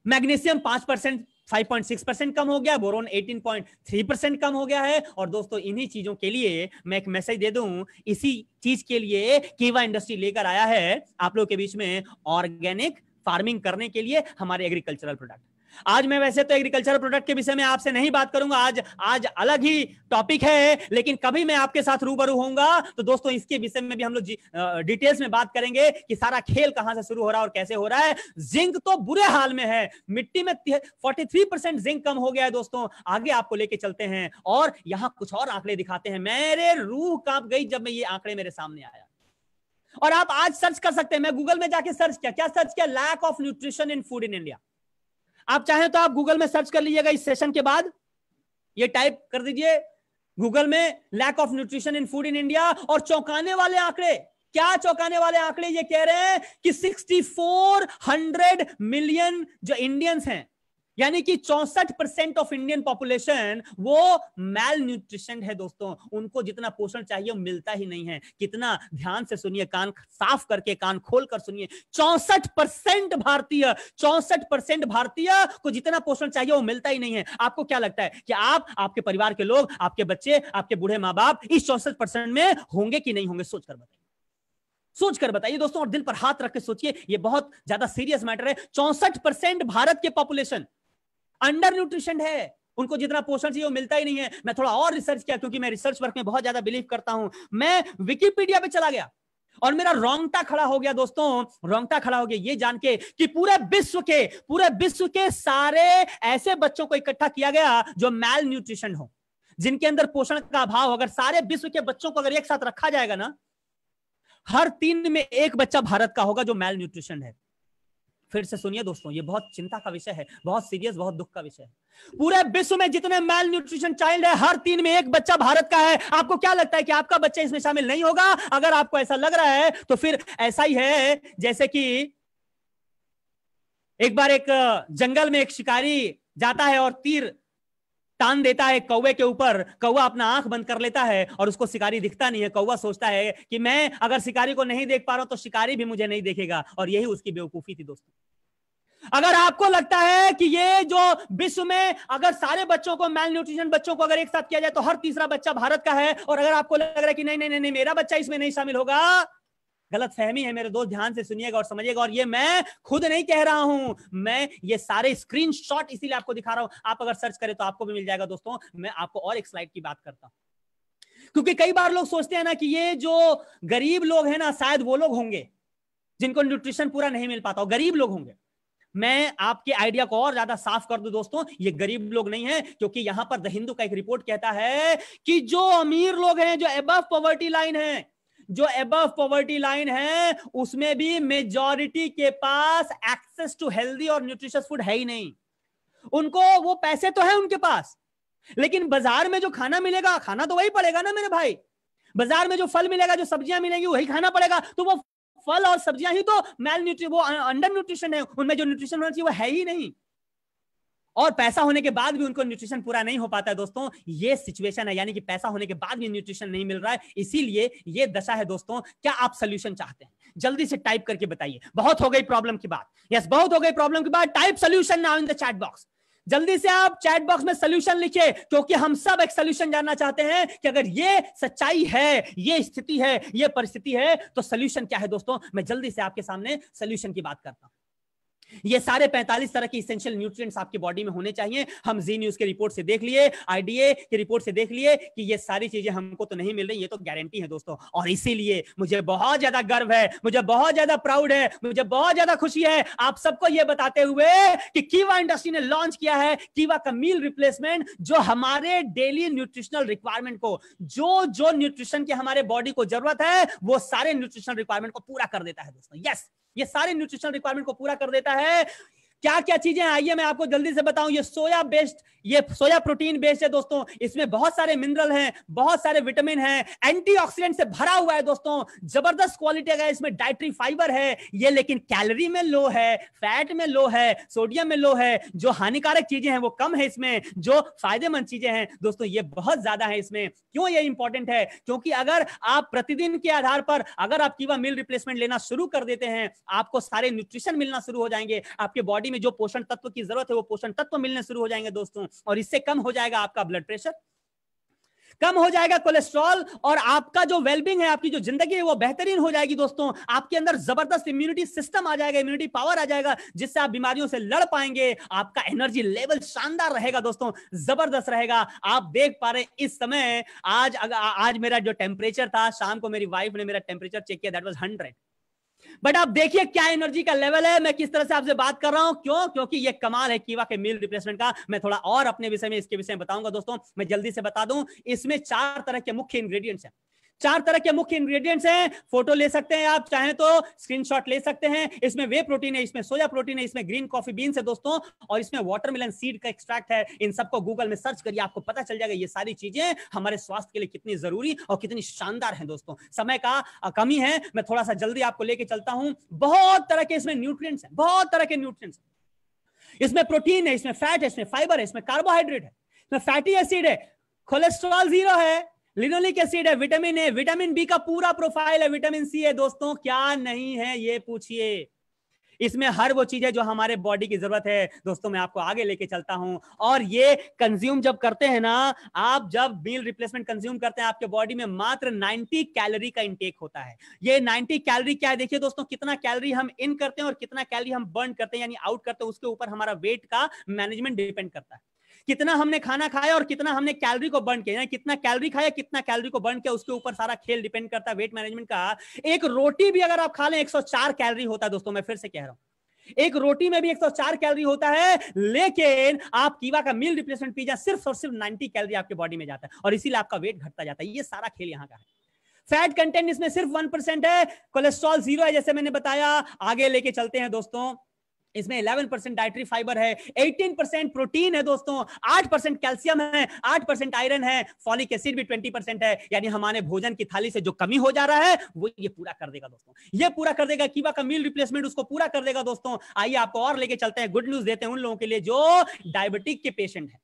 मैग्नीशियम 5%, 5.6% कम हो गया, बोरोन 18.3% कम हो गया है। और दोस्तों इन्हीं चीजों के लिए मैं एक मैसेज दे दूं, इसी चीज के लिए कीवा इंडस्ट्री लेकर आया है आप लोगों के बीच में ऑर्गेनिक फार्मिंग करने के लिए हमारे एग्रीकल्चरल प्रोडक्ट। आज मैं वैसे तो एग्रीकल्चरल प्रोडक्ट के विषय में आपसे नहीं बात करूंगा, आज अलग ही टॉपिक है, लेकिन कभी मैं आपके साथ रूबरू होऊंगा तो दोस्तों इसके विषय में भी हम लोग डिटेल्स में बात करेंगे कि सारा खेल कहां से शुरू हो रहा है और कैसे हो रहा है। जिंक तो बुरे हाल में है, मिट्टी में 43% जिंक कम हो गया है दोस्तों। आगे आपको लेके चलते हैं और यहां कुछ और आंकड़े दिखाते हैं। मेरे रूह कांप गई जब मैं ये आंकड़े मेरे सामने आया। और आप आज सर्च कर सकते हैं, मैं गूगल में जाके सर्च किया, क्या सर्च किया? Lack of nutrition in food in India. आप चाहें तो आप गूगल में सर्च कर लीजिएगा इस सेशन के बाद, ये टाइप कर दीजिए गूगल में lack of nutrition in food in India, और चौंकाने वाले आंकड़े, क्या चौंकाने वाले आंकड़े ये कह रहे हैं कि 6400 मिलियन जो इंडियंस हैं, यानी कि 64% ऑफ इंडियन पॉपुलेशन वो मैल न्यूट्रिशन है दोस्तों। उनको जितना पोषण चाहिए वो मिलता ही नहीं है। कितना, ध्यान से सुनिए, कान साफ करके, कान खोल कर सुनिए, 64% भारतीय को जितना पोषण चाहिए वो मिलता ही नहीं है। आपको क्या लगता है कि आप, आपके परिवार के लोग, आपके बच्चे, आपके बूढ़े माँ बाप इस 64% में होंगे कि नहीं होंगे? सोच कर बताइए, सोच कर बताइए दोस्तों, और दिल पर हाथ रख के सोचिए, ये बहुत ज्यादा सीरियस मैटर है। 64% भारत के पॉपुलेशन अंडर न्यूट्रिशन है, उनको जितना पोषण चाहिए वो मिलता ही नहीं है। मैं थोड़ा और रिसर्च किया, क्योंकि मैं रिसर्च वर्क में बहुत ज्यादा बिलीव करता हूं। मैं विकिपीडिया पे चला गया और मेरा रोंगटा खड़ा हो गया दोस्तों, रोंगटा खड़ा हो गया ये जान के कि पूरे विश्व के सारे ऐसे बच्चों को इकट्ठा किया गया जो मैल न्यूट्रिशन हो, जिनके अंदर पोषण का अभाव हो। अगर सारे विश्व के बच्चों को अगर एक साथ रखा जाएगा ना, हर 3 में 1 बच्चा भारत का होगा जो मैल न्यूट्रिशन है। फिर से सुनिए दोस्तों, ये बहुत चिंता का विषय है, बहुत सीरियस, बहुत दुख का विषय है। पूरे विश्व में जितने मैल न्यूट्रिशन चाइल्ड है, हर 3 में 1 बच्चा भारत का है। आपको क्या लगता है कि आपका बच्चा इसमें शामिल नहीं होगा? अगर आपको ऐसा लग रहा है तो फिर ऐसा ही है जैसे कि एक बार एक जंगल में एक शिकारी जाता है और तीर तान देता है कौवे के ऊपर। कौवा अपना आंख बंद कर लेता है और उसको शिकारी दिखता नहीं है। कौवा सोचता है कि मैं अगर शिकारी को नहीं देख पा रहा हूं तो शिकारी भी मुझे नहीं देखेगा, और यही उसकी बेवकूफी थी दोस्तों। अगर आपको लगता है कि ये जो विश्व में अगर सारे बच्चों को, मैल न्यूट्रिशन बच्चों को अगर एक साथ किया जाए तो हर तीसरा बच्चा भारत का है, और अगर आपको लग रहा है कि नहीं नहीं नहीं मेरा बच्चा इसमें नहीं शामिल होगा, गलत फहमी है मेरे दोस्त। ध्यान से सुनिएगा और समझिएगा। और ये मैं खुद नहीं कह रहा हूं, मैं ये सारे स्क्रीनशॉट इसीलिए आपको दिखा रहा हूं। आप अगर सर्च करें तो आपको भी मिल जाएगा दोस्तों। मैं आपको और एक स्लाइड की बात करता हूं, क्योंकि कई बार लोग सोचते हैं ना कि ये जो गरीब लोग हैं ना, शायद वो लोग होंगे जिनको न्यूट्रिशन पूरा नहीं मिल पाता हो, गरीब लोग होंगे। मैं आपके आइडिया को और ज्यादा साफ कर दूं दोस्तों, ये गरीब लोग नहीं है, क्योंकि यहां पर द हिंदू का एक रिपोर्ट कहता है कि जो अमीर लोग हैं, जो अबव पॉवर्टी लाइन है, जो अबव पॉवर्टी लाइन है, उसमें भी मेजॉरिटी के पास एक्सेस टू हेल्दी और न्यूट्रिशियस फूड है ही नहीं। उनको, वो पैसे तो है उनके पास, लेकिन बाजार में जो खाना मिलेगा, खाना तो वही पड़ेगा ना मेरे भाई। बाजार में जो फल मिलेगा, जो सब्जियां मिलेंगी, वही खाना पड़ेगा। तो वो फल और सब्जियां ही तो मैल न्यूट्रिशन, वो अंडर न्यूट्रिशन है, उनमें जो न्यूट्रिशन होना चाहिए वो है ही नहीं। और पैसा होने के बाद भी उनको न्यूट्रिशन पूरा नहीं हो पाता है दोस्तों। ये सिचुएशन है, यानी कि पैसा होने के बाद भी न्यूट्रिशन नहीं मिल रहा है, इसीलिए ये दशा है दोस्तों। क्या आप सोल्यूशन चाहते हैं? जल्दी से टाइप करके बताइए। बहुत हो गई प्रॉब्लम की बात, यस बहुत हो गई प्रॉब्लम की बात। Type solution now in the chat box. जल्दी से आप चैट बॉक्स में सोल्यूशन लिखिए, क्योंकि हम सब एक सोल्यूशन जानना चाहते हैं कि अगर ये सच्चाई है, ये स्थिति है, ये परिस्थिति है, तो सोल्यूशन क्या है दोस्तों। मैं जल्दी से आपके सामने सोल्यूशन की बात करता हूं। ये सारे 45 तरह के इसेंशियल न्यूट्रिएंट्स आपकी बॉडी में होने चाहिए। हम जी न्यूज के रिपोर्ट से देख लिए, आईडीए की रिपोर्ट से देख लिए कि ये सारी चीजें हमको तो नहीं मिल रही, ये तो गारंटी है दोस्तों। और इसीलिए मुझे बहुत ज्यादा गर्व है, मुझे बहुत ज्यादा प्राउड है, मुझे बहुत ज्यादा खुशी है आप सबको ये बताते हुए कि कीवा इंडस्ट्री ने लॉन्च किया है कीवा का मील रिप्लेसमेंट, जो हमारे डेली न्यूट्रिशनल रिक्वायरमेंट को, जो न्यूट्रिशन की हमारे बॉडी को जरूरत है, वो सारे न्यूट्रिशनल रिक्वायरमेंट को पूरा कर देता है दोस्तों। यस, ये सारे न्यूट्रिशनल रिक्वायरमेंट को पूरा कर देता है। क्या क्या चीजें आइए मैं आपको जल्दी से बताऊं। ये सोया बेस्ड, ये सोया प्रोटीन बेस्ड है दोस्तों। इसमें बहुत सारे मिनरल हैं, बहुत सारे विटामिन हैं, एंटीऑक्सीडेंट से भरा हुआ है दोस्तों। जबरदस्त क्वालिटी का इसमें डाइटरी फाइबर है ये, लेकिन कैलोरी में लो है, फैट में लो है, सोडियम में लो है। जो हानिकारक चीजें हैं वो कम है इसमें, जो फायदेमंद चीजें हैं दोस्तों ये बहुत ज्यादा है इसमें। क्यों ये इंपॉर्टेंट है? क्योंकि अगर आप प्रतिदिन के आधार पर अगर आप कीवा मील रिप्लेसमेंट लेना शुरू कर देते हैं, आपको सारे न्यूट्रिशन मिलना शुरू हो जाएंगे। आपके बॉडी में जो पोषण तत्व की जरूरत है वो पोषण तत्व मिलने शुरू हो जाएंगे दोस्तों, और इससे कम हो जाएगा आपका ब्लड प्रेशर, कम हो जाएगा कोलेस्ट्रॉल, और आपका जो वेलबींग है, आपकी जो जिंदगी है वो बेहतरीन हो जाएगी दोस्तों। आपके अंदर जबरदस्त इम्यूनिटी सिस्टम आ जाएगा, इम्यूनिटी पावर आ जाएगा, जिससे आप बीमारियों से लड़ पाएंगे। आपका एनर्जी लेवल शानदार रहेगा दोस्तों, जबरदस्त रहेगा। आप देख पा रहे हैं इस समय, आज मेरा जो टेम्परेचर था, शाम को मेरी वाइफ ने मेरा टेम्परेचर चेक किया, दैट वाज 100। बट आप देखिए क्या एनर्जी का लेवल है, मैं किस तरह से आपसे बात कर रहा हूं। क्यों? क्योंकि ये कमाल है कीवा के मील रिप्लेसमेंट का। मैं थोड़ा और अपने विषय में, इसके विषय में बताऊंगा दोस्तों। मैं जल्दी से बता दूं, इसमें 4 तरह के मुख्य इंग्रेडिएंट्स हैं। 4 तरह के मुख्य इंग्रेडिएंट्स हैं। फोटो ले सकते हैं आप, चाहें तो स्क्रीनशॉट ले सकते हैं। इसमें वे प्रोटीन है, इसमें सोया प्रोटीन है, इसमें ग्रीन कॉफी बीन्स है दोस्तों, और इसमें वाटरमेलन सीड का एक्सट्रैक्ट है। इन सबको गूगल में सर्च करिए, आपको पता चल जाएगा ये सारी चीजें हमारे स्वास्थ्य के लिए कितनी जरूरी और कितनी शानदार है दोस्तों। समय का कमी है, मैं थोड़ा सा जल्दी आपको लेके चलता हूं। बहुत तरह के इसमें न्यूट्रिएंट्स हैं, बहुत तरह के न्यूट्रिएंट्स। इसमें प्रोटीन है, इसमें फैट है, इसमें फाइबर है, इसमें कार्बोहाइड्रेट है, इसमें फैटी एसिड है, कोलेस्ट्रॉल 0 है, लिनोलिक एसिड है, विटामिन ए, विटामिन बी का पूरा प्रोफाइल है, विटामिन सी है दोस्तों। क्या नहीं है ये पूछिए। इसमें हर वो चीज है जो हमारे बॉडी की जरूरत है दोस्तों। मैं आपको आगे लेके चलता हूं, और ये कंज्यूम जब करते हैं ना, आप जब मील रिप्लेसमेंट कंज्यूम करते हैं, आपके बॉडी में मात्र 90 कैलोरी का इंटेक होता है। ये 90 कैलोरी क्या है देखिए दोस्तों, कितना कैलोरी हम इन करते हैं और कितना कैलोरी हम बर्न करते हैं यानी आउट करते हैं, उसके ऊपर हमारा वेट का मैनेजमेंट डिपेंड करता है। कितना हमने खाना खाया और कितना हमने कैलोरी को बर्न किया, कितना कैलोरी खाया कितना कैलोरी को बर्न किया, उसके ऊपर सारा खेल डिपेंड करता है वेट मैनेजमेंट का। एक रोटी भी अगर आप खा लें 104 कैलोरी होता है दोस्तों, मैं फिर से कह रहा हूं, एक रोटी में भी 104 कैलोरी होता है। लेकिन आप कीवा का मील रिप्लेसमेंट पी जाए, सिर्फ और सिर्फ 90 कैलोरी आपके बॉडी में जाता है, और इसीलिए आपका वेट घटता जाता है। ये सारा खेल यहां का है। फैट कंटेंट इसमें सिर्फ 1% है, कोलेस्ट्रॉल 0 है, जैसे मैंने बताया। आगे लेके चलते हैं दोस्तों, इसमें 11% डाइटरी फाइबर है, 18% प्रोटीन है दोस्तों, 8% कैल्शियम है, 8% आयरन है, फॉलिक एसिड भी 20% है। यानी हमारे भोजन की थाली से जो कमी हो जा रहा है वो ये पूरा कर देगा दोस्तों, ये पूरा कर देगा। कीवा का मील रिप्लेसमेंट उसको पूरा कर देगा दोस्तों। आइए आपको और लेके चलते हैं, गुड न्यूज देते हैं उन लोगों के लिए जो डायबिटिक के पेशेंट है,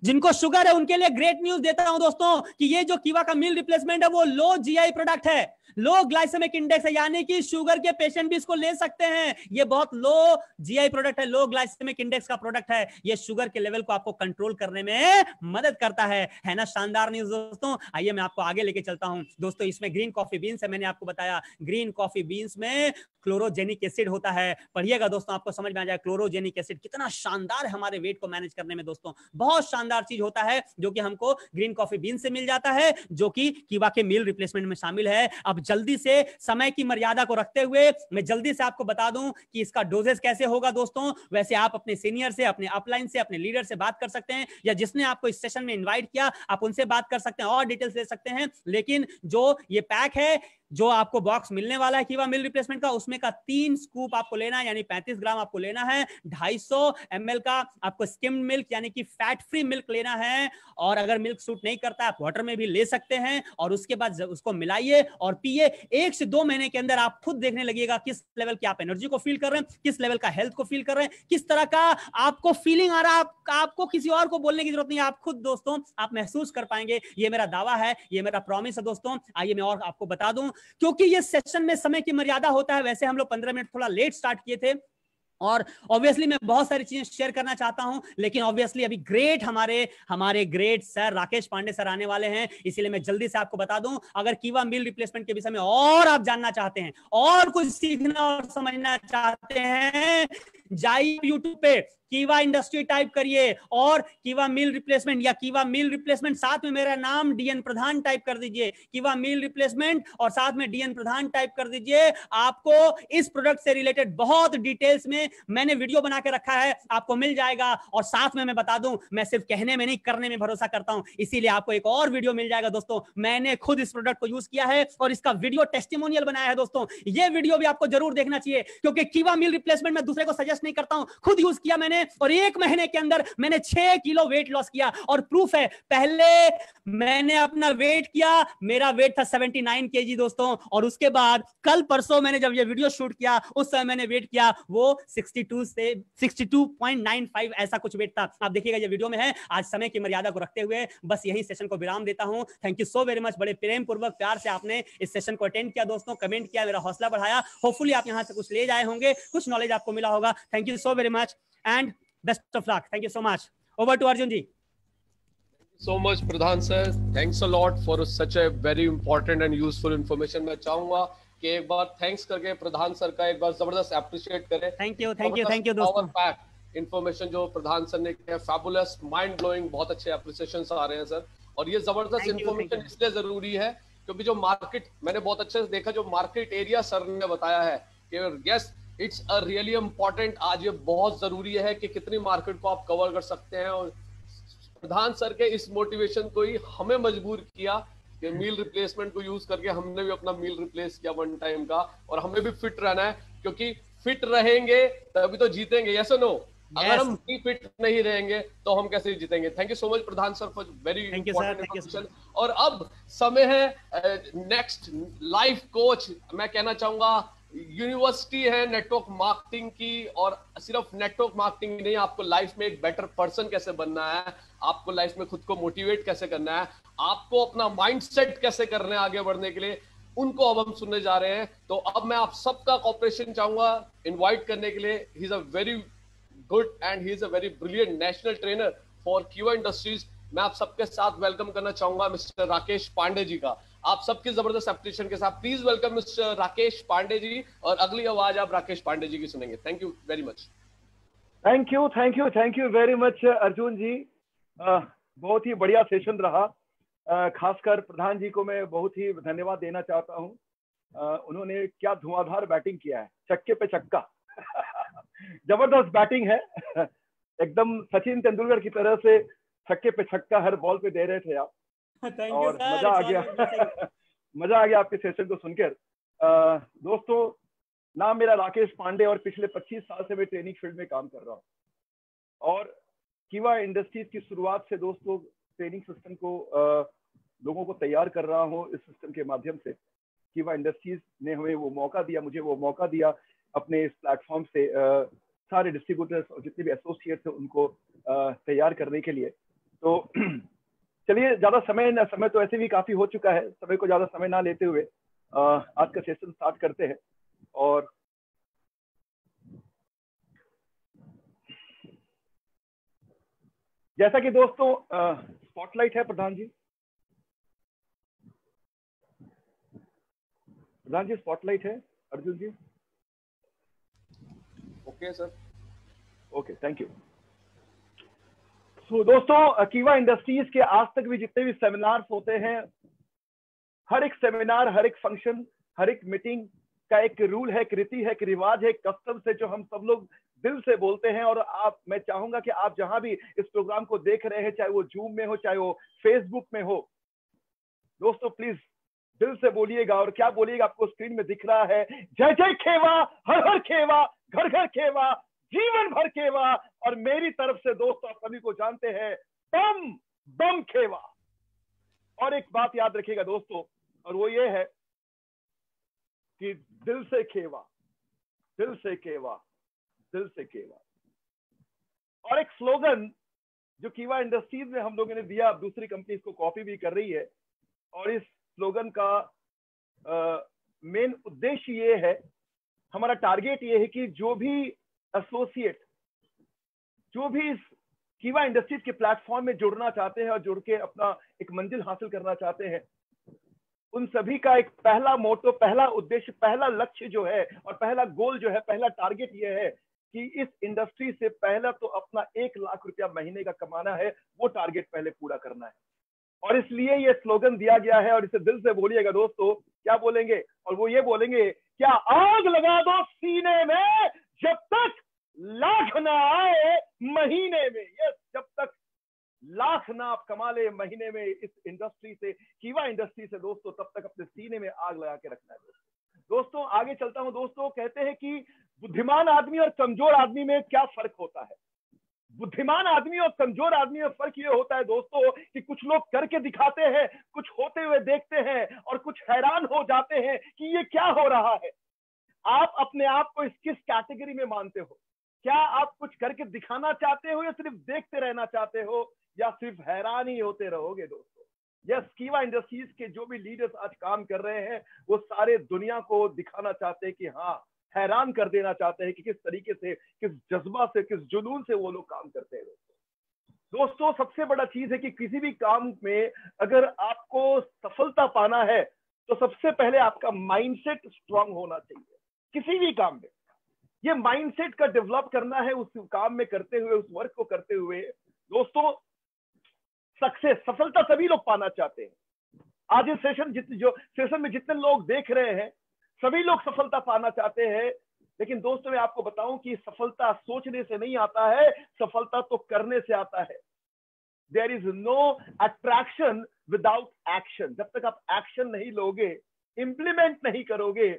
जिनको शुगर है, उनके लिए ग्रेट न्यूज देता हूं दोस्तों कि ये जो कीवा का मील रिप्लेसमेंट है वो लो जीआई प्रोडक्ट है, लो ग्लाइसेमिक इंडेक्स है, यानी कि शुगर के पेशेंट भी इसको ले सकते हैं। ये बहुत लो जीआई प्रोडक्ट है, लो ग्लाइसेमिक इंडेक्स का प्रोडक्ट है। ये शुगर के लेवल को आपको कंट्रोल करने में मदद करता है ना शानदार न्यूज दोस्तों। आइए मैं आपको आगे लेके चलता हूं दोस्तों। इसमें ग्रीन कॉफी बीन्स है, मैंने आपको बताया ग्रीन कॉफी बीन्स में क्लोरोजेनिक एसिड होता है। पढ़िएगा दोस्तों, आपको समझ में आ जाएगा क्लोरोजेनिक एसिड कितना शानदार है हमारे वेट को मैनेज करने में दोस्तों। बहुत शानदार चीज होता है जो कि हमको ग्रीन कॉफी बीन से मिल जाता है, जो कि कीवा के मील रिप्लेसमेंट में शामिल है। अब जल्दी से समय की मर्यादा को रखते हुए मैं जल्दी से आपको बता दूं कि इसका डोजेस कैसे होगा दोस्तों। वैसे आप अपने सीनियर से, अपने अपलाइन से, अपने लीडर से बात कर सकते हैं, या जिसने आपको इस सेशन में इनवाइट किया आप उनसे बात कर सकते हैं और डिटेल्स ले सकते हैं। लेकिन जो ये पैक है, जो आपको बॉक्स मिलने वाला है कीवा मील रिप्लेसमेंट का, उसमें का 3 स्कूप आपको लेना है, यानी 35 ग्राम आपको लेना है। 250 ml का आपको स्किम्ड मिल्क यानी कि फैट फ्री मिल्क लेना है, और अगर मिल्क सूट नहीं करता आप वाटर में भी ले सकते हैं, और उसके बाद उसको मिलाइए और पिए। 1 से 2 महीने के अंदर आप खुद देखने लगिएगा किस लेवल की आप एनर्जी को फील कर रहे हैं, किस लेवल का हेल्थ को फील कर रहे हैं, किस तरह का आपको फीलिंग आ रहा है। आपको किसी और को बोलने की जरूरत नहीं है, आप खुद दोस्तों आप महसूस कर पाएंगे। ये मेरा दावा है, ये मेरा प्रॉमिस है दोस्तों। आइए मैं और आपको बता दूं, क्योंकि ये सेशन में समय की मर्यादा होता है, वैसे हम लोग 15 मिनट थोड़ा लेट स्टार्ट किए थे, और ऑब्वियसली मैं बहुत सारी चीजें शेयर करना चाहता हूं, लेकिन ऑब्वियसली अभी ग्रेट हमारे great sir Rakesh Pandey sir आने वाले हैं, इसीलिए मैं जल्दी से आपको बता दूं। अगर कीवा मील रिप्लेसमेंट के विषय में और आप जानना चाहते हैं और कुछ सीखना और समझना चाहते हैं, जाइए यूट्यूब पे कीवा इंडस्ट्री टाइप करिए और कीवा मील रिप्लेसमेंट या कीवा मील रिप्लेसमेंट, साथ में मेरा नाम डीएन प्रधान टाइप कर दीजिए। कीवा मील रिप्लेसमेंट और साथ में डीएन प्रधान टाइप कर दीजिए। आपको इस प्रोडक्ट से रिलेटेड बहुत डिटेल्स में मैंने वीडियो बना के रखा है, आपको मिल जाएगा। और साथ में मैं बता दूं, मैं सिर्फ कहने में नहीं करने में भरोसा करता हूं, इसीलिए आपको एक और वीडियो मिल जाएगा दोस्तों। मैंने खुद इस प्रोडक्ट को यूज किया है और इसका वीडियो टेस्टिमोनियल बनाया है दोस्तों। ये वीडियो भी आपको जरूर देखना चाहिए, क्योंकि कीवा मील रिप्लेसमेंट मैं दूसरे को सजेस्ट नहीं करता हूं, खुद यूज किया मैंने और 1 महीने के अंदर मैंने 6 किलो वेट लॉस किया। और प्रूफ है, पहले मैंने अपना वेट किया, मेरा वेट था 79 केजी दोस्तों, और उसके बाद कल परसों मैंने जब ये वीडियो शूट किया उस समय मैंने वेट किया वो 62 से 62.95 ऐसा कुछ वेट था। आप देखिएगा ये वीडियो में है। आज समय की मर्यादा को रखते हुए बस यही सेशन को विराम देता हूं। Thank you so very much, बड़े प्रेम पूर्वक प्यार से आपने इस सेशन को अटेंड किया दोस्तों, कमेंट किया, मेरा हौसला बढ़ाया। होपफुली आप यहां से कुछ ले जाए होंगे, कुछ नॉलेज आपको मिला होगा। Thank you so very much and best of luck. Thank you so much. Over to Arjun ji. So much Pradhan sir, thanks a lot for such a very important and useful information। मैं चाहूंगा कि एक बार थैंक्स करके प्रधान सर का एक बार जबरदस्त अप्रिशिएट करें। थैंक यू दोस्तों। इंफॉर्मेशन जो प्रधान सर ने किया, फैबुलस, माइंड ब्लोइंग, बहुत अच्छे अप्रिसिएशन आ रहे हैं सर। और ये जबरदस्त इंफॉर्मेशन इसलिए जरूरी है क्योंकि जो मार्केट, मैंने बहुत अच्छे से देखा, जो मार्केट एरिया सर ने बताया है कि yes it's a really important. आज ये बहुत जरूरी है कि कितनी मार्केट को आप कवर कर सकते हैं। और प्रधान सर के इस मोटिवेशन को ही हमें मजबूर किया कि मील रिप्लेसमेंट को यूज करके हमने भी अपना मील रिप्लेस किया वन टाइम का। और हमें भी फिट रहना है, क्योंकि फिट रहेंगे तभी तो जीतेंगे। यस और नो? अगर हम फिट नहीं रहेंगे तो हम कैसे जीतेंगे? Thank you so much Pradhan sir for very important information. और अब समय है नेक्स्ट लाइफ कोच। मैं कहना चाहूंगा यूनिवर्सिटी है नेटवर्क मार्केटिंग की, और सिर्फ नेटवर्क मार्केटिंग नहीं, आपको लाइफ में एक बेटर पर्सन कैसे बनना है, आपको लाइफ में खुद को मोटिवेट कैसे करना है, आपको अपना माइंडसेट कैसे करना है आगे बढ़ने के लिए, उनको अब हम सुनने जा रहे हैं। तो अब मैं आप सबका कॉपरेशन चाहूंगा इनवाइट करने के लिए। He is a very good and he is a very brilliant national trainer for कीवा इंडस्ट्रीज। मैं आप सबके साथ वेलकम करना चाहूंगा मिस्टर राकेश पांडे जी का। आप सबकी जबरदस्त एप्रिसिएशन के साथ please welcome mister Rakesh Pandey ji. और अगली आवाज आप राकेश पांडे जी की सुनेंगे। Thank you very much. Thank you very much Arjun ji. बहुत ही बढ़िया सेशन रहा। खासकर प्रधान जी को मैं बहुत ही धन्यवाद देना चाहता हूं। उन्होंने क्या धुआंधार बैटिंग किया है, छक्के पे छक्का। जबरदस्त बैटिंग है। एकदम सचिन तेंदुलकर की तरह से छक्के पे छक्का हर बॉल पे दे रहे थे आप। और मजा आ गया। मजा आ गया आपके सेशन को सुनकर। दोस्तों, नाम मेरा राकेश पांडे और पिछले 25 साल से मैं ट्रेनिंग फील्ड में काम कर रहा हूँ। और कीवा इंडस्ट्रीज की शुरुआत से दोस्तों ट्रेनिंग सिस्टम को लोगों को तैयार कर रहा हूँ। इस सिस्टम के माध्यम से कीवा इंडस्ट्रीज ने हमें वो मौका दिया, मुझे वो मौका दिया अपने इस प्लेटफॉर्म से सारे डिस्ट्रीब्यूटर्स और जितने भी एसोसिएट्स हैं उनको तैयार करने के लिए। तो चलिए, ज्यादा समय तो ऐसे भी काफी हो चुका है, समय को ज्यादा समय ना लेते हुए आज का सेशन स्टार्ट करते हैं। और जैसा कि दोस्तों स्पॉटलाइट है प्रधान जी। प्रधान जी स्पॉटलाइट है Arjun ji. Okay sir, okay, thank you. तो दोस्तों, कीवा इंडस्ट्रीज के आज तक भी जितने भी सेमिनार्स होते हैं, हर एक सेमिनार, हर एक फंक्शन, हर एक मीटिंग का एक रूल है, एक रीति है, एक रिवाज है, एक कस्टम है जो हम सब लोग दिल से बोलते हैं। और मैं चाहूंगा कि आप जहां भी इस प्रोग्राम को देख रहे हैं, चाहे वो जूम में हो, चाहे वो फेसबुक में हो, दोस्तों प्लीज दिल से बोलिएगा। और क्या बोलिएगा, आपको स्क्रीन में दिख रहा है, जय जय खेवा, हर हर खेवा, घर घर खेवा, जीवन भर खेवा। और मेरी तरफ से दोस्तों, आप सभी को जानते हैं, बम बम खेवा। और एक बात याद रखिएगा दोस्तों, और वो ये है कि दिल से खेवा, दिल से खेवा, दिल से खेवा। और एक स्लोगन जो कीवा इंडस्ट्रीज में हम लोगों ने दिया, दूसरी कंपनी इसको कॉपी भी कर रही है। और इस स्लोगन का मेन उद्देश्य ये है, हमारा टारगेट ये है कि जो भी एसोसिएट, जो भी इस कीवा इंडस्ट्रीज के प्लेटफॉर्म में जुड़ना चाहते हैं और जुड़ के अपना एक मंजिल हासिल करना चाहते हैं, उन सभी का एक पहला मोटो, पहला उद्देश्य, पहला लक्ष्य जो है और पहला गोल जो है, पहला टारगेट ये है कि इस इंडस्ट्री से पहला तो अपना 1 लाख रुपया महीने का कमाना है, वो टारगेट पहले पूरा करना है। और इसलिए ये स्लोगन दिया गया है, और इसे दिल से बोलिएगा दोस्तों। क्या बोलेंगे? और वो ये बोलेंगे, क्या आग लगा दो सीने में जब तक लाख ना आए महीने में। यस, जब तक लाख ना आप कमा ले महीने में इस इंडस्ट्री से, कीवा इंडस्ट्री से दोस्तों, तब तक अपने सीने में आग लगा के रखना है। दोस्तों आगे चलता हूं। दोस्तों कहते हैं कि बुद्धिमान आदमी और कमजोर आदमी में क्या फर्क होता है। बुद्धिमान आदमी और कमजोर आदमी में फर्क ये होता है दोस्तों कि कुछ लोग करके दिखाते हैं, कुछ होते हुए देखते हैं, और कुछ हैरान हो जाते हैं कि ये क्या हो रहा है। आप अपने आप को किस कैटेगरी में मानते हो? क्या आप कुछ करके दिखाना चाहते हो, या सिर्फ देखते रहना चाहते हो, या सिर्फ हैरान ही होते रहोगे दोस्तों? यस, कीवा इंडस्ट्रीज के जो भी लीडर्स आज काम कर रहे हैं, वो सारे दुनिया को दिखाना चाहते हैं कि हाँ, हैरान कर देना चाहते हैं कि किस तरीके से, किस जज्बा से, किस जुनून से वो लोग काम करते हैं दोस्तों। सबसे बड़ा चीज है कि किसी भी काम में अगर आपको सफलता पाना है, तो सबसे पहले आपका माइंडसेट स्ट्रांग होना चाहिए। किसी भी काम में ये माइंडसेट का डेवलप करना है, उस काम में करते हुए, उस वर्क को करते हुए दोस्तों। सक्सेस, सफलता सभी लोग पाना चाहते हैं। आज इस सेशन में जितने लोग देख रहे हैं, सभी लोग सफलता पाना चाहते हैं। लेकिन दोस्तों मैं आपको बताऊं कि सफलता सोचने से नहीं आता है, सफलता तो करने से आता है। There is no attraction without action. जब तक आप एक्शन नहीं लोगे, इंप्लीमेंट नहीं करोगे,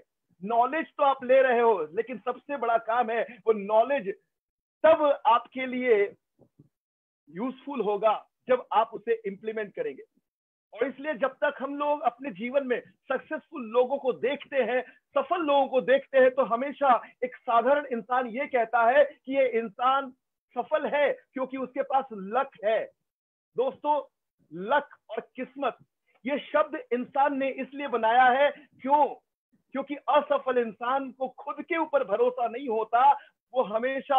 नॉलेज तो आप ले रहे हो, लेकिन सबसे बड़ा काम है वो नॉलेज तब आपके लिए यूजफुल होगा जब आप उसे इंप्लीमेंट करेंगे। और इसलिए जब तक हम लोग अपने जीवन में सक्सेसफुल लोगों को देखते हैं, सफल लोगों को देखते हैं, तो हमेशा एक साधारण इंसान ये कहता है कि ये इंसान सफल है क्योंकि उसके पास लक है। दोस्तों लक और किस्मत ये शब्द इंसान ने इसलिए बनाया है, क्योंकि असफल इंसान को खुद के ऊपर भरोसा नहीं होता। वो हमेशा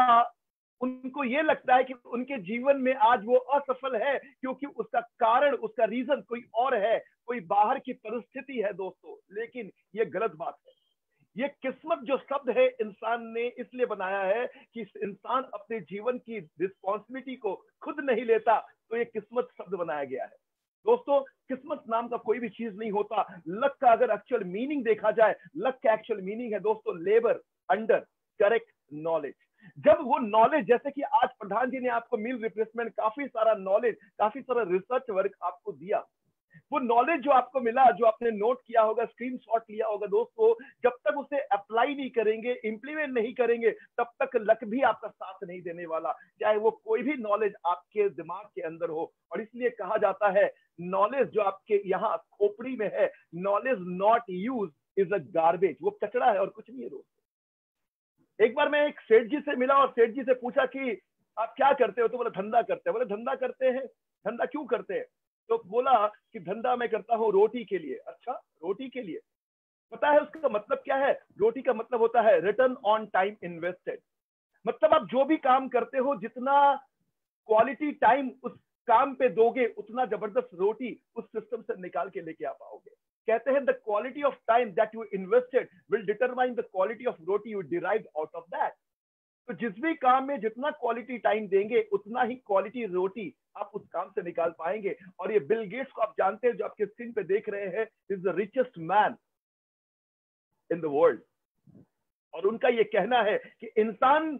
उनको ये लगता है कि उनके जीवन में आज वो असफल है क्योंकि उसका कारण, उसका रीजन कोई और है, कोई बाहर की परिस्थिति है दोस्तों। लेकिन ये गलत बात है। ये किस्मत जो शब्द है इंसान ने इसलिए बनाया है कि इंसान अपने जीवन की रिस्पॉन्सिबिलिटी को खुद नहीं लेता, तो ये किस्मत शब्द बनाया गया है दोस्तों। किस्मत नाम का कोई भी चीज नहीं होता। लक का अगर एक्चुअल मीनिंग देखा जाए, लक का एक्चुअल मीनिंग है दोस्तों लेबर अंडर करेक्ट नॉलेज। जब वो नॉलेज, जैसे कि आज प्रधान जी ने आपको मील रिप्लेसमेंट, काफी सारा नॉलेज, काफी सारा रिसर्च वर्क आपको दिया, वो नॉलेज जो आपको मिला, जो आपने नोट किया होगा, स्क्रीनशॉट लिया होगा दोस्तों, जब तक उसे अप्लाई नहीं करेंगे, इंप्लीमेंट नहीं करेंगे, तब तक लक भी आपका साथ नहीं देने वाला, चाहे वो कोई भी नॉलेज आपके दिमाग के अंदर हो। और इसलिए कहा जाता है नॉलेज जो आपके यहाँ खोपड़ी में है, knowledge not use is a garbage, वो कचरा है और कुछ नहीं है दोस्तों। एक बार मैं एक सेठ जी से मिला और सेठ जी से पूछा कि आप क्या करते हो, तो बोला धंधा करते हैं। बोले धंधा करते हैं, धंधा क्यों करते हैं? तो बोला कि धंधा मैं करता हूँ रोटी के लिए। अच्छा, रोटी के लिए? पता है उसका मतलब क्या है? रोटी का मतलब होता है रिटर्न ऑन टाइम इन्वेस्टेड। मतलब आप जो भी काम करते हो, जितना क्वालिटी टाइम उस काम पे दोगे, उतना जबरदस्त रोटी उस सिस्टम से निकाल के लेके आ पाओगे। कहते हैं the quality of time that you invested will determine the quality of roti you derive out of that. तो जिस भी काम में जितना क्वालिटी टाइम देंगे, उतना ही क्वालिटी रोटी आप उस काम से निकाल पाएंगे। और ये बिल गेट्स को आप जानते हैं, जो आपके स्क्रीन पे देख रहे हैं, is the richest man in the world. और उनका ये कहना है कि इंसान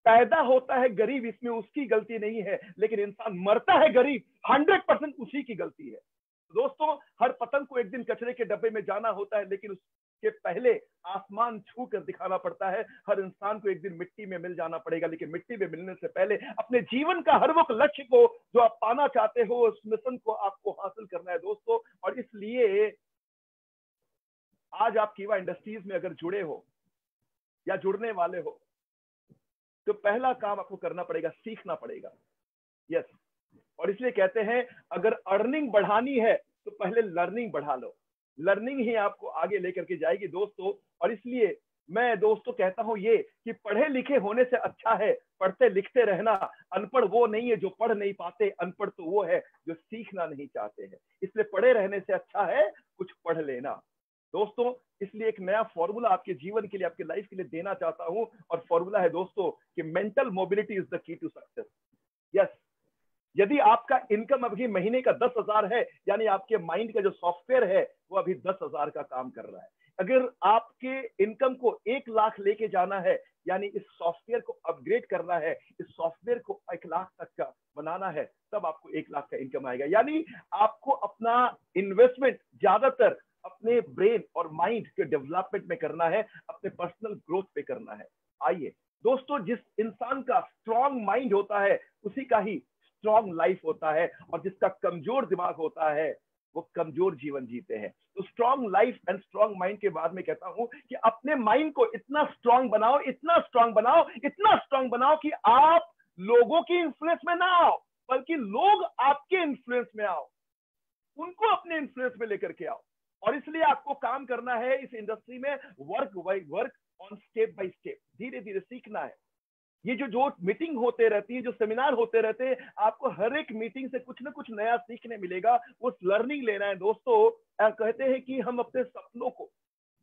पैदा होता है गरीब, इसमें उसकी गलती नहीं है, लेकिन इंसान मरता है गरीब, 100% उसी की गलती है। दोस्तों हर पतंग को एक दिन कचरे के डब्बे में जाना होता है, लेकिन उसके पहले आसमान छू कर दिखाना पड़ता है। हर इंसान को एक दिन मिट्टी में मिल जाना पड़ेगा, लेकिन मिट्टी में मिलने से पहले अपने जीवन का हर वो लक्ष्य को जो आप पाना चाहते हो, उस मिशन को आपको हासिल करना है दोस्तों। और इसलिए आज आप कीवा इंडस्ट्रीज में अगर जुड़े हो या जुड़ने वाले हो, तो पहला काम आपको करना पड़ेगा, सीखना पड़ेगा। यस, और इसलिए कहते हैं अगर अर्निंग बढ़ानी है तो पहले लर्निंग बढ़ा लो। लर्निंग ही आपको आगे लेकर के जाएगी दोस्तों। और इसलिए मैं दोस्तों कहता हूं ये कि पढ़े लिखे होने से अच्छा है पढ़ते लिखते रहना। अनपढ़ वो नहीं है जो पढ़ नहीं पाते, अनपढ़ तो वो है जो सीखना नहीं चाहते हैं। इसलिए पढ़े रहने से अच्छा है कुछ पढ़ लेना। दोस्तों, इसलिए एक नया फॉर्मूला आपके जीवन के लिए, आपके लाइफ के लिए देना चाहता हूं, और फॉर्मूला है दोस्तों कि mental mobility is the key to success. Yes, यदि आपका इनकम अभी महीने का 10,000 है, यानी आपके माइंड का जो सॉफ्टवेयर है वो अभी 10,000 का काम कर रहा है। अगर आपके इनकम को 1 लाख लेके जाना है, यानी इस सॉफ्टवेयर को अपग्रेड करना है, इस सॉफ्टवेयर को 1 लाख तक का बनाना है, तब आपको 1 लाख का इनकम आएगा। यानी आपको अपना इन्वेस्टमेंट ज्यादातर अपने ब्रेन और माइंड के डेवलपमेंट में करना है, अपने पर्सनल ग्रोथ पे करना है। आइए दोस्तों, जिस इंसान का स्ट्रॉन्ग माइंड होता है उसी का ही स्ट्रॉन्ग लाइफ होता है, और जिसका कमजोर दिमाग होता है वो कमजोर जीवन जीते हैं। तो strong life and strong mind के बाद में कहता हूं कि अपने माइंड को इतना स्ट्रॉन्ग बनाओ, इतना स्ट्रॉन्ग बनाओ, इतना स्ट्रॉन्ग बनाओ कि आप लोगों की इन्फ्लुएंस में ना आओ, बल्कि लोग आपके इन्फ्लुएंस में आओ, उनको अपने इन्फ्लुएंस में लेकर के आओ। और इसलिए आपको काम करना है इस इंडस्ट्री में, work on step by step, धीरे धीरे सीखना है। ये जो मीटिंग होते रहती है, जो सेमिनार होते रहते हैं, आपको हर एक मीटिंग से कुछ ना कुछ नया सीखने मिलेगा, वो लर्निंग लेना है। दोस्तों, कहते हैं कि हम अपने सपनों को,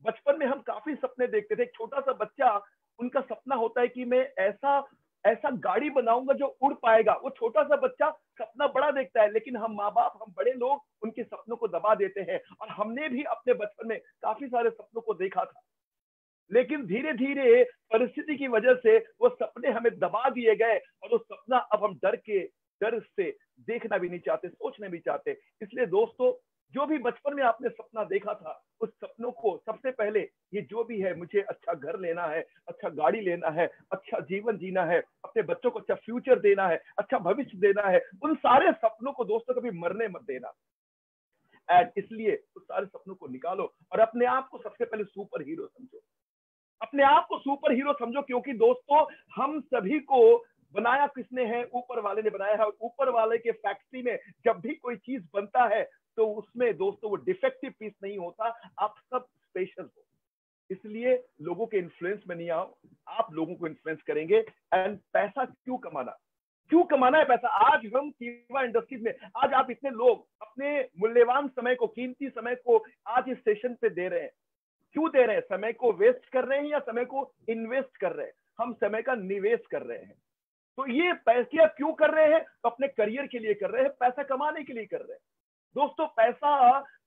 बचपन में हम काफी सपने देखते थे। एक छोटा सा बच्चा, उनका सपना होता है कि मैं ऐसा ऐसा गाड़ी बनाऊंगा जो उड़ पाएगा। वो छोटा सा बच्चा सपना बड़ा देखता है, लेकिन हम माँ बाप, हम बड़े लोग उनके सपनों को दबा देते हैं। और हमने भी अपने बचपन में काफी सारे सपनों को देखा था, लेकिन धीरे धीरे परिस्थिति की वजह से वो सपने हमें दबा दिए गए, और वो सपना अब हम डर से देखना भी नहीं चाहते, सोचना भी चाहते। इसलिए दोस्तों, जो भी बचपन में आपने सपना देखा था, उस सपनों को सबसे पहले, ये जो भी है, मुझे अच्छा घर लेना है, अच्छा गाड़ी लेना है, अच्छा जीवन जीना है, अपने बच्चों को अच्छा फ्यूचर देना है, अच्छा भविष्य देना है, उन सारे सपनों को दोस्तों कभी मरने मत देना। एंड इसलिए उस सारे सपनों को निकालो और अपने आप को सबसे पहले सुपर हीरो समझो। अपने आप को सुपर हीरो समझो, क्योंकि दोस्तों हम सभी को बनाया किसने है? ऊपर वाले ने बनाया है। और ऊपर वाले के फैक्ट्री में जब भी कोई चीज बनता है तो उसमें दोस्तों वो डिफेक्टिव पीस नहीं होता, आप सब स्पेशल हो। इसलिए लोगों के इन्फ्लुएंस में नहीं आओ, आप लोगों को इन्फ्लुएंस करेंगे। एंड पैसा क्यों कमाना है पैसा? आज हम कीवा इंडस्ट्रीज में, आज आप इतने लोग अपने मूल्यवान समय को, कीमती समय को आज इस सेशन पे दे रहे हैं। क्यों दे रहे हैं? समय को वेस्ट कर रहे हैं या समय को इन्वेस्ट कर रहे हैं? हम समय का निवेश कर रहे हैं। तो ये पैसे क्यों कर रहे हैं? तो अपने करियर के लिए कर रहे हैं, पैसा कमाने के लिए कर रहे हैं। दोस्तों, पैसा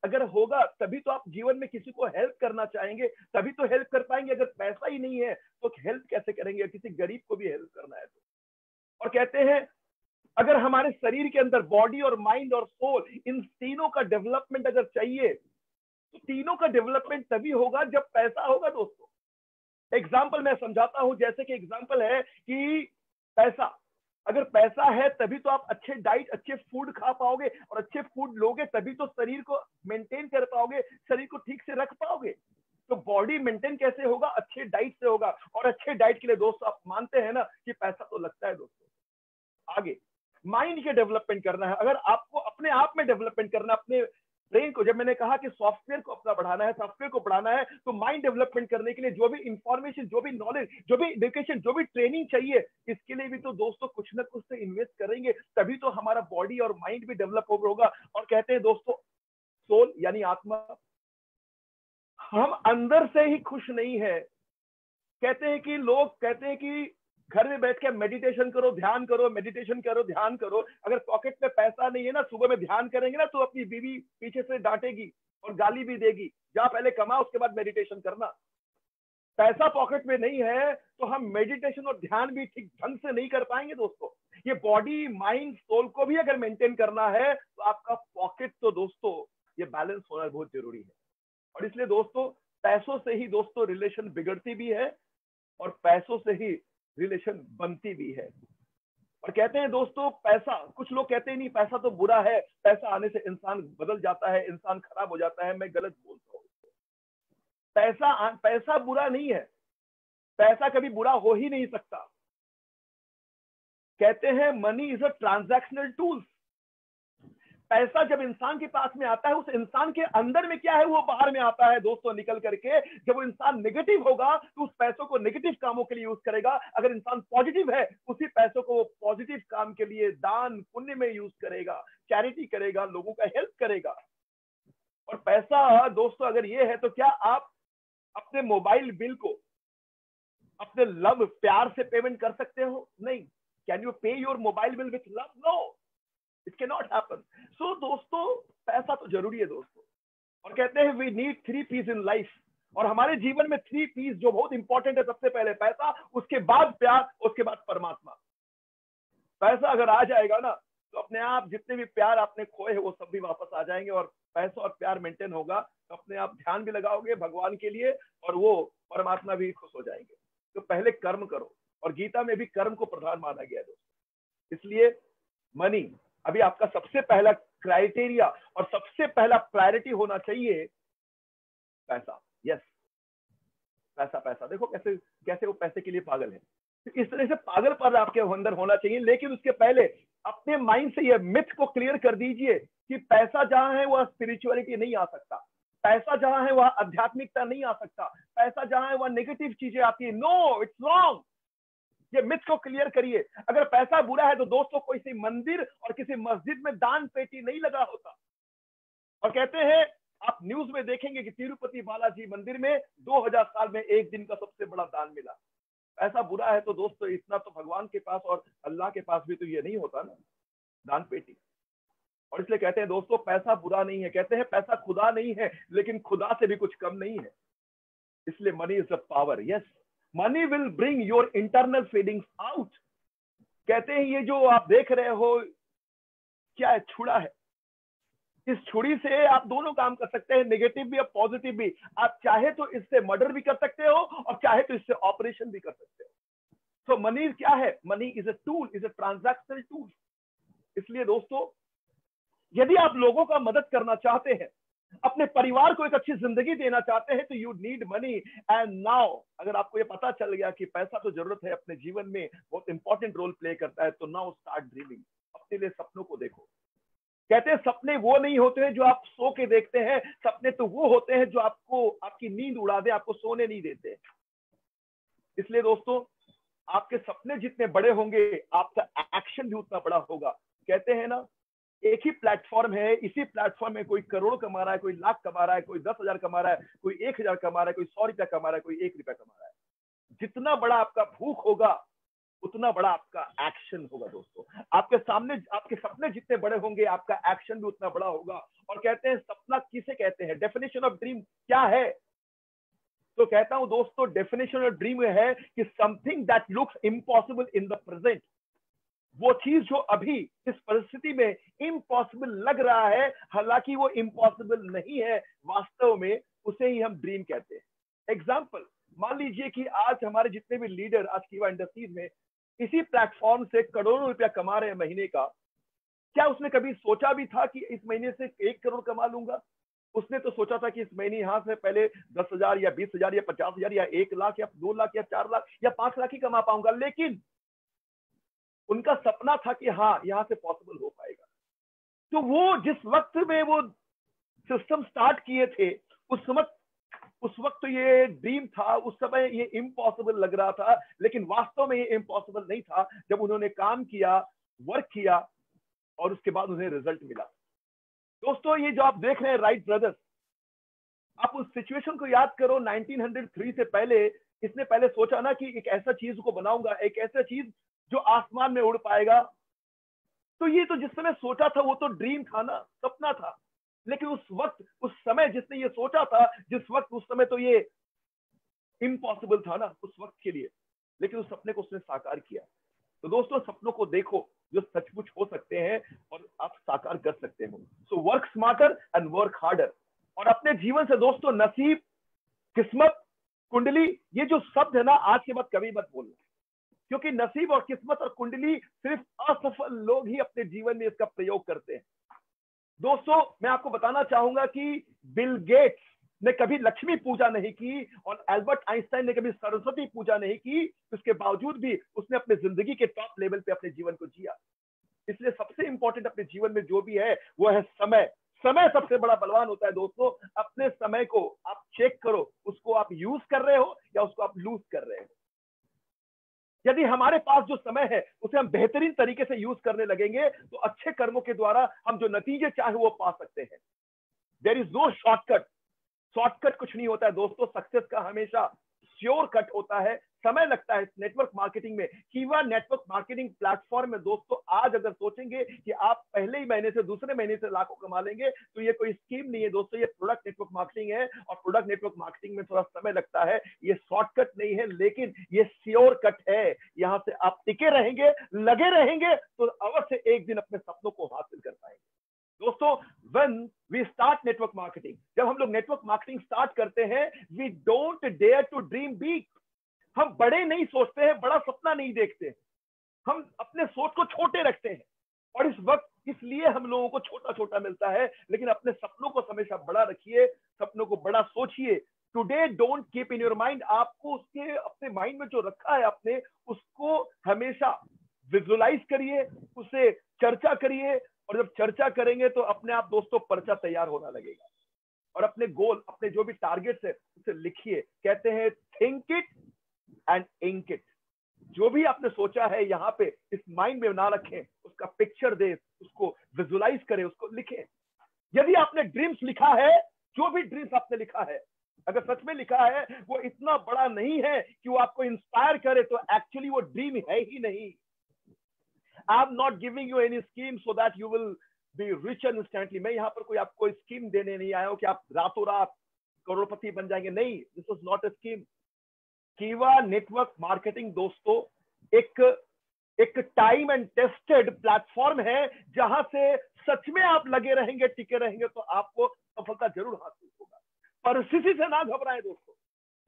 अगर होगा तभी तो आप जीवन में किसी को हेल्प करना चाहेंगे, तभी तो हेल्प कर पाएंगे। अगर पैसा ही नहीं है तो हेल्प कैसे करेंगे? किसी गरीब को भी हेल्प करना है तो। और कहते हैं अगर हमारे शरीर के अंदर बॉडी और माइंड और सोल, इन तीनों का डेवलपमेंट अगर चाहिए तो तीनों का डेवलपमेंट तभी होगा जब पैसा होगा। दोस्तों, एग्जाम्पल मैं समझाता हूं। जैसे कि एग्जाम्पल है कि पैसा, अगर पैसा है तभी तो आप अच्छे डाइट, अच्छे फूड खा पाओगे, और अच्छे फूड लोगे तभी तो शरीर को मेंटेन कर पाओगे, शरीर को ठीक से रख पाओगे। तो बॉडी मेंटेन कैसे होगा? अच्छे डाइट से होगा। और अच्छे डाइट के लिए दोस्तों आप मानते हैं ना कि पैसा तो लगता है। दोस्तों, आगे माइंड के डेवलपमेंट करना है। अगर आपको अपने आप में डेवलपमेंट करना, अपने ब्रेन को, जब मैंने कहा कि सॉफ्टवेयर को अपना बढ़ाना है, सॉफ्टवेयर को बढ़ाना है, तो माइंड डेवलपमेंट करने के लिए जो भी इंफॉर्मेशन, जो भी नॉलेज, जो भी एजुकेशन, जो भी ट्रेनिंग चाहिए, इसके लिए भी तो दोस्तों कुछ ना कुछ से इन्वेस्ट करेंगे, तभी तो हमारा बॉडी और माइंड भी डेवलप होगा। और कहते हैं दोस्तों, सोल यानी आत्मा, हम अंदर से ही खुश नहीं है। कहते हैं कि लोग कहते हैं कि घर में बैठ के मेडिटेशन करो, ध्यान करो, मेडिटेशन करो, ध्यान करो। अगर पॉकेट में पैसा नहीं है ना, सुबह में ध्यान करेंगे ना तो अपनी बीवी पीछे से डांटेगी और गाली भी देगी, जा पहले कमा उसके बाद मेडिटेशन करना। पैसा पॉकेट में नहीं है तो हम मेडिटेशन और ध्यान भी ठीक ढंग से नहीं कर पाएंगे। दोस्तों, ये बॉडी, माइंड, सोल को भी अगर मेंटेन करना है तो आपका पॉकेट तो दोस्तों ये बैलेंस होना बहुत जरूरी है। और इसलिए दोस्तों, पैसों से ही दोस्तों रिलेशन बिगड़ती भी है और पैसों से ही रिलेशन बनती भी है। और कहते हैं दोस्तों, पैसा, कुछ लोग कहते हैं नहीं पैसा तो बुरा है, पैसा आने से इंसान बदल जाता है, इंसान खराब हो जाता है। मैं गलत बोलता हूं। पैसा बुरा नहीं है, पैसा कभी बुरा हो ही नहीं सकता। कहते हैं money is a transactional tool. पैसा जब इंसान के पास में आता है, उस इंसान के अंदर में क्या है वो बाहर में आता है दोस्तों निकल करके। जब वो इंसान नेगेटिव होगा तो उस पैसों को नेगेटिव कामों के लिए यूज करेगा। अगर इंसान पॉजिटिव है, उसी पैसों को वो पॉजिटिव काम के लिए, दान पुण्य में यूज करेगा, चैरिटी करेगा, लोगों का हेल्प करेगा। और पैसा दोस्तों अगर ये है तो क्या आप अपने मोबाइल बिल को अपने लव प्यार से पेमेंट कर सकते हो? नहीं। Can you pay your mobile bill with love? No, it can not happen. So दोस्तों पैसा तो जरूरी है दोस्तों, और कहते हैं we need 3 P's in life, और हमारे जीवन में 3 P's जो बहुत इंपॉर्टेंट है, सबसे पहले पैसा, उसके बाद प्यार, उसके बाद परमात्मा। पैसा अगर आ जाएगा ना तो अपने आप जितने भी प्यार आपने खोए हैं वो सब भी वापस आ जाएंगे, और पैसा और प्यार मेंटेन होगा तो अपने आप ध्यान भी लगाओगे भगवान के लिए, और वो परमात्मा भी खुश हो जाएंगे। तो पहले कर्म करो, और गीता में भी कर्म को प्रधान माना गया है दोस्तों। इसलिए मनी अभी आपका सबसे पहला क्राइटेरिया और सबसे पहला प्रायोरिटी होना चाहिए पैसा। यस, पैसा पैसा। देखो कैसे कैसे वो पैसे के लिए पागल है। तो इस तरह से पागल पर आपके अंदर होना चाहिए, लेकिन उसके पहले अपने माइंड से ये मिथ को क्लियर कर दीजिए कि पैसा जहां है वह स्पिरिचुअलिटी नहीं आ सकता, पैसा जहां है वह आध्यात्मिकता नहीं आ सकता, पैसा जहां है वह नेगेटिव चीजें आती है। No, it's wrong. ये मिथ को क्लियर करिए। अगर पैसा बुरा है तो दोस्तों कोई सी मंदिर और किसी मस्जिद में दान पेटी नहीं लगा होता। और कहते हैं आप न्यूज में देखेंगे कि तिरुपति बालाजी मंदिर में 2000 साल में एक दिन का सबसे बड़ा दान मिला। पैसा बुरा है तो दोस्तों इतना तो भगवान के पास और अल्लाह के पास भी तो ये नहीं होता ना, दान पेटी। और इसलिए कहते हैं दोस्तों पैसा बुरा नहीं है। कहते हैं पैसा खुदा नहीं है, लेकिन खुदा से भी कुछ कम नहीं है। इसलिए money is the power. Yes, money will bring your internal feelings out. कहते हैं ये जो आप देख रहे हो क्या है, छुड़ा है। इस छुरी से आप दोनों काम कर सकते हैं, नेगेटिव भी और पॉजिटिव भी। आप चाहे तो इससे मर्डर भी कर सकते हो और चाहे तो इससे ऑपरेशन भी कर सकते हो। तो मनी क्या है? Money is a tool, is a transactional tool. इसलिए दोस्तों यदि आप लोगों का मदद करना चाहते हैं, अपने परिवार को एक अच्छी जिंदगी देना चाहते हैं, तो you need money. And now अगर आपको ये पता चल गया कि पैसा तो जरूरत है, अपने जीवन में बहुत इंपॉर्टेंट रोल प्ले करता है, तो नाउ स्टार्ट ड्रीमिंग। अपने लिए सपनों को देखो। कहते हैं सपने वो नहीं होते हैं जो आप सो के देखते हैं, सपने तो वो होते हैं जो आपको आपकी नींद उड़ा दे, आपको सोने नहीं देते। इसलिए दोस्तों आपके सपने जितने बड़े होंगे आपका एक्शन भी उतना बड़ा होगा। कहते हैं ना एक ही प्लेटफॉर्म है, इसी प्लेटफॉर्म में कोई करोड़ कमा रहा है, कोई लाख कमा रहा है, कोई 10,000 कमा रहा है, कोई 1,000 कमा रहा है, कोई 100 रुपया कमा रहा है, कोई 1 रुपया कमा रहा है। जितना बड़ा आपका भूख होगा उतना बड़ा आपका एक्शन होगा दोस्तों। आपके सामने आपके सपने जितने बड़े होंगे आपका एक्शन भी उतना बड़ा होगा। और कहते हैं सपना किसे कहते हैं, डेफिनेशन ऑफ ड्रीम क्या है? तो कहता हूं दोस्तों डेफिनेशन ऑफ ड्रीम है कि something that looks impossible in the present. वो चीज जो अभी इस परिस्थिति में इम्पॉसिबल लग रहा है, हालांकि वो इम्पॉसिबल नहीं है, वास्तव में उसे ही हम ड्रीम कहते हैं। एग्जाम्पल, मान लीजिए कि आज हमारे जितने भी लीडर आज कीवा इंडस्ट्रीज में इसी प्लेटफॉर्म से करोड़ों रुपया कमा रहे हैं महीने का, क्या उसने कभी सोचा भी था कि इस महीने से 1 करोड़ कमा लूंगा? उसने तो सोचा था कि इस महीने यहां से पहले 10,000 या 20,000 या 50,000 या 1 लाख या 2 लाख या 4 लाख या 5 लाख ही कमा पाऊंगा। लेकिन उनका सपना था कि हाँ यहां से पॉसिबल हो पाएगा। तो वो जिस वक्त में वो सिस्टम स्टार्ट किए थे उस वक्त तो ये ड्रीम था, उस समय ये इम्पॉसिबल लग रहा था, लेकिन वास्तव में ये इम्पॉसिबल नहीं था। जब उन्होंने काम किया, वर्क किया और उसके बाद उन्हें रिजल्ट मिला। दोस्तों ये जो आप देख रहे हैं राइट ब्रदर्स, आप उस सिचुएशन को याद करो 1903 से पहले। इसने पहले सोचा ना कि एक ऐसा चीज को बनाऊंगा, एक ऐसा चीज जो आसमान में उड़ पाएगा। तो ये तो जिस समय सोचा था वो तो ड्रीम था ना, सपना था। लेकिन उस वक्त उस समय जिसने ये सोचा था, जिस वक्त उस समय तो ये इम्पॉसिबल था ना उस वक्त के लिए, लेकिन उस सपने को उसने साकार किया। तो दोस्तों सपनों को देखो जो सचमुच हो सकते हैं और आप साकार कर सकते हो। So work smarter and work harder. और अपने जीवन से दोस्तों नसीब, किस्मत, कुंडली, ये जो शब्द है ना आज के बाद कभी मत बोलना, क्योंकि नसीब और किस्मत और कुंडली सिर्फ असफल लोग ही अपने जीवन में इसका प्रयोग करते हैं। दोस्तों मैं आपको बताना चाहूंगा कि बिल गेट्स ने कभी लक्ष्मी पूजा नहीं की और एल्बर्ट आइंस्टाइन ने कभी सरस्वती पूजा नहीं की, उसके बावजूद भी उसने अपने जिंदगी के टॉप लेवल पे अपने जीवन को जिया। इसलिए सबसे इंपॉर्टेंट अपने जीवन में जो भी है वो है समय। समय सबसे बड़ा बलवान होता है दोस्तों। अपने समय को आप चेक करो, उसको आप यूज कर रहे हो या उसको आप लूज कर रहे हो। यदि हमारे पास जो समय है उसे हम बेहतरीन तरीके से यूज करने लगेंगे तो अच्छे कर्मों के द्वारा हम जो नतीजे चाहे वो पा सकते हैं। There is no shortcut. Shortcut कुछ नहीं होता है दोस्तों, सक्सेस का हमेशा श्योर कट होता है, समय लगता है नेटवर्क मार्केटिंग में। कीवा नेटवर्क मार्केटिंग प्लेटफॉर्म में दोस्तों आज अगर सोचेंगे कि आप पहले ही महीने से दूसरे महीने से लाखों कमा लेंगे, तो ये कोई स्कीम नहीं है दोस्तों, ये प्रोडक्ट नेटवर्क मार्केटिंग है। और प्रोडक्ट नेटवर्क मार्केटिंग में थोड़ा समय लगता है, ये शॉर्टकट नहीं है, लेकिन ये श्योर कट है। यहां से आप टिके रहेंगे, लगे रहेंगे, तो अवश्य एक दिन अपने सपनों को हासिल कर पाएंगे दोस्तों। when we start network marketing, जब हम लोग नेटवर्क मार्केटिंग स्टार्ट करते हैं, we don't dare to dream big। हम बड़े नहीं सोचते हैं, बड़ा सपना नहीं देखते, हम अपने सोच को छोटे रखते हैं। और इस वक्त इसलिए हम लोगों को छोटा छोटा मिलता है, लेकिन अपने सपनों को हमेशा बड़ा रखिए, सपनों को बड़ा सोचिए। Today don't keep in your mind, आपको उसके अपने माइंड में जो रखा है आपने, उसको हमेशा विजुअलाइज करिए, उससे चर्चा करिए। और जब चर्चा करेंगे तो अपने आप दोस्तों पर्चा तैयार होना लगेगा। और अपने गोल, अपने जो भी टारगेट्स है उसे लिखिए। कहते हैं think it and ink it. जो भी आपने सोचा है यहाँ पे इस माइंड में ना रखें, उसका पिक्चर दे, उसको विजुअलाइज करें, उसको लिखें। यदि आपने ड्रीम्स लिखा है, जो भी ड्रीम्स आपने लिखा है, अगर सच में लिखा है वो इतना बड़ा नहीं है कि वो आपको इंस्पायर करे, तो एक्चुअली वो ड्रीम है ही नहीं। I'm not giving you any scheme so that you will be rich instantly। मैं यहाँ पर कोई आपको स्कीम देने नहीं आया हूँ कि आप रातों रात करोड़पति बन जाएंगे, नहीं। This is not a scheme. कीवा नेटवर्क मार्केटिंग दोस्तों एक टाइम एंड टेस्टेड प्लेटफॉर्म है, जहां से सच में आप लगे रहेंगे, टिके रहेंगे, तो आपको सफलता जरूर हासिल होगा। परिस्थिति से ना घबराएं दोस्तों।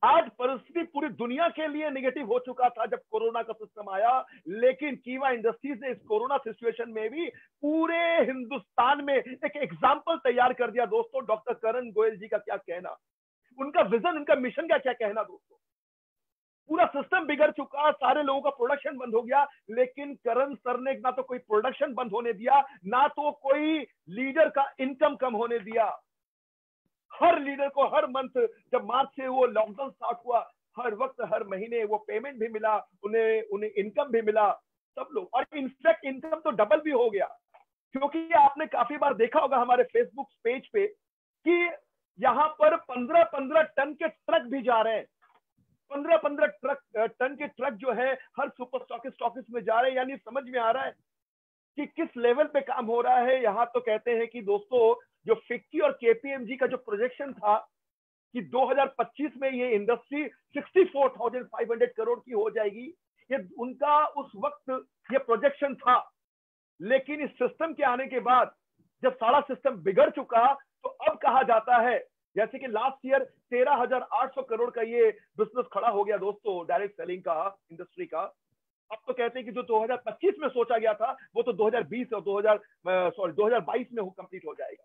आज परिस्थिति पूरी दुनिया के लिए नेगेटिव हो चुका था जब कोरोना का सिस्टम आया, लेकिन कीवा इंडस्ट्रीज ने इस कोरोना सिचुएशन में भी पूरे हिंदुस्तान में एक एग्जाम्पल तैयार कर दिया दोस्तों। डॉक्टर करण गोयल जी का क्या कहना, उनका विजन, उनका मिशन का क्या कहना दोस्तों। पूरा सिस्टम बिगड़ चुका, सारे लोगों का प्रोडक्शन बंद हो गया, लेकिन करण सर ने ना तो कोई प्रोडक्शन बंद होने दिया, ना तो कोई लीडर का इनकम कम होने दिया। हर लीडर को हर मंथ, जब मार्च से वो लॉकडाउन स्टार्ट हुआ, हर वक्त हर महीने वो पेमेंट भी मिला, उन्हें इनकम भी मिला, सब लोग। और इनफैक्ट इनकम तो डबल भी हो गया, क्योंकि आपने काफी बार देखा होगा हमारे फेसबुक पेज पे कि यहाँ पर 15-15 टन के ट्रक भी जा रहे हैं। 15-15 टन के ट्रक जो है हर सुपर स्टॉकिस्ट में जा रहे हैं। यानी समझ में आ रहा है कि किस लेवल पे काम हो रहा है। यहाँ तो कहते हैं कि दोस्तों जो फिक्की और केपीएमजी का जो प्रोजेक्शन था कि 2025 में ये इंडस्ट्री 64,500 करोड़ की हो जाएगी, ये उनका उस वक्त ये प्रोजेक्शन था। लेकिन इस सिस्टम के आने के बाद जब सारा सिस्टम बिगड़ चुका, तो अब कहा जाता है, जैसे कि लास्ट ईयर 13,800 करोड़ का ये बिजनेस खड़ा हो गया दोस्तों, डायरेक्ट सेलिंग का, इंडस्ट्री का। अब तो कहते हैं कि जो 2025 में सोचा गया था वो तो 2020 और 2022 में कंप्लीट हो जाएगा।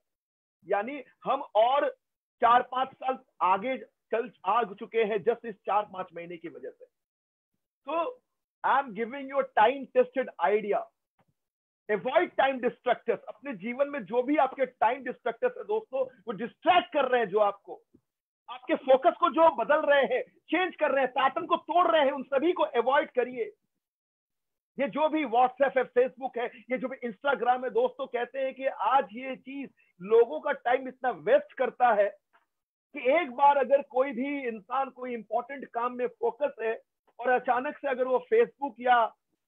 यानी हम और 4-5 साल आगे आ चुके हैं जस्ट इस 4-5 महीने की वजह से। तो I am giving you time tested idea. Avoid time distractors. अपने जीवन में जो भी आपके टाइम डिस्ट्रैक्टर्स है दोस्तों, वो डिस्ट्रैक्ट कर रहे हैं, जो आपके फोकस को जो बदल रहे हैं, चेंज कर रहे हैं, पैटर्न को तोड़ रहे हैं, उन सभी को अवॉइड करिए। ये जो भी व्हाट्सएप है, फेसबुक है, ये जो भी इंस्टाग्राम है दोस्तों, कहते हैं कि आज ये चीज लोगों का टाइम इतना वेस्ट करता है कि एक बार अगर कोई भी इंसान कोई इंपॉर्टेंट काम में फोकस है और अचानक से अगर वो फेसबुक या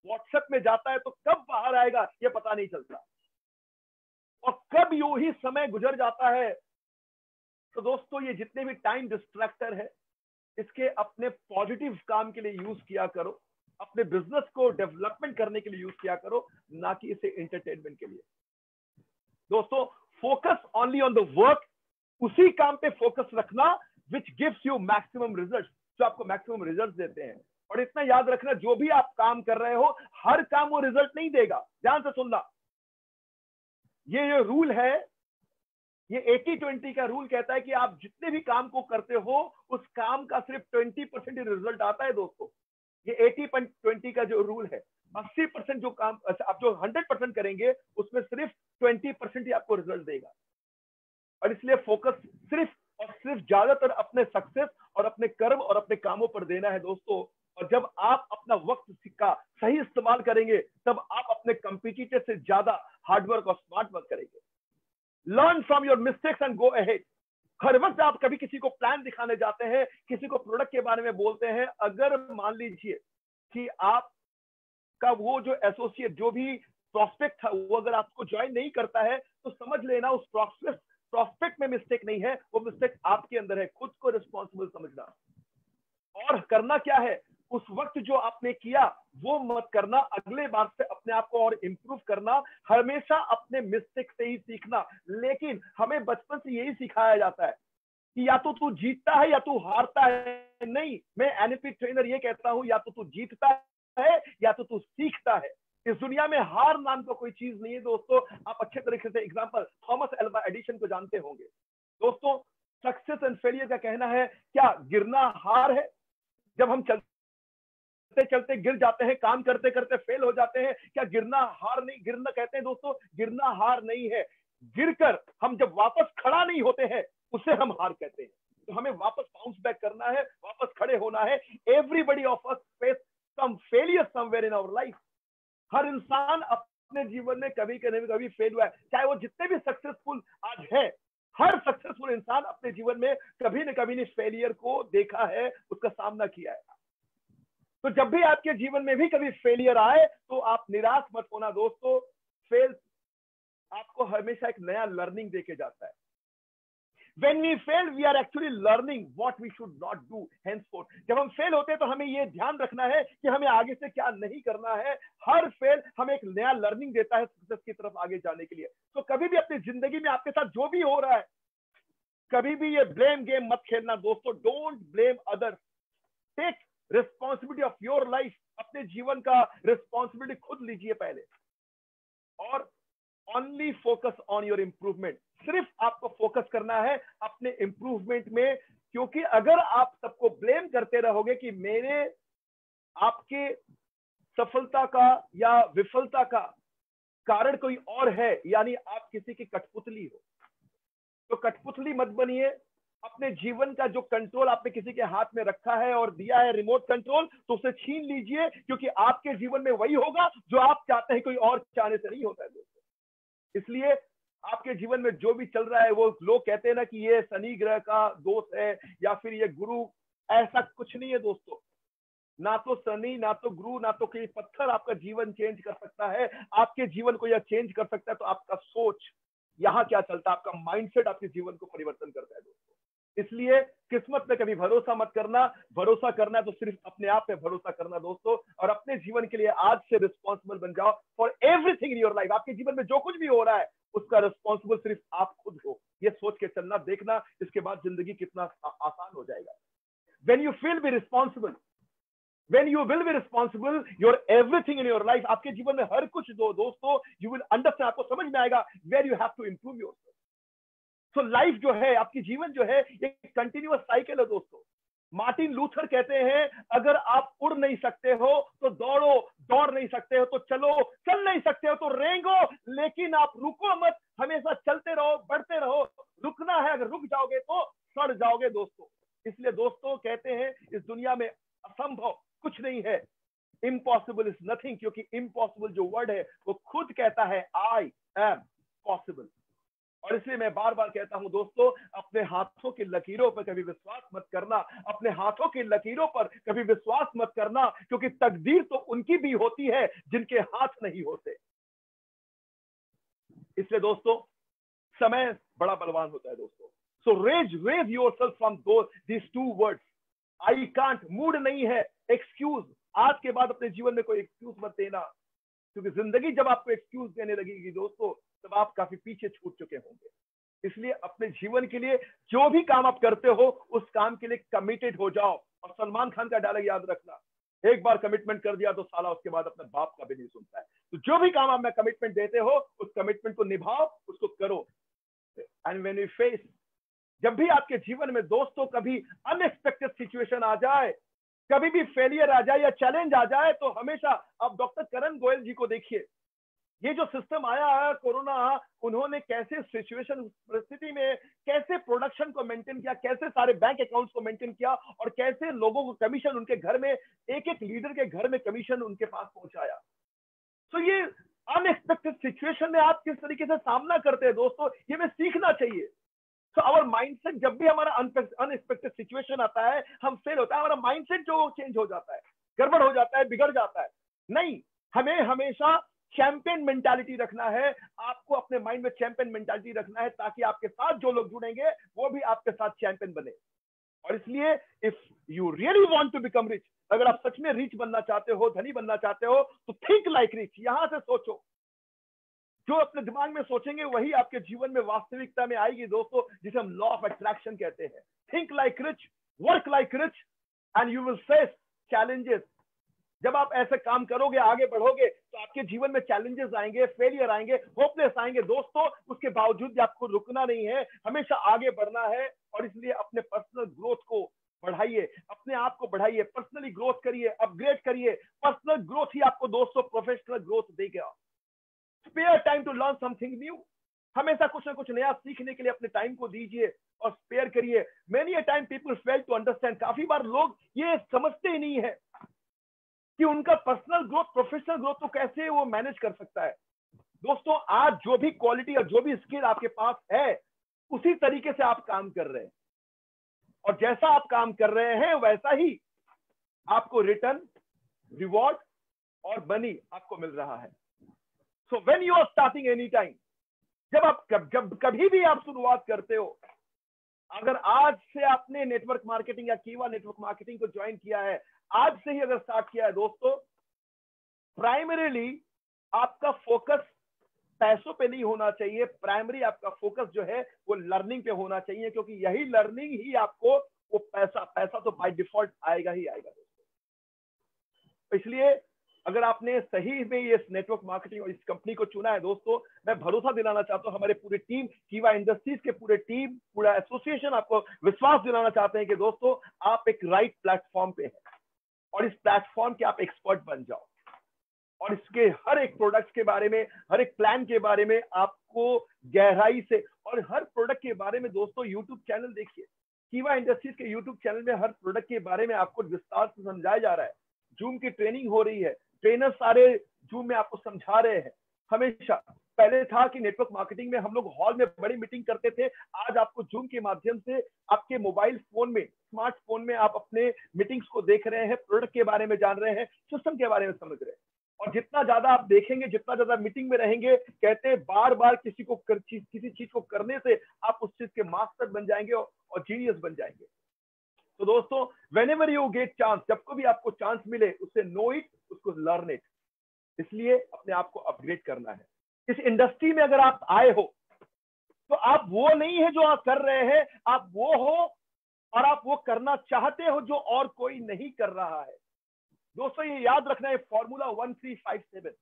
व्हाट्सएप में जाता है, तो कब बाहर आएगा ये पता नहीं चलता, और कब यूं ही समय गुजर जाता है। तो दोस्तों ये जितने भी टाइम डिस्ट्रैक्टर है, इसके अपने पॉजिटिव काम के लिए यूज किया करो, अपने बिजनेस को डेवलपमेंट करने के लिए यूज किया करो, ना कि इसे एंटरटेनमेंट के लिए। दोस्तों focus only on the work, उसी काम पे फोकस रखना which gives you maximum result, जो आपको मैक्सिमम रिजल्ट देते हैं। और इतना याद रखना, जो भी आप काम कर रहे हो, हर काम वो रिजल्ट नहीं देगा। ध्यान से सुनना, ये रूल है, ये 80-20 का रूल कहता है कि आप जितने भी काम को करते हो, उस काम का सिर्फ 20% रिजल्ट आता है दोस्तों। ये 80-20 का जो रूल है, 80% जो काम आप जो 100% करेंगे, उसमें सिर्फ 20% ही आपको रिजल्ट देगा। और इसलिए फोकस सिर्फ और सिर्फ ज्यादातर अपने सक्सेस और अपने कर्म और अपने कामों पर देना है दोस्तों। और जब आप अपना वक्त का सही इस्तेमाल करेंगे, तब आप अपने कंपटीटर से ज्यादा हार्डवर्क और स्मार्ट वर्क करेंगे। Learn from your mistakes and go ahead. हर वक्त आप कभी किसी को प्लान दिखाने जाते हैं, किसी को प्रोडक्ट के बारे में बोलते हैं, अगर मान लीजिए कि आपका वो जो एसोसिएट, जो भी प्रॉस्पेक्ट था, वो अगर आपको ज्वाइन नहीं करता है, तो समझ लेना उस प्रॉस्पेक्ट में मिस्टेक नहीं है, वो मिस्टेक आपके अंदर है। खुद को रिस्पॉन्सिबल समझना और करना क्या है, उस वक्त जो आपने किया वो मत करना, अगले बार से अपने आप को और इंप्रूव करना, हमेशा अपने मिस्टेक से ही सीखना। लेकिन हमें बचपन से यही सिखाया जाता है कि या तो तू जीतता है या तू हारता है। नहीं, मैं एनएलपी ट्रेनर ये कहता हूं, या तो तू जीतता है या तो तू सीखता है। इस दुनिया में हार नाम का कोई चीज नहीं है दोस्तों। आप अच्छे तरीके से एग्जांपल थॉमस अल्वा एडिसन को जानते होंगे दोस्तों। सक्सेस एंड फेलियर का कहना है, क्या गिरना हार है? जब हम चलते चलते गिर जाते हैं, काम करते करते फेल हो जाते हैं, क्या गिरना हार नहीं? गिरना कहते हैं दोस्तों, गिरना हार नहीं है। गिरकर हम जब वापस खड़ा नहीं होते हैं, उसे हम हार कहते हैं। तो हमें वापस बाउंस बैक करना है, वापस खड़े होना है। Everybody of us face some failure somewhere in our life. हर इंसान अपने जीवन में कभी कभी फेल हुआ है, चाहे वो जितने भी सक्सेसफुल आज है। हर सक्सेसफुल इंसान अपने जीवन में कभी न कभी फेलियर को देखा है, उसका सामना किया है। तो जब भी आपके जीवन में भी कभी फेलियर आए तो आप निराश मत होना दोस्तों। फेल आपको हमेशा एक नया लर्निंग देके जाता है। When we fail, we are actually learning what we should not do henceforth. जब हम फेल होते हैं तो हमें ये ध्यान रखना है कि हमें आगे से क्या नहीं करना है। हर फेल हमें एक नया लर्निंग देता है सक्सेस की तरफ आगे जाने के लिए। तो कभी भी अपनी जिंदगी में आपके साथ जो भी हो रहा है, कभी भी ये ब्लेम गेम मत खेलना दोस्तों। Don't blame others, take responsibility of your life. अपने जीवन का रिस्पॉन्सिबिलिटी खुद लीजिए पहले, और only focus on your improvement. सिर्फ आपको फोकस करना है अपने इंप्रूवमेंट में, क्योंकि अगर आप सबको ब्लेम करते रहोगे कि मेरे आपके सफलता का या विफलता का कारण कोई और है, यानी आप किसी की कठपुतली हो। तो कठपुतली मत बनिए। अपने जीवन का जो कंट्रोल आपने किसी के हाथ में रखा है और दिया है रिमोट कंट्रोल, तो उसे छीन लीजिए, क्योंकि आपके जीवन में वही होगा जो आप चाहते हैं, कोई और चाहने से नहीं होता है दोस्तों। इसलिए आपके जीवन में जो भी चल रहा है, वो लोग कहते हैं ना कि ये शनि ग्रह का दोष है या फिर ये गुरु, ऐसा कुछ नहीं है दोस्तों। ना तो शनि, ना तो गुरु, ना तो कोई पत्थर आपका जीवन चेंज कर सकता है। आपके जीवन को यह चेंज कर सकता है तो आपका सोच, यहाँ क्या चलता है, आपका माइंडसेट आपके जीवन को परिवर्तन करता है दोस्तों। इसलिए किस्मत पे कभी भरोसा मत करना। भरोसा करना है तो सिर्फ अपने आप पे भरोसा करना दोस्तों, और अपने जीवन के लिए आज से रिस्पॉन्सिबल बन जाओ for everything in your life. आपके जीवन में जो कुछ भी हो रहा है उसका रिस्पॉन्सिबल सिर्फ आप खुद हो। ये सोच के चलना, देखना इसके बाद जिंदगी कितना आसान हो जाएगा। When you feel be responsible, when you will be responsible, your everything in your life, आपके जीवन में हर कुछ दोस्तों, you will understand, आपको समझ में आएगा where you have to improve yourself. So life जो है, आपकी जीवन जो है, एक कंटिन्यूअस साइकिल है दोस्तों। मार्टिन लूथर कहते हैं, अगर आप उड़ नहीं सकते हो तो दौड़ो, दौड़ नहीं सकते हो तो चलो, चल नहीं सकते हो तो रेंगो, लेकिन आप रुको मत, हमेशा चलते रहो, बढ़ते रहो। रुकना है, अगर रुक जाओगे तो सड़ जाओगे दोस्तों। इसलिए दोस्तों कहते हैं, इस दुनिया में असंभव कुछ नहीं है, इम्पॉसिबल इज नथिंग, क्योंकि इम्पॉसिबल जो वर्ड है वो खुद कहता है आई एम पॉसिबल। और इसलिए मैं बार बार कहता हूं दोस्तों, अपने हाथों की लकीरों पर कभी विश्वास मत करना। अपने हाथों की लकीरों पर कभी विश्वास मत करना, क्योंकि तकदीर तो उनकी भी होती है जिनके हाथ नहीं होते। इसलिए दोस्तों, समय बड़ा बलवान होता है दोस्तों। So raise yourself from these two words, I can't. Mood नहीं है, एक्सक्यूज। आज के बाद अपने जीवन में कोई एक्सक्यूज मत देना, क्योंकि जिंदगी जब आपको एक्सक्यूज देने लगेगी दोस्तों, तब आप काफी पीछे छूट चुके होंगे। इसलिए अपने जीवन के लिए जो भी काम आप करते हो, उस काम के लिए कमिटेड हो जाओ। और सलमान खान का डायलॉग याद रखना, एक बार कमिटमेंट कर दिया तो साला उसके बाद अपने बाप का भी नहीं सुनता है। तो जो भी काम आप में कमिटमेंट देते हो, उस कमिटमेंट को निभाओ, उसको करो। एंड व्हेन यू फेस, जब भी आपके जीवन में दोस्तों कभी अनएक्सपेक्टेड सिचुएशन आ जाए, कभी भी फेलियर आ जाए या चैलेंज आ जाए, तो हमेशा आप डॉक्टर करण गोयल जी को देखिए। ये जो सिस्टम आया है कोरोना, उन्होंने कैसे सिचुएशन, परिस्थिति में कैसे प्रोडक्शन को मेंटेन किया, कैसे सारे बैंक अकाउंट्स को मेंटेन किया, और कैसे लोगों को कमीशन, उनके घर में एक एक लीडर के घर में कमीशन उनके पास पहुंचाया। तो ये अनएक्सपेक्टेड सिचुएशन में आप किस तरीके से सामना करते हैं दोस्तों, ये हमें सीखना चाहिए। तो आवर माइंडसेट, जब भी हमारा अनएक्सपेक्टेड सिचुएशन आता है, हम फेल होता है, हमारा माइंडसेट जो चेंज हो जाता है, गड़बड़ हो जाता है, बिगड़ जाता है। नहीं, हमें हमेशा चैंपियन मेंटालिटी रखना है। आपको अपने माइंड में चैंपियन मेंटालिटी रखना है, ताकि आपके साथ जो लोग जुड़ेंगे वो भी आपके साथ चैंपियन बने। और इसलिए if you really want to become rich, अगर आप सच में रिच बनना चाहते हो, धनी बनना चाहते हो, तो थिंक लाइक रिच। यहां से सोचो, जो अपने दिमाग में सोचेंगे वही आपके जीवन में वास्तविकता में आएगी दोस्तों, जिसे हम लॉ ऑफ अट्रैक्शन कहते हैं। Think like rich, work like rich, and you will face challenges. जब आप ऐसे काम करोगे, आगे बढ़ोगे, तो आपके जीवन में चैलेंजेस आएंगे, फेलियर आएंगे, होपलेस आएंगे दोस्तों। उसके बावजूद भी आपको रुकना नहीं है, हमेशा आगे बढ़ना है। और इसलिए अपने पर्सनल ग्रोथ को बढ़ाइए, अपने आप को बढ़ाइए, पर्सनली ग्रोथ करिए, अपग्रेड करिए। पर्सनल ग्रोथ ही आपको दोस्तों प्रोफेशनल ग्रोथ देगा। Spare time to learn something new. हमेशा कुछ ना कुछ नया सीखने के लिए अपने टाइम को दीजिए और स्पेयर करिए। Many a time people fail to understand. काफी बार लोग ये समझते ही नहीं है कि उनका पर्सनल ग्रोथ, प्रोफेशनल ग्रोथ तो कैसे वो मैनेज कर सकता है। दोस्तों, आज जो भी क्वालिटी और जो भी स्किल आपके पास है, उसी तरीके से आप काम कर रहे हैं, और जैसा आप काम कर रहे हैं वैसा ही आपको रिटर्न, रिवॉर्ड और मनी आपको मिल रहा है। So when you are starting any time, जब कभी भी आप शुरुआत करते हो, अगर आज से आपने नेटवर्क मार्केटिंग या कीवा नेटवर्क मार्केटिंग को ज्वाइन किया है, आज से ही अगर स्टार्ट किया है दोस्तों, प्राइमरीली आपका फोकस पैसों पे नहीं होना चाहिए। प्राइमरी आपका फोकस जो है वो लर्निंग पे होना चाहिए, क्योंकि यही लर्निंग ही आपको वो पैसा तो बाय डिफॉल्ट आएगा ही आएगा दोस्तों। इसलिए अगर आपने सही में ये नेटवर्क मार्केटिंग और इस कंपनी को चुना है दोस्तों, मैं भरोसा दिलाना चाहता हूं, हमारे पूरी टीम, कीवा इंडस्ट्रीज के पूरे टीम, पूरा एसोसिएशन आपको विश्वास दिलाना चाहते हैं कि दोस्तों आप एक राइट प्लेटफॉर्म पे हैं, और इस प्लेटफॉर्म के आप एक्सपर्ट बन जाओ। और इसके हर एक प्रोडक्ट के बारे में, हर एक प्लान के बारे में आपको गहराई से, और हर प्रोडक्ट के बारे में दोस्तों यूट्यूब चैनल देखिए, कीवा इंडस्ट्रीज के यूट्यूब चैनल में हर प्रोडक्ट के बारे में आपको विस्तार से समझाया जा रहा है। जूम की ट्रेनिंग हो रही है, ट्रेनर सारे जूम में आपको समझा रहे हैं। हमेशा पहले था कि नेटवर्क मार्केटिंग में हम लोग हॉल में बड़ी मीटिंग करते थे, आज आपको जूम के माध्यम से आपके मोबाइल फोन में, स्मार्टफोन में आप अपने मीटिंग्स को देख रहे हैं, प्रोडक्ट के बारे में जान रहे हैं, सिस्टम के बारे में समझ रहे हैं। और जितना ज्यादा आप देखेंगे, जितना ज्यादा मीटिंग में रहेंगे, कहते हैं बार बार किसी चीज को करने से आप उस चीज के मास्टर बन जाएंगे और जीनियस बन जाएंगे। तो दोस्तों, whenever you get chance, जब को भी आपको चांस मिले, उससे नो इट, उसको लर्न इट। इसलिए अपने आप को अपग्रेड करना है। इस इंडस्ट्री में अगर आप आए हो, तो आप वो नहीं है जो आप कर रहे हैं, आप वो हो और आप वो करना चाहते हो जो और कोई नहीं कर रहा है। दोस्तों, ये याद रखना है फॉर्मूला 1357।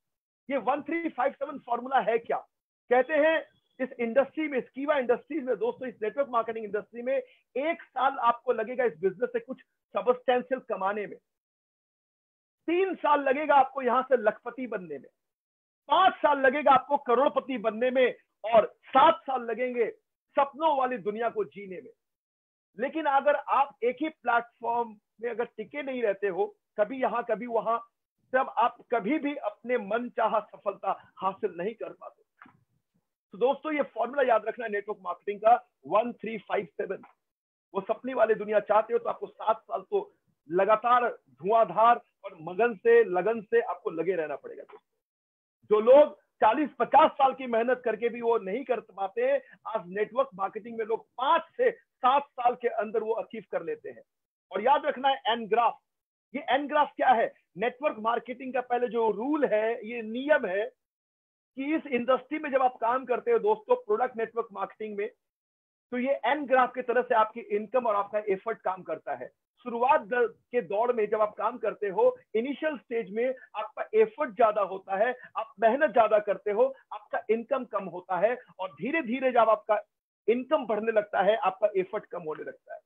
ये 1357 फॉर्मूला है क्या? कहते हैं इस इंडस्ट्री में, कीवा इंडस्ट्रीज में दोस्तों, इस नेटवर्क मार्केटिंग इंडस्ट्री में 1 साल आपको लगेगा इस बिजनेस से कुछ सबस्टेंशियल कमाने में, 3 साल लगेगा आपको यहां से लखपति बनने में, 5 साल लगेगा आपको करोड़पति बनने में, और 7 साल लगेंगे सपनों वाली दुनिया को जीने में। लेकिन अगर आप एक ही प्लेटफॉर्म में अगर टिके नहीं रहते हो, कभी यहां कभी वहां, तब आप कभी भी अपने मन चाहा सफलता हासिल नहीं कर पाते। तो दोस्तों, ये फॉर्मूला याद रखना है नेटवर्क मार्केटिंग का 1357। वो सपने वाली दुनिया चाहते हो तो आपको 7 साल तो लगातार धुआंधार और लगन से आपको लगे रहना पड़ेगा। जो लोग 40-50 साल की मेहनत करके भी वो नहीं कर पाते, आज नेटवर्क मार्केटिंग में लोग 5 से 7 साल के अंदर वो अचीव कर लेते हैं। और याद रखना है एन ग्राफ। ये एन ग्राफ क्या है? नेटवर्क मार्केटिंग का पहले जो रूल है, ये नियम है कि इस इंडस्ट्री में जब आप काम करते हो दोस्तों, प्रोडक्ट नेटवर्क मार्केटिंग में, तो ये एन ग्राफ की तरह से आपकी इनकम और आपका एफर्ट काम करता है। शुरुआत के दौर में जब आप काम करते हो, इनिशियल स्टेज में आपका एफर्ट ज्यादा होता है, आप मेहनत ज्यादा करते हो, आपका इनकम कम होता है, और धीरे धीरे जब आपका इनकम बढ़ने लगता है, आपका एफर्ट कम होने लगता है।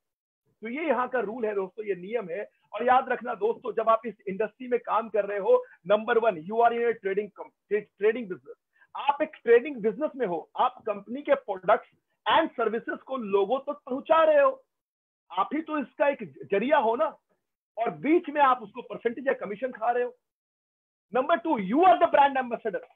तो ये यहाँ का रूल है दोस्तों, ये नियम है। और याद रखना दोस्तों, जब आप इस इंडस्ट्री में काम कर रहे हो, number 1, you are in a trading business. आप एक ट्रेडिंग बिजनेस में हो, आप कंपनी के प्रोडक्ट्स एंड सर्विसेज को लोगों तक पहुंचा रहे हो, आप ही तो इसका एक जरिया हो ना, और बीच में आप उसको परसेंटेज या कमीशन खा रहे हो। Number 2, you are the brand ambassador.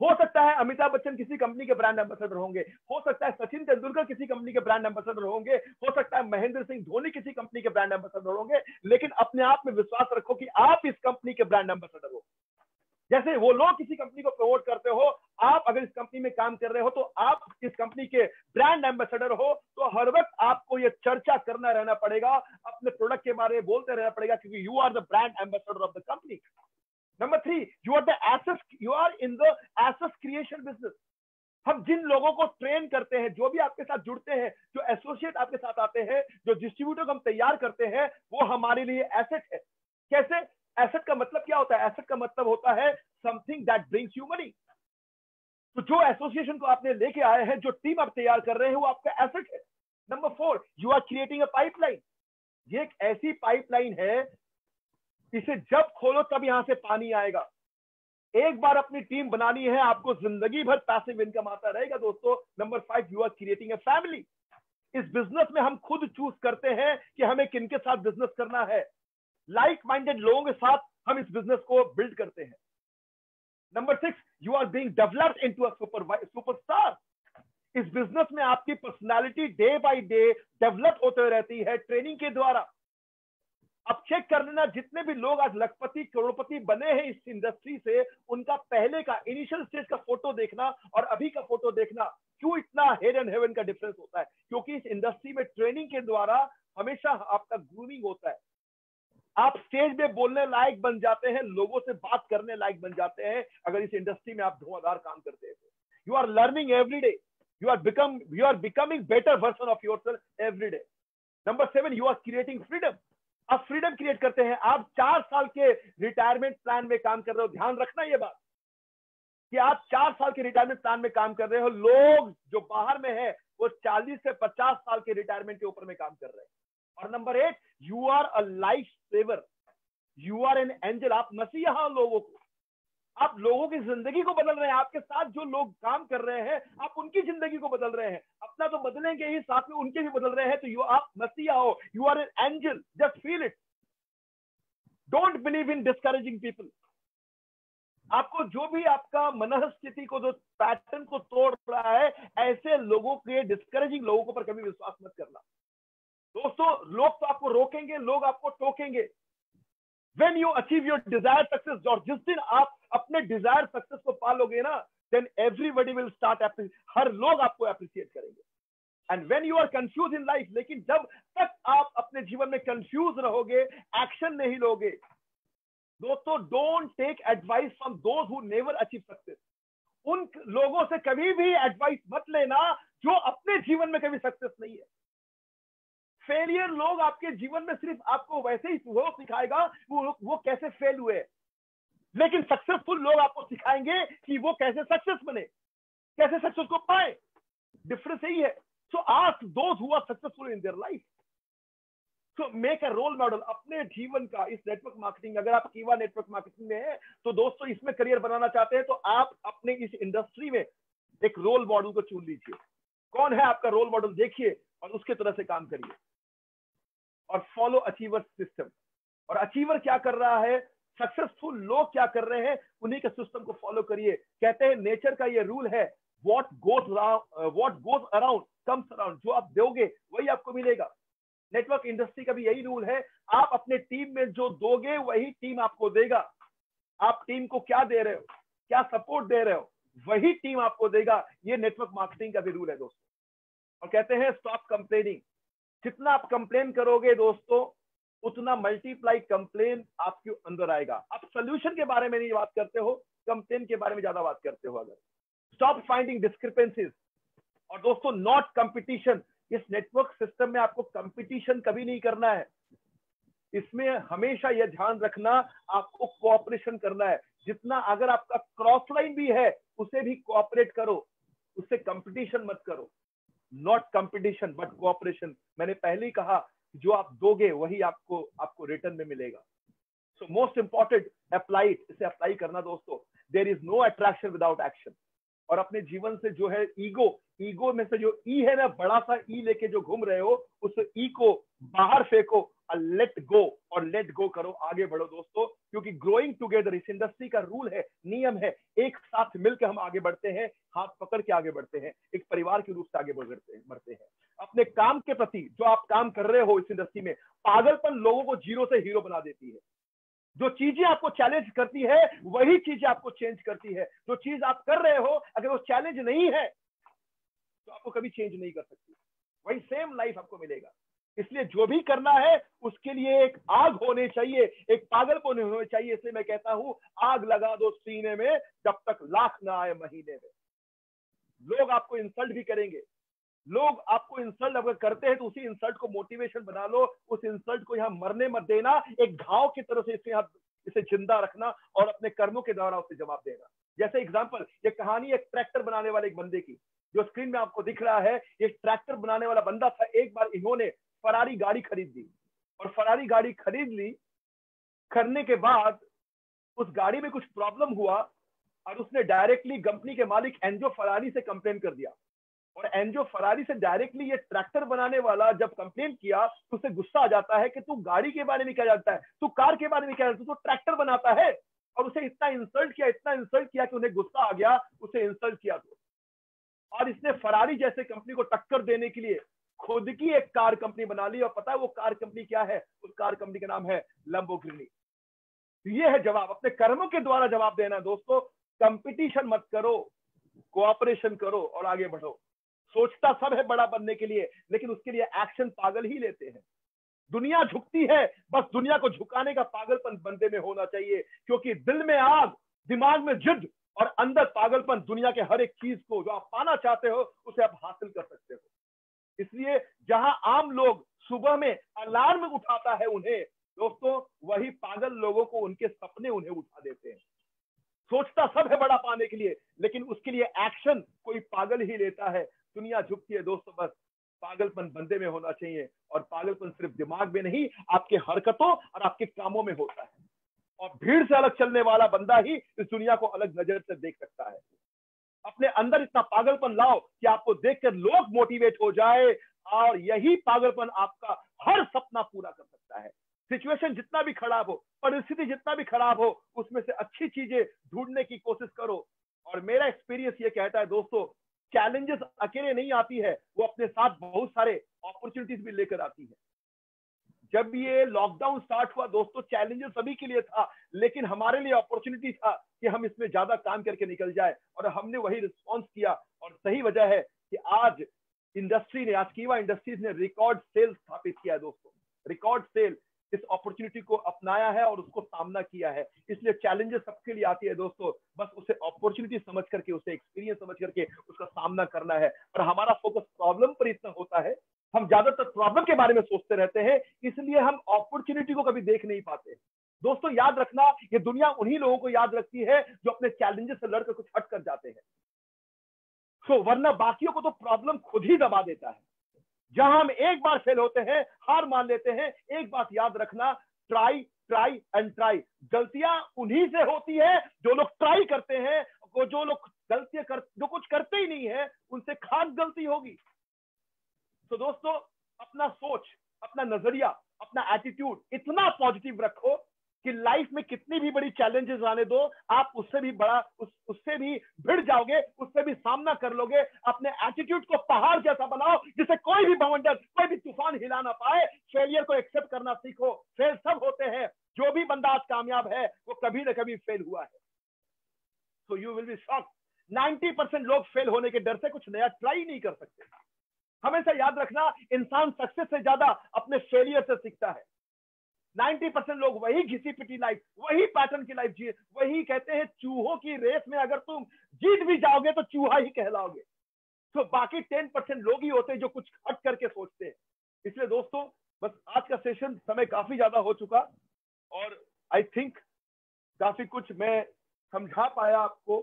हो सकता है अमिताभ बच्चन किसी कंपनी के ब्रांड एम्बेसडर होंगे, हो सकता है सचिन तेंदुलकर किसी कंपनी के ब्रांड एम्बेसडर होंगे, हो सकता है महेंद्र सिंह धोनी किसी कंपनी के ब्रांड एम्बेसडर होंगे, लेकिन अपने आप में विश्वास रखो कि आप इस कंपनी के ब्रांड एम्बेसडर हो। जैसे वो लोग किसी कंपनी को प्रमोट करते हो, आप अगर इस कंपनी में काम कर रहे हो तो आप इस कंपनी के ब्रांड एम्बेसडर हो, तो हर वक्त आपको ये चर्चा करना रहना पड़ेगा, अपने प्रोडक्ट के बारे में बोलते रहना पड़ेगा, क्योंकि you are the brand ambassador of the company. Number 3, you are the asset, you are in the asset creation business. हम जिन लोगों को ट्रेन करते हैं, जो भी आपके साथ जुड़ते हैं, जो एसोसिएट आपके साथ आते हैं, जो डिस्ट्रीब्यूटर हम तैयार करते हैं, वो हमारे लिए एसेट है। कैसे? एसेट का मतलब क्या होता है? एसेट का मतलब होता है something that brings you money. तो जो एसोसिएशन को आपने लेके आए हैं, जो टीम आप तैयार कर रहे हैं, वो आपका एसेट है। Number 4, you are creating a pipeline. ये एक ऐसी पाइपलाइन है, इसे जब खोलो तब यहां से पानी आएगा। एक बार अपनी टीम बनानी है, आपको जिंदगी भर पैसिव इनकम आता रहेगा दोस्तों। Number 5, you are creating a family. इस बिजनेस में हम खुद चूज करते हैं कि हमें किनके साथ बिजनेस करना है। लाइक माइंडेड लोगों के साथ हम इस बिजनेस को बिल्ड करते हैं। Number 6, you are being developed into a superstar. इस बिजनेस में आपकी personality day by day develop होते रहती है ट्रेनिंग के द्वारा। अब चेक कर लेना, जितने भी लोग आज लखपति करोड़पति बने हैं इस इंडस्ट्री से, उनका पहले का इनिशियल स्टेज का फोटो देखना और अभी का फोटो देखना, क्यों इतना हेल एंड हेवन का डिफरेंस होता है? क्योंकि इस इंडस्ट्री में ट्रेनिंग के द्वारा हमेशा आपका ग्रूमिंग होता है। आप स्टेज में बोलने लायक बन जाते हैं, लोगों से बात करने लायक बन जाते हैं, अगर इस इंडस्ट्री में आप धुआंधार काम करते हैं। You are learning every day, you are becoming better version of yourself every day. Number 7, you are creating freedom. आप फ्रीडम क्रिएट करते हैं। आप 4 साल के रिटायरमेंट प्लान में काम कर रहे हो। ध्यान रखना ये बात कि आप 4 साल के रिटायरमेंट प्लान में काम कर रहे हो। लोग जो बाहर में है वो 40 से 50 साल के रिटायरमेंट के ऊपर में काम कर रहे हैं। और number 8, you are a life saver, you are an angel. आप मसीहा लोगों को, आप लोगों की जिंदगी को बदल रहे हैं। आपके साथ जो लोग काम कर रहे हैं, आप उनकी जिंदगी को बदल रहे हैं। अपना तो बदलेंगे ही, साथ में उनके भी बदल रहे हैं। तो यू आप मसीहा हो, you are an angel, just feel it. Don't believe in discouraging people. आपको जो भी आपका मनस्थिति को, जो पैटर्न को तोड़ रहा है, ऐसे लोगों के, डिस्करेजिंग लोगों पर कभी विश्वास मत करना दोस्तों। लोग तो आपको रोकेंगे, लोग आपको टोकेंगे। When you achieve your desired success, और जिस दिन आप अपने डिजायर सक्सेस को पालोगे ना, then everybody will start हर लोग आपको अप्रिशिएट करेंगे। And when you are confused in life, लेकिन जब तक आप अपने जीवन में कंफ्यूज रहोगे, एक्शन नहीं लोगे दोस्तों, don't take advice from those who never achieve success. उन लोगों से कभी भी एडवाइस मत लेना जो अपने जीवन में कभी सक्सेस नहीं है। फेलियर लोग आपके जीवन में सिर्फ आपको वैसे ही वो सिखाएगा वो कैसे फेल हुए, लेकिन सक्सेसफुल लोग आपको सिखाएंगे कि वो कैसे सक्सेस बने, कैसे सक्सेस को पाए। डिफरेंस यही है। So ask those who are successful in their life, so make a role model अपने जीवन का। इस नेटवर्क मार्केटिंग, अगर आप कीवा नेटवर्क मार्केटिंग में है तो दोस्तों इसमें करियर बनाना चाहते हैं, तो आप अपने इस इंडस्ट्री में एक रोल मॉडल को चुन लीजिए। कौन है आपका रोल मॉडल, देखिए और उसके तरह से काम करिए। और फॉलो अचीवर सिस्टम। और अचीवर क्या कर रहा है, सक्सेसफुल लोग क्या कर रहे हैं, उन्हीं के सिस्टम को फॉलो करिए। कहते हैं नेचर का ये रूल है, what goes around comes around. जो आप दोगे वही आपको मिलेगा। नेटवर्क इंडस्ट्री का भी यही रूल है, आप अपने टीम में जो दोगे वही टीम आपको देगा। आप टीम को क्या दे रहे हो, क्या सपोर्ट दे रहे हो, वही टीम आपको देगा। ये नेटवर्क मार्केटिंग का भी रूल है दोस्तों। और कहते हैं स्टॉप कंप्लेनिंग। जितना आप कंप्लेन करोगे दोस्तों, उतना मल्टीप्लाई कंप्लेन आपके अंदर आएगा। आप सोल्यूशन के बारे में नहीं बात करते हो, कंप्लेन के बारे में ज्यादा बात करते हो। अगर स्टॉप फाइंडिंग डिस्क्रिपेंसीज। और दोस्तों नॉट कंपटीशन। इस नेटवर्क सिस्टम में आपको कंपटीशन कभी नहीं करना है। इसमें हमेशा यह ध्यान रखना, आपको कोऑपरेशन करना है। जितना अगर आपका क्रॉस लाइन भी है उसे भी कोऑपरेट करो, उससे कंपटीशन मत करो। Not competition but cooperation. मैंने पहले ही कहा, जो आप दोगे वही आपको रिटर्न में मिलेगा। So most important, apply it. इसे अप्लाई करना दोस्तों। There is no attraction without action. और अपने जीवन से जो है ईगो में से जो ई है ना, बड़ा सा ई लेके जो घूम रहे हो, उस ई को बाहर फेंको लेट गो, और लेट गो करो, आगे बढ़ो दोस्तों, क्योंकि ग्रोइंग टुगेदर इस इंडस्ट्री का रूल है, नियम है, एक साथ मिलकर हम आगे बढ़ते हैं, हाथ पकड़ के आगे बढ़ते हैं, एक परिवार के रूप से आगे बढ़ते हैं। अपने काम के प्रति जो आप काम कर रहे हो इस इंडस्ट्री में, पागलपन लोगों को जीरो से हीरो बना देती है। जो चीजें आपको चैलेंज करती है वही चीजें आपको चेंज करती है। जो चीज आप कर रहे हो अगर वो चैलेंज नहीं है तो आपको कभी चेंज नहीं कर सकती, वही सेम लाइफ आपको मिलेगा। इसलिए जो भी करना है उसके लिए एक आग होने चाहिए, एक पागलपन होने चाहिए। इसलिए मैं कहता हूं आग लगा दो सीने में जब तक लाख ना आए महीने में। लोग आपको इंसल्ट भी करेंगे, लोग आपको इंसल्ट अगर करते हैं तो उसी इंसल्ट को मोटिवेशन बना लो, उस इंसल्ट को यहाँ मरने मत देना, एक घाव की तरह से इसे जिंदा रखना और अपने कर्मों के द्वारा उसे जवाब देना। जैसे एग्जांपल, ये कहानी एक ट्रैक्टर बनाने वाले एक बंदे की, जो स्क्रीन में आपको दिख रहा है, ये ट्रैक्टर बनाने वाला बंदा था। एक बार इन्होंने फरारी गाड़ी खरीद ली, और फरारी गाड़ी खरीद ली, करने के बाद उस गाड़ी में कुछ प्रॉब्लम हुआ और उसने डायरेक्टली कंपनी के मालिक एंजो फरारी से कंप्लेन कर दिया। और एंजो फरारी से डायरेक्टली ये ट्रैक्टर बनाने वाला जब कंप्लेन किया तो उसे गुस्सा आ जाता है कि तू गाड़ी के बारे में क्या जानता है, तू कार के बारे में क्या जानता है, तू तो ट्रैक्टर बनाता है। और उसे इतना इंसल्ट किया कि उन्हें गुस्सा आ गया, उसे इंसल्ट किया। तो और इसने फरारी जैसे कंपनी को टक्कर देने के लिए खुद की एक कार कंपनी बना ली। और पता है वो कार कंपनी क्या है? उस कार कंपनी का नाम है लैम्बोर्गिनी। ये है जवाब, अपने कर्मों के द्वारा जवाब देना। दोस्तों, कंपटीशन मत करो, कोऑपरेशन करो और आगे बढ़ो। सोचता सब है बड़ा बनने के लिए, लेकिन उसके लिए एक्शन पागल ही लेते हैं। दुनिया झुकती है, बस दुनिया को झुकाने का पागलपन बंदे में होना चाहिए, क्योंकि दिल में आग, दिमाग में जिद और अंदर पागलपन, दुनिया के हर एक चीज को जो आप पाना चाहते हो उसे आप हासिल कर सकते हो। इसलिए जहां आम लोग सुबह में अलार्म उठाता है उन्हें, दोस्तों वही पागल लोगों को उनके सपने उन्हें उठा देते हैं। सोचता सब है बड़ा पाने के लिए, लेकिन उसके लिए एक्शन कोई पागल ही लेता है। दुनिया झुकती है दोस्तों, बस पागलपन बंदे में होना चाहिए। और पागलपन सिर्फ दिमाग में नहीं, आपके हरकतों और आपके कामों में होता है। और भीड़ से अलग चलने वाला बंदा ही इस दुनिया को अलग नजर से देख सकता है। अपने अंदर इतना पागलपन लाओ कि आपको देखकर लोग मोटिवेट हो जाए, और यही पागलपन आपका हर सपना पूरा कर सकता है। सिचुएशन जितना भी खराब हो, परिस्थिति जितना भी खराब हो, उसमें से अच्छी चीजें ढूंढने की कोशिश करो। और मेरा एक्सपीरियंस ये कहता है दोस्तों, चैलेंजेस अकेले नहीं आती है, वो अपने साथ बहुत सारे अपॉर्चुनिटीज भी लेकर आती है। जब ये लॉकडाउन स्टार्ट हुआ दोस्तों, चैलेंजेस सभी के लिए था, लेकिन हमारे लिए अपॉर्चुनिटी था कि हम इसमें ज्यादा काम करके निकल जाए, और हमने वही रिस्पॉन्स किया। और सही वजह है कि आज इंडस्ट्री ने, आज कीवा इंडस्ट्रीज ने रिकॉर्ड सेल स्थापित किया है दोस्तों। रिकॉर्ड सेल, इस अपॉर्चुनिटी को अपनाया है और उसको सामना किया है। इसलिए चैलेंजेस सबके लिए आती है दोस्तों, बस उसे अपॉर्चुनिटी समझ करके, उसे एक्सपीरियंस समझ करके उसका सामना करना है। और हमारा फोकस प्रॉब्लम पर इतना होता है, हम ज्यादातर प्रॉब्लम के बारे में सोचते रहते हैं, इसलिए हम अपॉर्चुनिटी को कभी देख नहीं पाते। दोस्तों याद रखना, ये दुनिया उन्हीं लोगों को याद रखती है जो अपने चैलेंजेस से लड़कर कुछ हट कर जाते हैं। वरना बाकियों को तो प्रॉब्लम खुद ही दबा देता है। जहां हम एक बार फेल होते हैं, हार मान लेते हैं, एक बात याद रखना, ट्राई ट्राई एंड ट्राई। गलतियां उन्हीं से होती है जो लोग ट्राई करते हैं। जो लोग जो कुछ करते ही नहीं है, उनसे खास गलती होगी। तो दोस्तों, अपना सोच, अपना नजरिया, अपना एटीट्यूड इतना पॉजिटिव रखो कि लाइफ में कितनी भी बड़ी चैलेंजेस आने दो, आप उससे भी बड़ा, उससे भी भिड़ जाओगे, उससे भी सामना कर लोगे। अपने एटीट्यूड को पहाड़ जैसा बनाओ, जिसे कोई भी बवंडर, कोई भी तूफान हिला ना पाए। फेलियर को एक्सेप्ट करना सीखो। फेल सब होते हैं, जो भी बंदा आज कामयाब है वो कभी ना कभी फेल हुआ है। So you will be shocked, 90% लोग फेल होने के डर से कुछ नया ट्राई नहीं कर सकते। हमेशा याद रखना, इंसान सक्सेस से ज्यादा अपने फेलियर से सीखता है। 90% लोग वही घिसी पिटी लाइफ, वही पैटर्न की लाइफ जिए। वही कहते हैं, चूहों की रेस में अगर तुम जीत भी जाओगे तो चूहा ही कहलाओगे। तो बाकी 10% लोग ही होते हैं जो कुछ हट करके सोचते हैं। इसलिए दोस्तों, बस आज का सेशन समय काफी ज्यादा हो चुका, और आई थिंक काफी कुछ मैं समझा पाया आपको।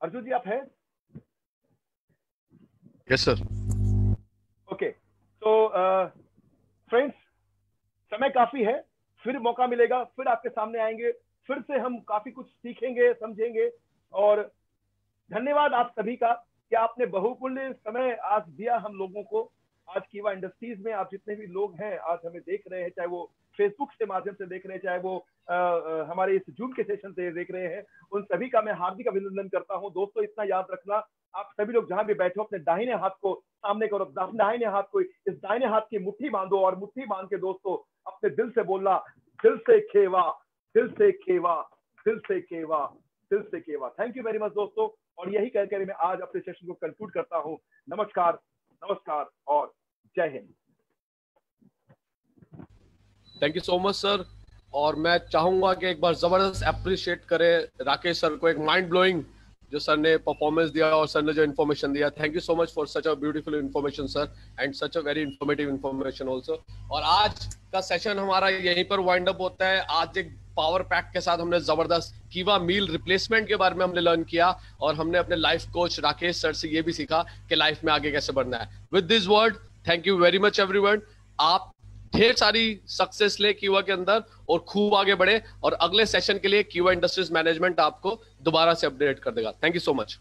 अर्जुन जी, आप हैं? Yes sir. ओके, तो फ्रेंड्स, समय काफी है, फिर मौका मिलेगा, फिर आपके सामने आएंगे, फिर से हम काफी कुछ सीखेंगे, समझेंगे। और धन्यवाद आप सभी का कि आपने बहुमूल्य समय आज दिया हम लोगों को। आज कीवा इंडस्ट्रीज में आप जितने भी लोग हैं आज हमें देख रहे हैं, चाहे वो फेसबुक के माध्यम से देख रहे हैं, चाहे वो हमारे इस जूम के सेशन से देख रहे हैं, उन सभी का मैं हार्दिक अभिनंदन करता हूं। दोस्तों इतना याद रखना, आप सभी लोग जहां भी बैठे हो अपने दाहिने हाथ को सामने करो, दाहिने हाथ को इस दाहिने हाथ की मुट्ठी बांधो और मुट्ठी बांध के दोस्तों अपने दिल से बोलना, दिल से खेवा, दिल से खेवा, दिल से खेवा, दिल से खेवा। थैंक यू वेरी मच दोस्तों, और यही कहकर मैं आज अपने सेशन को कंक्लूड करता हूं। नमस्कार, नमस्कार और जय Hind. Thank you so much sir. और मैं चाहूंगा कि एक बार जबरदस्त अप्रिशिएट करें राकेश सर को, एक माइंड ब्लोइंग जो सर ने परफॉर्मेंस दिया और सर ने जो इन्फॉर्मेशन दिया। Thank you so much for such a beautiful information sir, and such a very informative information also. और आज का सेशन हमारा यहीं पर वाइंड अप होता है। आज एक पावर पैक के साथ हमने जबरदस्त कीवा मील रिप्लेसमेंट के बारे में हमने लर्न किया, और हमने अपने लाइफ कोच राकेश सर से ये भी सीखा कि लाइफ में आगे कैसे बढ़ना है। With this word, thank you very much everyone. आप ढेर सारी सक्सेस ले कीवा के अंदर और खूब आगे बढ़े, और अगले सेशन के लिए कीवा इंडस्ट्रीज मैनेजमेंट आपको दोबारा से अपडेट कर देगा। Thank you so much.